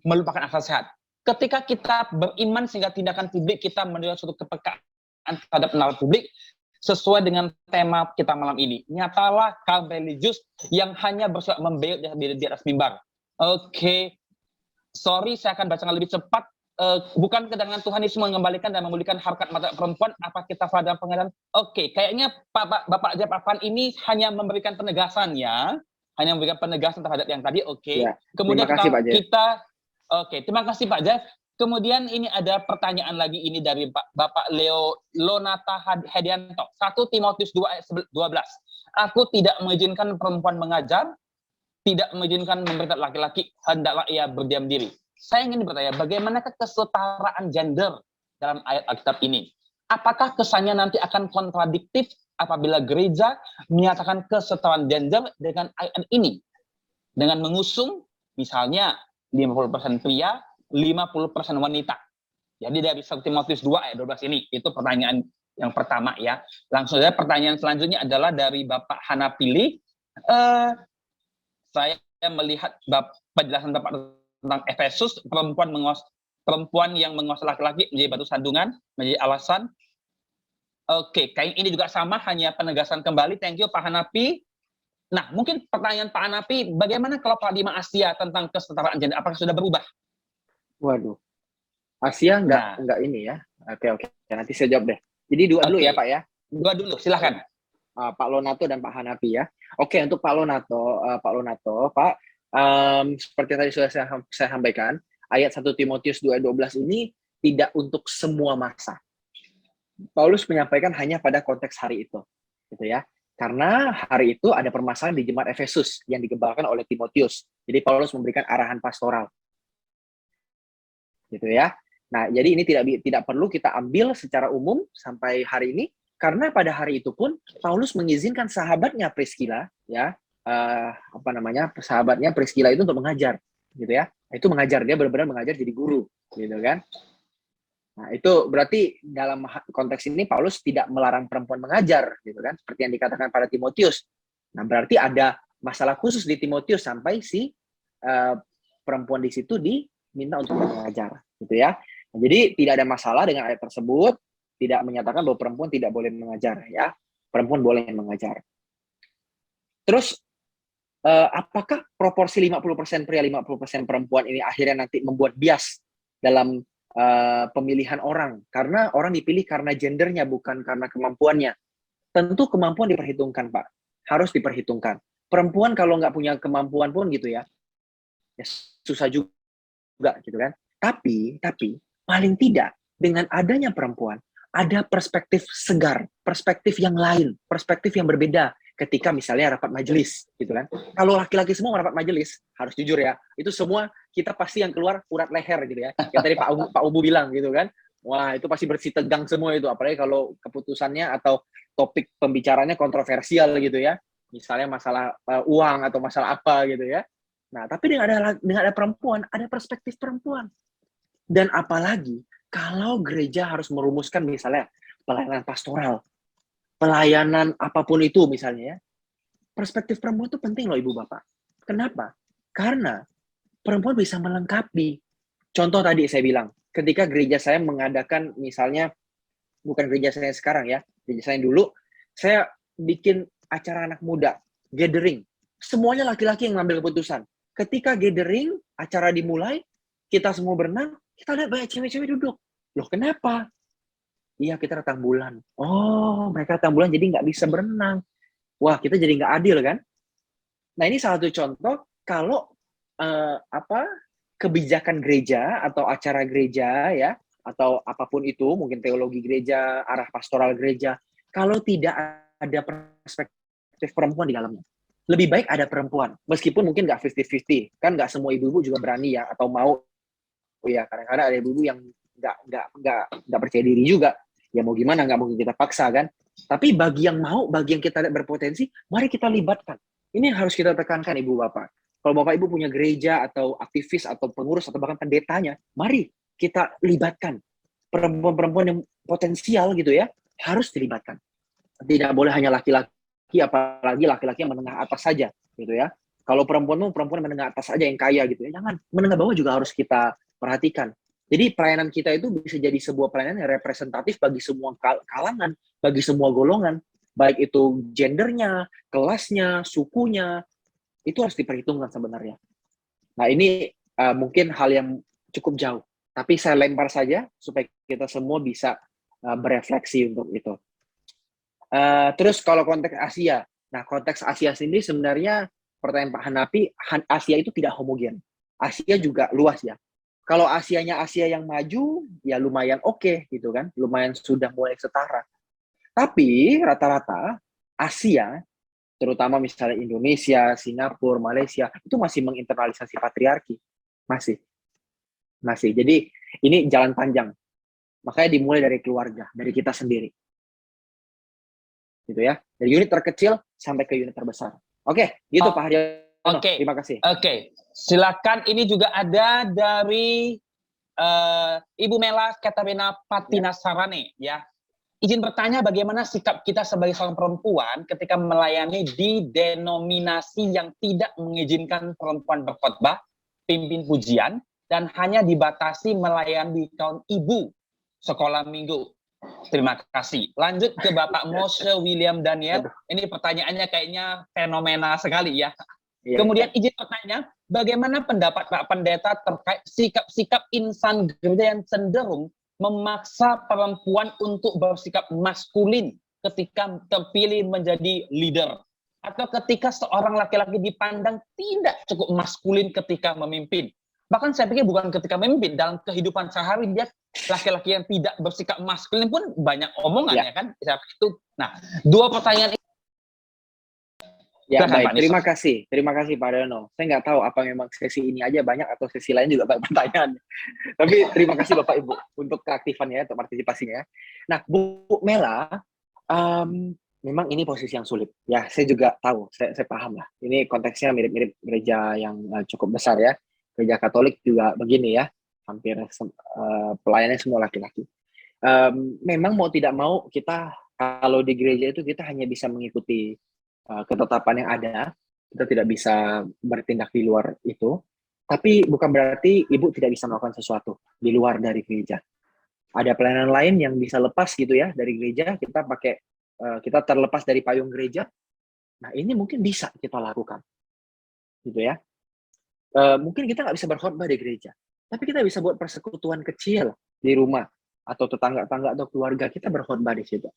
melupakan akal sehat. Ketika kita beriman sehingga tindakan publik kita menunjukkan suatu kepekaan terhadap nalar publik sesuai dengan tema kita malam ini. Nyatalah kaum religius yang hanya bersuara membeuk di atas mimbar. Oke. Sorry, saya akan bacakan lebih cepat. Bukan dengan Tuhan Yesus mengembalikan dan memulihkan harkat martabat perempuan, apa kita pada pengadilan? Oke, kayaknya Bapak Japapan ini hanya memberikan penegasan ya, hanya memberikan penegasan terhadap yang tadi. Oke. Ya, Kemudian terima kasih, Pak Jeff. Terima kasih Pak Jeff. Kemudian ini ada pertanyaan lagi ini dari Bapak Lonata Hedianto. 1 Timotius 2 ayat 12. Aku tidak mengizinkan perempuan mengajar, tidak mengizinkan memerintah laki-laki, hendaklah ia berdiam diri. Saya ingin bertanya, bagaimanakah kesetaraan gender dalam ayat Alkitab ini? Apakah kesannya nanti akan kontradiktif apabila gereja menyatakan kesetaraan gender dengan ayat ini? Dengan mengusung misalnya 50% pria, 50% wanita. Jadi dari 1 Timotius 2 ayat 12 ini, itu pertanyaan yang pertama ya. Langsung saja pertanyaan selanjutnya adalah dari Bapak Hanapili. Saya melihat penjelasan Bapak tentang Efesus, perempuan yang menguasai laki-laki menjadi batu sandungan, menjadi alasan. Oke, kayak ini juga sama, hanya penegasan kembali. Thank you Pak Hanapi. Nah, mungkin pertanyaan Pak Hanapi, bagaimana kalau paradigma Asia tentang kesetaraan gender? Apakah sudah berubah? Waduh, Asia enggak ini ya. Oke. Nanti saya jawab deh. Jadi dua dulu ya Pak ya. Dua dulu, silahkan. Pak Lonato dan Pak Hanapi ya. Oke, untuk Pak Lonato, Pak, seperti tadi sudah saya sampaikan, ayat 1 Timotius 2:12 ini tidak untuk semua masa. Paulus menyampaikan hanya pada konteks hari itu, gitu ya. Karena hari itu ada permasalahan di jemaat Efesus yang digembalkan oleh Timotius. Jadi Paulus memberikan arahan pastoral, gitu ya. Nah, jadi ini tidak perlu kita ambil secara umum sampai hari ini, karena pada hari itu pun Paulus mengizinkan sahabatnya Priscilla, ya, sahabatnya Priscilla itu untuk mengajar, gitu ya. Itu mengajar, dia benar-benar mengajar jadi guru, gitu kan. Nah, itu berarti dalam konteks ini Paulus tidak melarang perempuan mengajar, gitu kan? Seperti yang dikatakan pada Timotius. Nah, berarti ada masalah khusus di Timotius sampai si perempuan di situ diminta untuk mengajar, gitu ya. Nah, jadi tidak ada masalah dengan ayat tersebut, tidak menyatakan bahwa perempuan tidak boleh mengajar, ya. Perempuan boleh mengajar. Terus apakah proporsi 50% pria 50% perempuan ini akhirnya nanti membuat bias dalam pemilihan orang, karena orang dipilih karena gendernya bukan karena kemampuannya? Tentu kemampuan diperhitungkan, Pak, harus diperhitungkan. Perempuan kalau nggak punya kemampuan pun gitu ya susah juga gitu kan. Tapi paling tidak dengan adanya perempuan ada perspektif segar, perspektif yang lain, perspektif yang berbeda ketika misalnya rapat majelis gitu kan. Kalau laki-laki semua rapat majelis, harus jujur ya, itu semua kita pasti yang keluar urat leher gitu ya. Yang tadi Pak Ubu bilang gitu kan. Wah, itu pasti bersih tegang semua itu, apalagi kalau keputusannya atau topik pembicaranya kontroversial gitu ya. Misalnya masalah uang atau masalah apa gitu ya. Nah, tapi dengan ada perempuan, ada perspektif perempuan. Dan apalagi kalau gereja harus merumuskan misalnya pelayanan pastoral, pelayanan apapun itu misalnya ya, perspektif perempuan itu penting loh Ibu Bapak. Kenapa? Karena perempuan bisa melengkapi. Contoh tadi saya bilang, ketika gereja saya mengadakan misalnya, bukan gereja saya sekarang ya, gereja saya dulu, saya bikin acara anak muda, gathering. Semuanya laki-laki yang ngambil keputusan. Ketika gathering, acara dimulai, kita semua berenang, kita lihat banyak cewek-cewek duduk. Loh kenapa? Iya, kita datang bulan. Oh, mereka datang bulan jadi nggak bisa berenang. Wah, kita jadi nggak adil kan? Nah, ini salah satu contoh kalau kebijakan gereja atau acara gereja ya, atau apapun itu, mungkin teologi gereja, arah pastoral gereja, kalau tidak ada perspektif perempuan di dalamnya. Lebih baik ada perempuan, meskipun mungkin nggak 50-50, kan nggak semua ibu-ibu juga berani ya, atau mau. Oh ya, kadang-kadang ada ibu-ibu yang nggak percaya diri juga. Ya mau gimana, nggak mungkin kita paksa kan. Tapi bagi yang mau, bagi yang kita lihat berpotensi, mari kita libatkan. Ini yang harus kita tekankan Ibu Bapak. Kalau Bapak Ibu punya gereja atau aktivis atau pengurus atau bahkan pendetanya, mari kita libatkan perempuan-perempuan yang potensial gitu ya, harus dilibatkan. Tidak boleh hanya laki-laki, apalagi laki-laki yang menengah atas saja gitu ya. Kalau perempuan menengah atas saja yang kaya gitu ya, jangan. Menengah bawah juga harus kita perhatikan. Jadi pelayanan kita itu bisa jadi sebuah pelayanan yang representatif bagi semua kalangan, bagi semua golongan, baik itu gendernya, kelasnya, sukunya, itu harus diperhitungkan sebenarnya. Nah ini mungkin hal yang cukup jauh, tapi saya lempar saja supaya kita semua bisa berefleksi untuk itu. Terus kalau konteks Asia, nah konteks Asia sendiri sebenarnya pertanyaan Pak Hanapi, Asia itu tidak homogen. Asia juga luas ya. Kalau Asianya Asia yang maju, ya lumayan oke gitu kan, lumayan sudah mulai setara. Tapi rata-rata Asia, terutama misalnya Indonesia, Singapura, Malaysia, itu masih menginternalisasi patriarki. Masih. Jadi ini jalan panjang. Makanya dimulai dari keluarga, dari kita sendiri. Gitu ya. Dari unit terkecil sampai ke unit terbesar. Oke, gitu Pak Haryono. Oke. Terima kasih. Oke. Silakan, ini juga ada dari Ibu Mela Katarina Patina Sarane ya. Izin bertanya, bagaimana sikap kita sebagai seorang perempuan ketika melayani di denominasi yang tidak mengizinkan perempuan berkhotbah, pimpin pujian, dan hanya dibatasi melayani kaum ibu sekolah minggu. Terima kasih. Lanjut ke Bapak Moshe William Daniel. Ini pertanyaannya kayaknya fenomena sekali ya. Kemudian izin bertanya, bagaimana pendapat Pak Pendeta terkait sikap-sikap insan gereja yang cenderung memaksa perempuan untuk bersikap maskulin ketika terpilih menjadi leader, atau ketika seorang laki-laki dipandang tidak cukup maskulin ketika memimpin. Bahkan saya pikir bukan ketika memimpin, dalam kehidupan sehari dia laki-laki yang tidak bersikap maskulin pun banyak omongannya kan. Nah, dua pertanyaan. Ya, baik. Terima kasih Pak Haryono. Saya nggak tahu apa memang sesi ini aja banyak atau sesi lain juga banyak pertanyaan. Tapi terima kasih Bapak Ibu untuk keaktifannya, untuk partisipasinya. Nah, Bu Mela, memang ini posisi yang sulit. Ya, saya juga tahu, saya paham lah. Ini konteksnya mirip-mirip gereja yang cukup besar ya. Gereja Katolik juga begini ya. hampir pelayannya semua laki-laki. Memang mau tidak mau kita kalau di gereja itu kita hanya bisa mengikuti ketetapan yang ada, kita tidak bisa bertindak di luar itu. Tapi bukan berarti ibu tidak bisa melakukan sesuatu di luar dari gereja. Ada pelayanan lain yang bisa lepas gitu ya dari gereja, kita terlepas dari payung gereja. Nah ini mungkin bisa kita lakukan, gitu ya. Mungkin kita nggak bisa berkhotbah di gereja, tapi kita bisa buat persekutuan kecil di rumah atau tetangga-tangga atau keluarga kita berkhotbah di situ.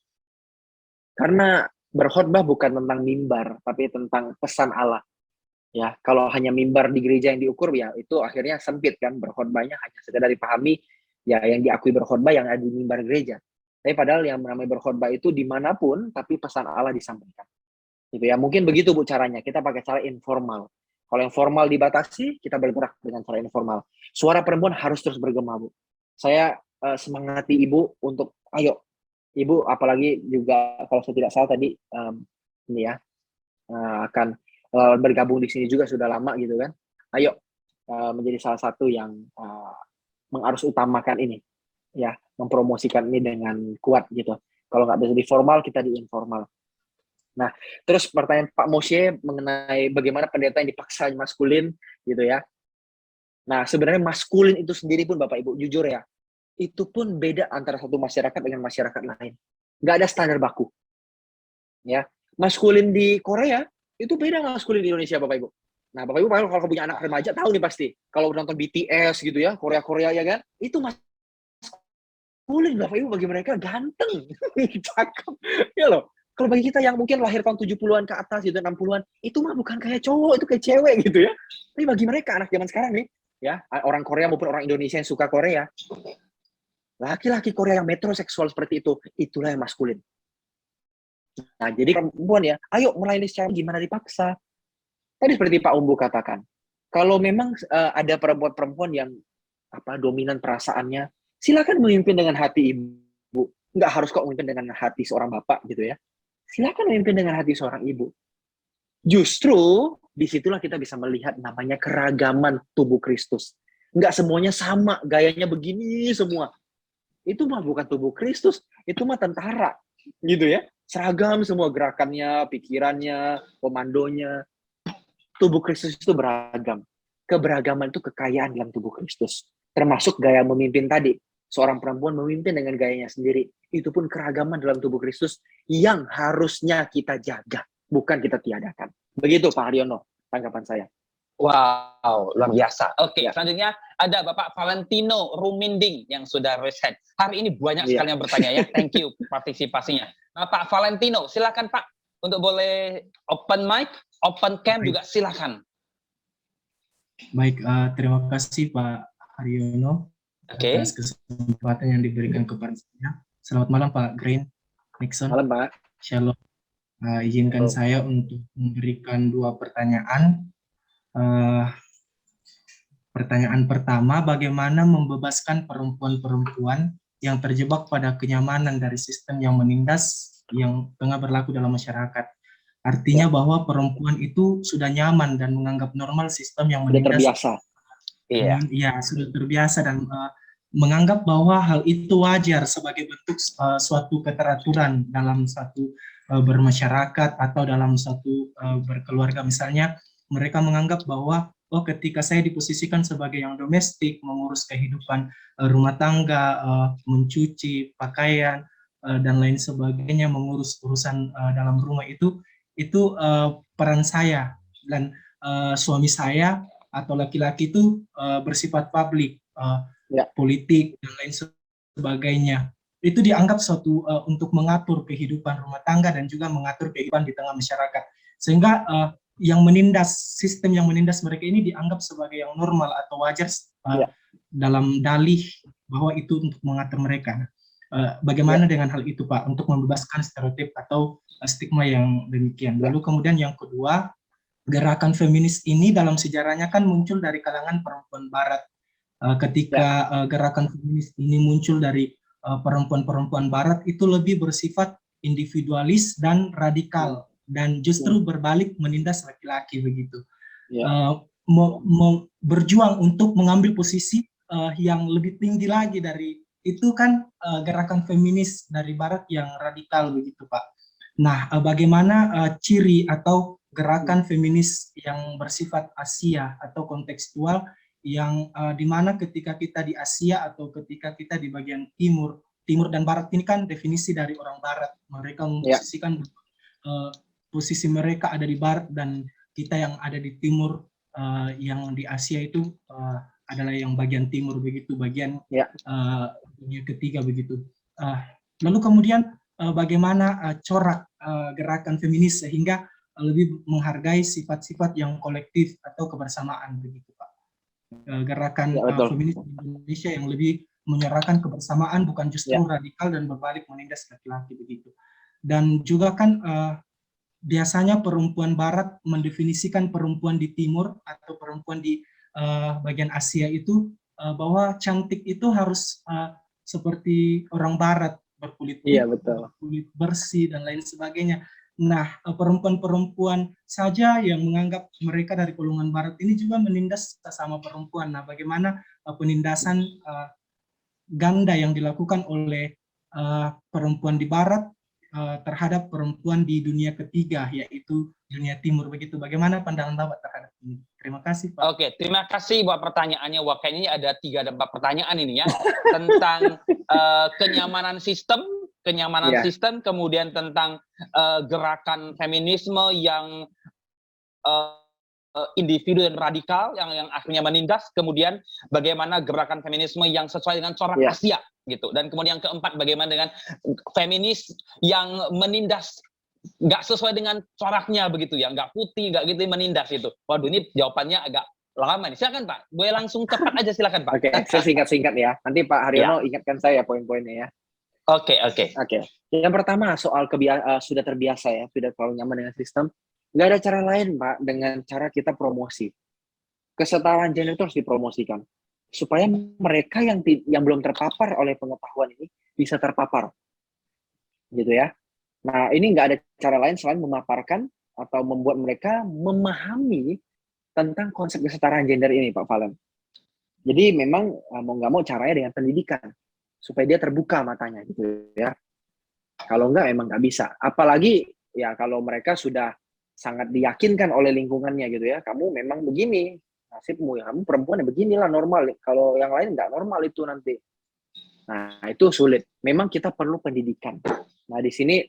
Karena berkhotbah bukan tentang mimbar, tapi tentang pesan Allah. Ya, kalau hanya mimbar di gereja yang diukur, ya itu akhirnya sempit kan, berkhotbahnya hanya sekedar dipahami ya yang diakui berkhotbah yang ada di mimbar gereja. Tapi padahal yang namanya berkhotbah itu dimanapun, tapi pesan Allah disampaikan. Gitu ya, mungkin begitu Bu caranya. Kita pakai cara informal. Kalau yang formal dibatasi, kita bergerak dengan cara informal. Suara perempuan harus terus bergema Bu. Saya semangati Ibu untuk ayo Ibu, apalagi juga kalau saya tidak salah tadi ini ya akan bergabung di sini juga sudah lama gitu kan. Ayo menjadi salah satu yang mengharus utamakan ini ya, mempromosikan ini dengan kuat gitu. Kalau nggak bisa di formal, kita di informal. Nah, terus pertanyaan Pak Moshe mengenai bagaimana pendeta yang dipaksa maskulin gitu ya. Nah, sebenarnya maskulin itu sendiri pun Bapak Ibu jujur ya, itu pun beda antara satu masyarakat dengan masyarakat lain. Nggak ada standar baku. Ya, maskulin di Korea itu beda maskulin di Indonesia Bapak Ibu. Nah, Bapak Ibu kalau punya anak remaja tahu nih pasti. Kalau nonton BTS gitu ya, Korea ya kan, itu maskulin Bapak Ibu, bagi mereka ganteng, cakep. Ya loh. Kalau bagi kita yang mungkin lahir tahun 70-an ke atas gitu, 60-an, itu mah bukan kayak cowok, itu kayak cewek gitu ya. Tapi bagi mereka anak zaman sekarang nih, ya, orang Korea maupun orang Indonesia yang suka Korea, laki-laki Korea yang metroseksual seperti itu, itulah yang maskulin. Nah, jadi perempuan ya, ayo melayani secara gimana dipaksa. Tadi seperti Pak Umbu katakan, kalau memang ada perempuan-perempuan yang dominan perasaannya, silakan memimpin dengan hati ibu. Nggak harus kok memimpin dengan hati seorang bapak gitu ya. Silakan memimpin dengan hati seorang ibu. Justru disitulah kita bisa melihat namanya keragaman tubuh Kristus. Nggak semuanya sama, gayanya begini semua. Itu mah bukan tubuh Kristus, itu mah tentara, gitu ya. Seragam semua gerakannya, pikirannya, komandonya. Tubuh Kristus itu beragam. Keberagaman itu kekayaan dalam tubuh Kristus. Termasuk gaya memimpin tadi. Seorang perempuan memimpin dengan gayanya sendiri. Itu pun keragaman dalam tubuh Kristus yang harusnya kita jaga, bukan kita tiadakan. Begitu Pak Haryono, tanggapan saya. Wow, luar biasa. Oke, selanjutnya ada Bapak Valentino Ruminding yang sudah raise hand. Hari ini banyak sekali yang bertanya ya. Thank you partisipasinya. Nah, Pak Valentino, silakan Pak untuk boleh open mic, open cam juga silakan. Baik, terima kasih Pak Haryono atas kesempatan yang diberikan kepada saya. Selamat malam Pak Green Nixon. Malam Pak. Shalom. Izinkan saya untuk memberikan 2 pertanyaan. Pertanyaan pertama, bagaimana membebaskan perempuan-perempuan yang terjebak pada kenyamanan dari sistem yang menindas yang tengah berlaku dalam masyarakat? Artinya bahwa perempuan itu sudah nyaman dan menganggap normal sistem yang menindas. Sudah terbiasa. Iya, sudah terbiasa dan menganggap bahwa hal itu wajar sebagai bentuk suatu keteraturan dalam satu bermasyarakat atau dalam satu berkeluarga. Misalnya mereka menganggap bahwa ketika saya diposisikan sebagai yang domestik, mengurus kehidupan rumah tangga, mencuci pakaian dan lain sebagainya, mengurus urusan dalam rumah itu peran saya, dan suami saya atau laki-laki itu bersifat publik, politik dan lain sebagainya. Itu dianggap suatu untuk mengatur kehidupan rumah tangga dan juga mengatur kehidupan di tengah masyarakat. Sehingga sistem yang menindas mereka ini dianggap sebagai yang normal atau wajar dalam dalih bahwa itu untuk mengatur mereka. Bagaimana dengan hal itu Pak, untuk membebaskan stereotip atau stigma yang demikian? Lalu kemudian yang kedua, gerakan feminis ini dalam sejarahnya kan muncul dari kalangan perempuan Barat. Ketika gerakan feminis ini muncul dari perempuan-perempuan Barat, itu lebih bersifat individualis dan radikal, dan justru berbalik menindas laki-laki begitu. Berjuang untuk mengambil posisi yang lebih tinggi lagi dari itu kan gerakan feminis dari Barat yang radikal begitu Pak. Nah, bagaimana ciri atau gerakan feminis yang bersifat Asia atau kontekstual yang di mana ketika kita di Asia atau ketika kita di bagian timur dan Barat ini kan definisi dari orang Barat, mereka memposisikan posisi mereka ada di Barat dan kita yang ada di timur, yang di Asia itu adalah yang bagian timur begitu, bagian dunia ketiga begitu. Lalu kemudian bagaimana corak gerakan feminis sehingga lebih menghargai sifat-sifat yang kolektif atau kebersamaan begitu Pak. Gerakan feminis di Indonesia yang lebih menyerahkan kebersamaan, bukan justru radikal dan berbalik menindas laki-laki begitu. Dan juga kan biasanya perempuan Barat mendefinisikan perempuan di timur atau perempuan di bagian Asia itu bahwa cantik itu harus seperti orang Barat, berkulit putih, berkulit bersih dan lain sebagainya. Nah, perempuan-perempuan saja yang menganggap mereka dari golongan Barat ini juga menindas sesama perempuan. Nah, bagaimana penindasan ganda yang dilakukan oleh perempuan di Barat terhadap perempuan di dunia ketiga, yaitu dunia timur begitu. Bagaimana pandangan Bapak terhadap ini? Terima kasih Pak. Oke, terima kasih buat pertanyaannya. Wah, kayaknya ada 3 dan 4 pertanyaan ini ya. Tentang kenyamanan sistem, kemudian tentang gerakan feminisme yang individu dan radikal yang akhirnya menindas, kemudian bagaimana gerakan feminisme yang sesuai dengan corak Asia gitu, dan kemudian yang keempat bagaimana dengan feminis yang menindas nggak sesuai dengan coraknya begitu ya, nggak putih, nggak gitu, menindas itu. Waduh, ini jawabannya agak lama nih. Silakan Pak, boleh langsung cepat aja, silakan Pak. Oke, saya singkat-singkat ya. Nanti Pak Haryono ingatkan saya poin-poinnya ya. Oke. Yang pertama soal sudah terbiasa ya, sudah terlalu nyaman dengan sistem. Nggak ada cara lain Pak dengan cara kita promosi. Kesetaraan gender itu harus dipromosikan supaya mereka yang belum terpapar oleh pengetahuan ini bisa terpapar, gitu ya. Nah, ini nggak ada cara lain selain memaparkan atau membuat mereka memahami tentang konsep kesetaraan gender ini, Pak Valen. Jadi memang mau nggak mau caranya dengan pendidikan supaya dia terbuka matanya, gitu ya. Kalau nggak emang nggak bisa. Apalagi ya kalau mereka sudah sangat diyakinkan oleh lingkungannya gitu ya, kamu memang begini nasibmu ya, kamu perempuan ya beginilah normal, kalau yang lain nggak normal itu nanti. Nah, itu sulit. Memang kita perlu pendidikan. Nah, di sini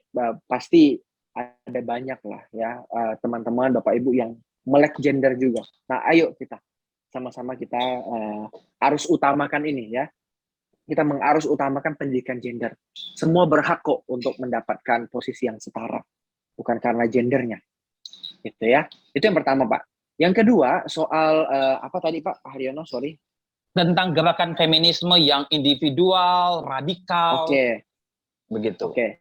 pasti ada banyak lah ya teman-teman, Bapak Ibu yang melek gender juga. Nah, ayo kita sama-sama kita harus utamakan ini ya. Kita mengharus utamakan pendidikan gender. Semua berhak kok untuk mendapatkan posisi yang setara, bukan karena gendernya. Gitu ya. Itu yang pertama, Pak. Yang kedua, soal apa tadi Pak Haryono, sorry. Tentang gerakan feminisme yang individual, radikal. Oke. Begitu. Oke.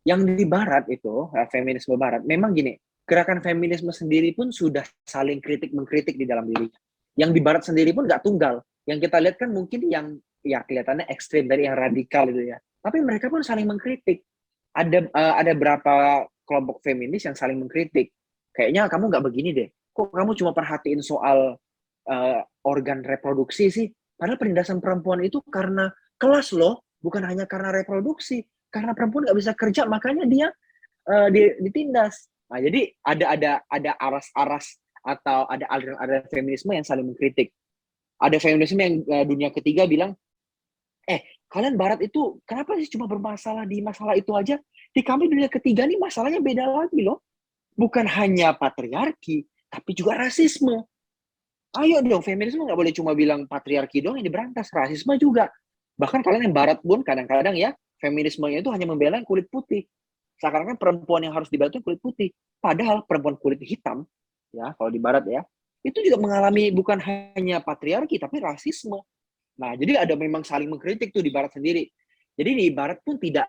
Yang di Barat itu, feminisme Barat, memang gini, gerakan feminisme sendiri pun sudah saling kritik-mengkritik di dalam dirinya. Yang di Barat sendiri pun nggak tunggal. Yang kita lihat kan mungkin yang ya kelihatannya ekstrim dari yang radikal itu ya. Tapi mereka pun saling mengkritik. Ada berapa kelompok feminis yang saling mengkritik. Kayaknya kamu nggak begini deh. Kok kamu cuma perhatiin soal organ reproduksi sih? Padahal penindasan perempuan itu karena kelas loh, bukan hanya karena reproduksi. Karena perempuan nggak bisa kerja, makanya dia ditindas. Nah, jadi ada aras-aras atau ada aliran-aliran feminisme yang saling mengkritik. Ada feminisme yang dunia ketiga bilang, kalian Barat itu kenapa sih cuma bermasalah di masalah itu aja? Di kami dunia ketiga nih masalahnya beda lagi loh. Bukan hanya patriarki, tapi juga rasisme. Ayo dong, feminisme nggak boleh cuma bilang patriarki dong yang diberantas, rasisme juga. Bahkan kalian yang Barat pun kadang-kadang ya, feminismenya itu hanya membela yang kulit putih. Seakan-akan perempuan yang harus dibela itu kulit putih. Padahal perempuan kulit hitam, ya kalau di Barat ya, itu juga mengalami bukan hanya patriarki, tapi rasisme. Nah, jadi ada memang saling mengkritik tuh di Barat sendiri. Jadi di Barat pun tidak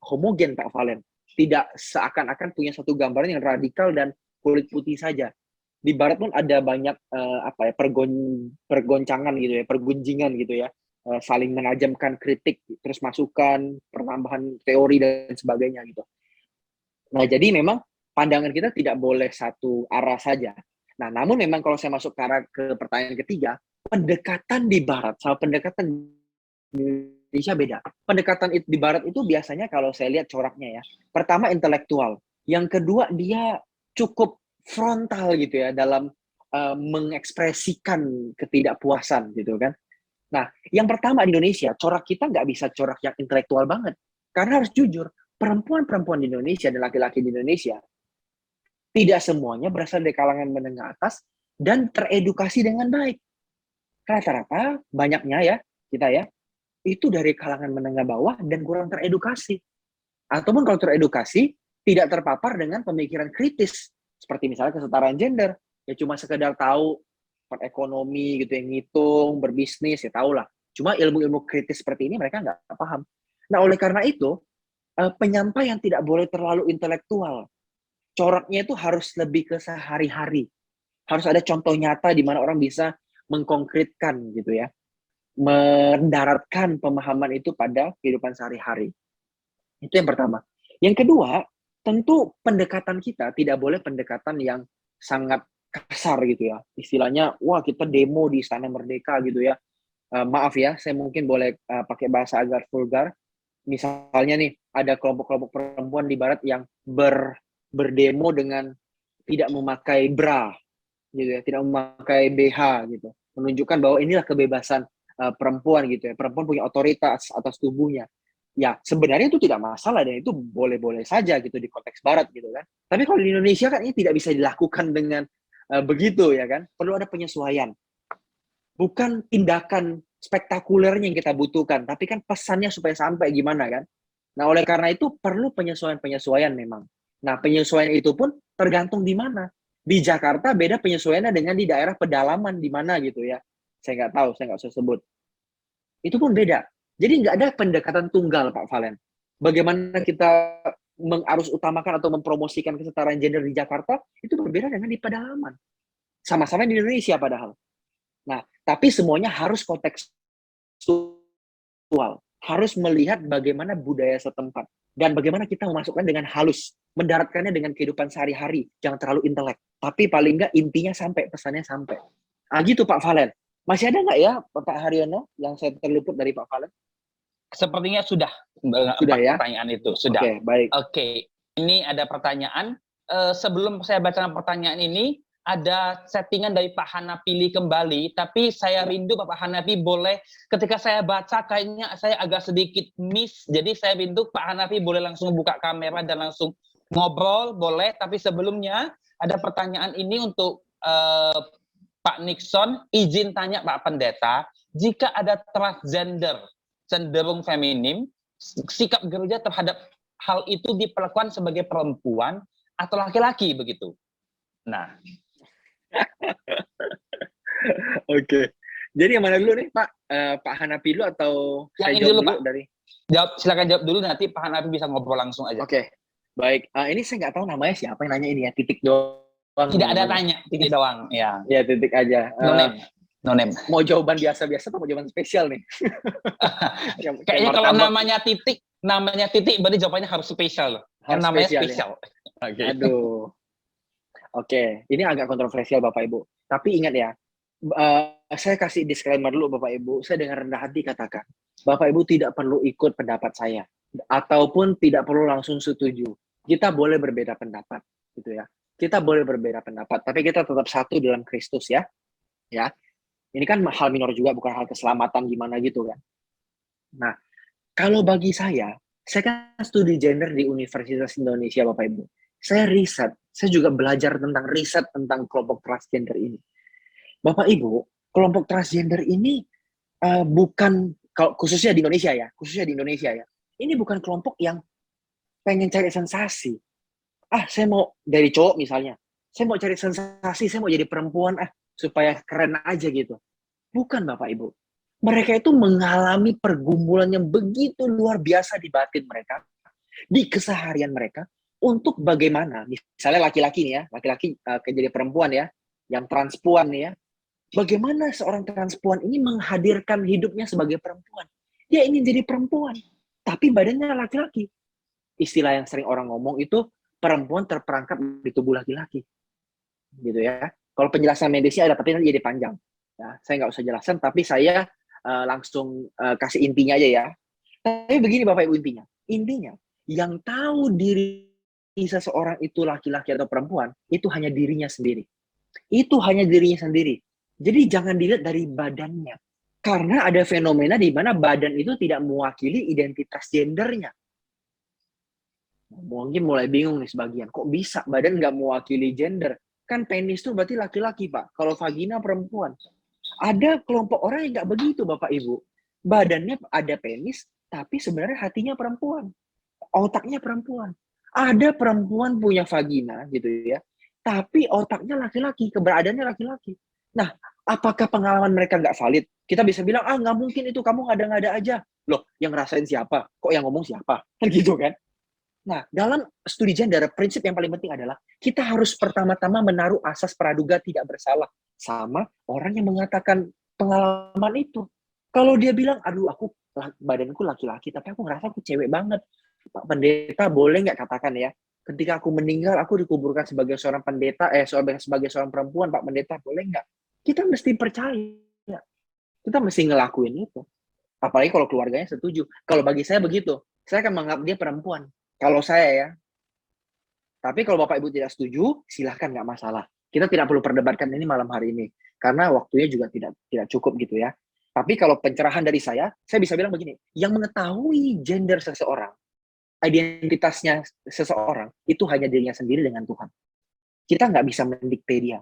homogen, Pak Valen. Tidak seakan-akan punya satu gambaran yang radikal dan kulit putih saja. Di Barat pun ada banyak pergoncangan gitu ya, pergunjingan gitu ya, saling menajamkan kritik, terus masukan, penambahan teori dan sebagainya gitu. Nah, jadi memang pandangan kita tidak boleh satu arah saja. Nah, namun memang kalau saya masuk ke pertanyaan ketiga, pendekatan di Barat sama pendekatan di Indonesia beda. Pendekatan di Barat itu biasanya kalau saya lihat coraknya ya, pertama intelektual, yang kedua dia cukup frontal gitu ya dalam mengekspresikan ketidakpuasan gitu kan. Nah, yang pertama di Indonesia, corak kita nggak bisa corak yang intelektual banget. Karena harus jujur, perempuan-perempuan di Indonesia dan laki-laki di Indonesia tidak semuanya berasal dari kalangan menengah atas dan teredukasi dengan baik. Rata-rata banyaknya ya, kita ya, itu dari kalangan menengah bawah dan kurang teredukasi. Ataupun kalau teredukasi, tidak terpapar dengan pemikiran kritis. Seperti misalnya kesetaraan gender, ya cuma sekedar tahu ekonomi gitu, yang ngitung, berbisnis, ya tahu lah. Cuma ilmu-ilmu kritis seperti ini mereka nggak paham. Nah, oleh karena itu, penyampaian tidak boleh terlalu intelektual. Coraknya itu harus lebih ke sehari-hari. Harus ada contoh nyata di mana orang bisa mengkonkretkan gitu ya. Mendaratkan pemahaman itu pada kehidupan sehari-hari. Itu yang pertama. Yang kedua, tentu pendekatan kita tidak boleh pendekatan yang sangat kasar gitu ya. Istilahnya, wah kita demo di Istana Merdeka gitu ya. Maaf ya, saya mungkin boleh pakai bahasa agak vulgar. Misalnya nih, ada kelompok-kelompok perempuan di Barat yang berdemo dengan tidak memakai bra, gitu ya, tidak memakai BH gitu, menunjukkan bahwa inilah kebebasan perempuan gitu ya, perempuan punya otoritas atas tubuhnya. Ya sebenarnya itu tidak masalah dan itu boleh-boleh saja gitu di konteks Barat gitu kan. Tapi kalau di Indonesia kan ini tidak bisa dilakukan dengan begitu ya kan, perlu ada penyesuaian. Bukan tindakan spektakulernya yang kita butuhkan, tapi kan pesannya supaya sampai gimana kan. Nah oleh karena itu perlu penyesuaian-penyesuaian memang. Nah penyesuaian itu pun tergantung di mana. Di Jakarta beda penyesuaiannya dengan di daerah pedalaman di mana gitu ya. Saya nggak tahu, saya nggak usah sebut. Itu pun beda. Jadi nggak ada pendekatan tunggal Pak Valen. Bagaimana kita mengarus utamakan atau mempromosikan kesetaraan gender di Jakarta itu berbeda dengan di pedalaman. Sama-sama di Indonesia padahal. Nah, tapi semuanya harus kontekstual. Harus melihat bagaimana budaya setempat. Dan bagaimana kita memasukkan dengan halus. Mendaratkannya dengan kehidupan sehari-hari. Jangan terlalu intelek. Tapi paling nggak intinya sampai, pesannya sampai. Ah, gitu Pak Valen. Masih ada nggak ya Pak Haryono yang saya terluput dari Pak Valen? Sepertinya sudah ya? Pertanyaan itu. Sudah. Oke, baik. Oke. Ini ada pertanyaan. Sebelum saya bacakan pertanyaan ini, ada settingan dari Pak Hanapi kembali, tapi saya rindu Pak Hanapi boleh, ketika saya baca kayaknya saya agak sedikit miss, jadi saya rindu Pak Hanapi boleh langsung buka kamera dan langsung ngobrol, boleh, tapi sebelumnya ada pertanyaan ini untuk Pak Nixon, izin tanya Pak Pendeta, jika ada transgender, cenderung feminim, sikap gereja terhadap hal itu diperlakukan sebagai perempuan atau laki-laki begitu? Nah, Oke. Jadi yang mana dulu nih Pak? Pak Hanapi dulu atau yang saya ini jawab dulu, dulu Pak. dari? Silakan jawab dulu, nanti Pak Hanapi bisa ngobrol langsung aja. Oke. Baik. Ini saya nggak tahu namanya siapa yang nanya ini ya. Titik doang. Tidak ada namanya. tanya, titik doang. Ya. Ya titik aja. No name. No name. Mau jawaban biasa-biasa atau mau jawaban spesial nih? Kayaknya kalau namanya titik berarti jawabannya harus spesial loh. Harus Namanya spesial. spesial. Okay. Aduh. Oke, ini agak kontroversial Bapak Ibu. Tapi ingat ya, saya kasih disclaimer dulu Bapak Ibu. Saya dengan rendah hati katakan, Bapak Ibu tidak perlu ikut pendapat saya, ataupun tidak perlu langsung setuju. Kita boleh berbeda pendapat, gitu ya. Kita boleh berbeda pendapat, tapi kita tetap satu dalam Kristus ya. Ya, ini kan hal minor juga, bukan hal keselamatan gimana gitu kan. Nah, kalau bagi saya kan studi gender di Universitas Indonesia Bapak Ibu. Saya riset, saya juga belajar tentang riset tentang kelompok transgender ini. Bapak Ibu, kelompok transgender ini bukan, khususnya di Indonesia ya, ini bukan kelompok yang pengen cari sensasi. Saya mau dari cowok misalnya, saya mau cari sensasi, saya mau jadi perempuan, supaya keren aja gitu. Bukan Bapak Ibu. Mereka itu mengalami pergumulan yang begitu luar biasa di batin mereka, di keseharian mereka, untuk bagaimana, misalnya laki-laki nih ya, laki-laki jadi perempuan ya, yang transpuan nih ya, bagaimana seorang transpuan ini menghadirkan hidupnya sebagai perempuan. Dia ingin jadi perempuan, tapi badannya laki-laki. Istilah yang sering orang ngomong itu, perempuan terperangkap di tubuh laki-laki. Gitu ya. Kalau penjelasan medisnya ada, tapi nanti jadi panjang. Ya, saya nggak usah jelaskan, tapi saya langsung kasih intinya aja ya. Tapi begini Bapak Ibu intinya. Intinya, yang tahu diri seseorang itu laki-laki atau perempuan, itu hanya dirinya sendiri. Itu hanya dirinya sendiri. Jadi jangan dilihat dari badannya. Karena ada fenomena di mana badan itu tidak mewakili identitas gendernya. Mungkin mulai bingung nih sebagian. Kok bisa badan nggak mewakili gender? Kan penis itu berarti laki-laki, Pak. Kalau vagina perempuan. Ada kelompok orang yang nggak begitu, Bapak Ibu. Badannya ada penis, tapi sebenarnya hatinya perempuan. Otaknya perempuan. Ada perempuan punya vagina, gitu ya. Tapi otaknya laki-laki, keberadaannya laki-laki. Nah, apakah pengalaman mereka nggak valid? Kita bisa bilang, nggak mungkin itu, kamu ngada-ngada aja. Loh, yang ngerasain siapa? Kok yang ngomong siapa? Kan gitu kan? Nah, dalam studi gender, prinsip yang paling penting adalah kita harus pertama-tama menaruh asas praduga tidak bersalah sama orang yang mengatakan pengalaman itu. Kalau dia bilang, aduh aku badanku laki-laki, tapi aku ngerasa aku cewek banget. Pak Pendeta, boleh nggak katakan ya, ketika aku meninggal, aku dikuburkan sebagai seorang pendeta, sebagai seorang perempuan, Pak Pendeta, boleh nggak? Kita mesti percaya. Kita mesti ngelakuin itu. Apalagi kalau keluarganya setuju. Kalau bagi saya begitu, saya akan menganggap dia perempuan. Kalau saya ya. Tapi kalau Bapak Ibu tidak setuju, silahkan, nggak masalah. Kita tidak perlu perdebatkan ini malam hari ini. Karena waktunya juga tidak cukup gitu ya. Tapi kalau pencerahan dari saya bisa bilang begini. Yang mengetahui gender seseorang, identitasnya seseorang, itu hanya dirinya sendiri dengan Tuhan. Kita nggak bisa mendikte dia.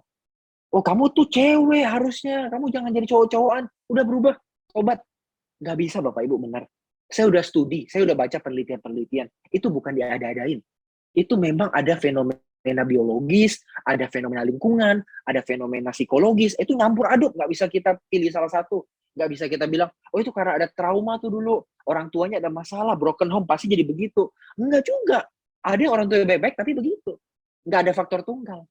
Oh, kamu tuh cewek harusnya. Kamu jangan jadi cowok-cowokan. Udah berubah. Obat. Nggak bisa, Bapak Ibu, benar. Saya udah studi, saya udah baca penelitian-penelitian. Itu bukan diada-adain. Itu memang ada fenomena biologis, ada fenomena lingkungan, ada fenomena psikologis. Itu nyampur aduk, nggak bisa kita pilih salah satu. Nggak bisa kita bilang, oh itu karena ada trauma tuh dulu. Orang tuanya ada masalah, broken home, pasti jadi begitu. Enggak juga. Ada orang tua yang baik-baik, tapi begitu. Nggak ada faktor tunggal.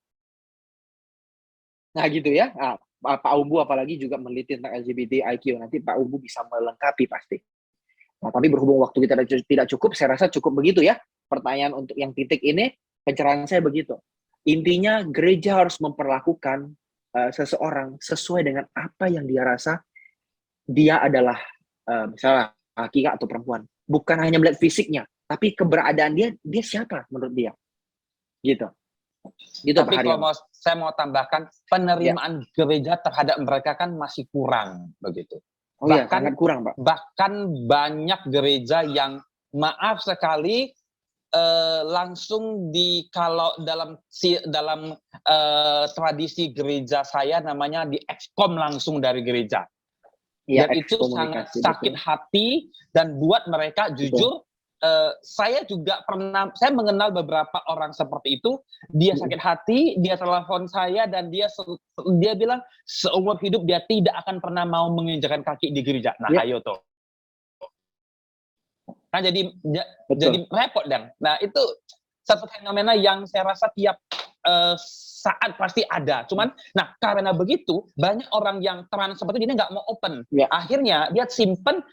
Nah gitu ya. Nah, Pak Umbu apalagi juga meneliti tentang LGBTIQ. Nanti Pak Umbu bisa melengkapi pasti. Nah, tapi berhubung waktu kita tidak cukup, saya rasa cukup begitu ya. Pertanyaan untuk yang titik ini, pencerahan saya begitu. Intinya gereja harus memperlakukan seseorang sesuai dengan apa yang dia rasa dia adalah misalnya laki atau perempuan. Bukan hanya melihat fisiknya, tapi keberadaan dia siapa menurut dia. Gitu. Gitu Tapi kalau saya mau tambahkan, penerimaan gereja terhadap mereka kan masih kurang begitu. Oh iya, sangat kurang, Pak. Bahkan banyak gereja yang maaf sekali langsung kalau dalam tradisi gereja saya namanya di ekskom langsung dari gereja. Ya, dan itu sangat sakit hati dan buat mereka jujur. Saya juga saya mengenal beberapa orang seperti itu. Dia sakit hati, dia telepon saya dan dia bilang seumur hidup dia tidak akan pernah mau menginjakkan kaki di gereja. Nah, ayo tuh. Nah, jadi repot dan. Nah, itu satu fenomena yang saya rasa tiap saat pasti ada. Cuman, nah karena begitu banyak orang yang trans seperti ini nggak mau open. Akhirnya dia simpan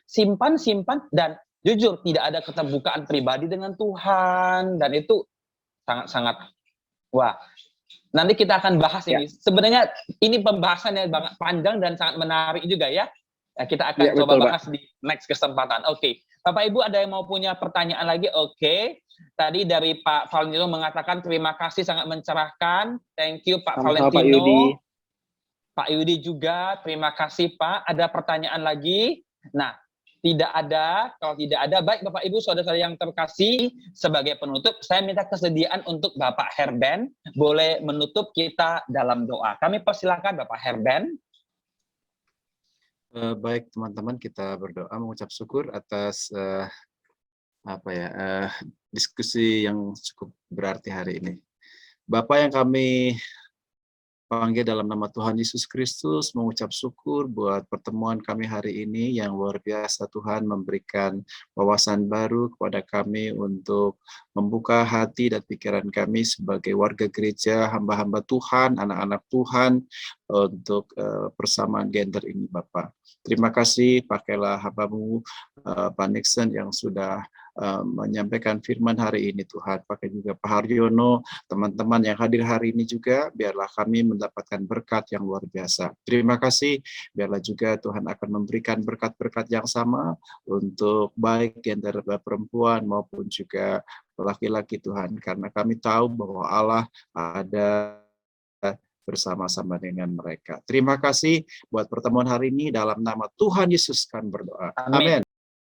dan jujur tidak ada keterbukaan pribadi dengan Tuhan dan itu sangat wah. Nanti kita akan bahas ini. Sebenarnya ini pembahasannya banget panjang dan sangat menarik juga ya. Kita akan coba bahas di next kesempatan. Oke. Bapak Ibu ada yang mau punya pertanyaan lagi? Oke. Tadi dari Pak Valentino mengatakan terima kasih sangat mencerahkan. Thank you Pak Valentino. Pak Yudi juga terima kasih Pak. Ada pertanyaan lagi? Nah, tidak ada. Kalau tidak ada, baik Bapak Ibu saudara yang terkasih, sebagai penutup saya minta kesediaan untuk Bapak Herben boleh menutup kita dalam doa. Kami persilakan Bapak Herben. Baik teman-teman, kita berdoa mengucap syukur atas diskusi yang cukup berarti hari ini. Bapak yang kami panggil dalam nama Tuhan Yesus Kristus, mengucap syukur buat pertemuan kami hari ini yang luar biasa. Tuhan memberikan wawasan baru kepada kami untuk membuka hati dan pikiran kami sebagai warga gereja, hamba-hamba Tuhan, anak-anak Tuhan untuk persamaan gender ini Bapak. Terima kasih, pakailah hamba-Mu Pak Nixon yang sudah menyampaikan firman hari ini Tuhan. Pakai juga Pak Haryono, teman-teman yang hadir hari ini juga, biarlah kami mendapatkan berkat yang luar biasa. Terima kasih, biarlah juga Tuhan akan memberikan berkat-berkat yang sama untuk baik di antara perempuan maupun juga laki-laki Tuhan, karena kami tahu bahwa Allah ada bersama-sama dengan mereka. Terima kasih buat pertemuan hari ini, dalam nama Tuhan Yesus kami berdoa. Amin. Amin.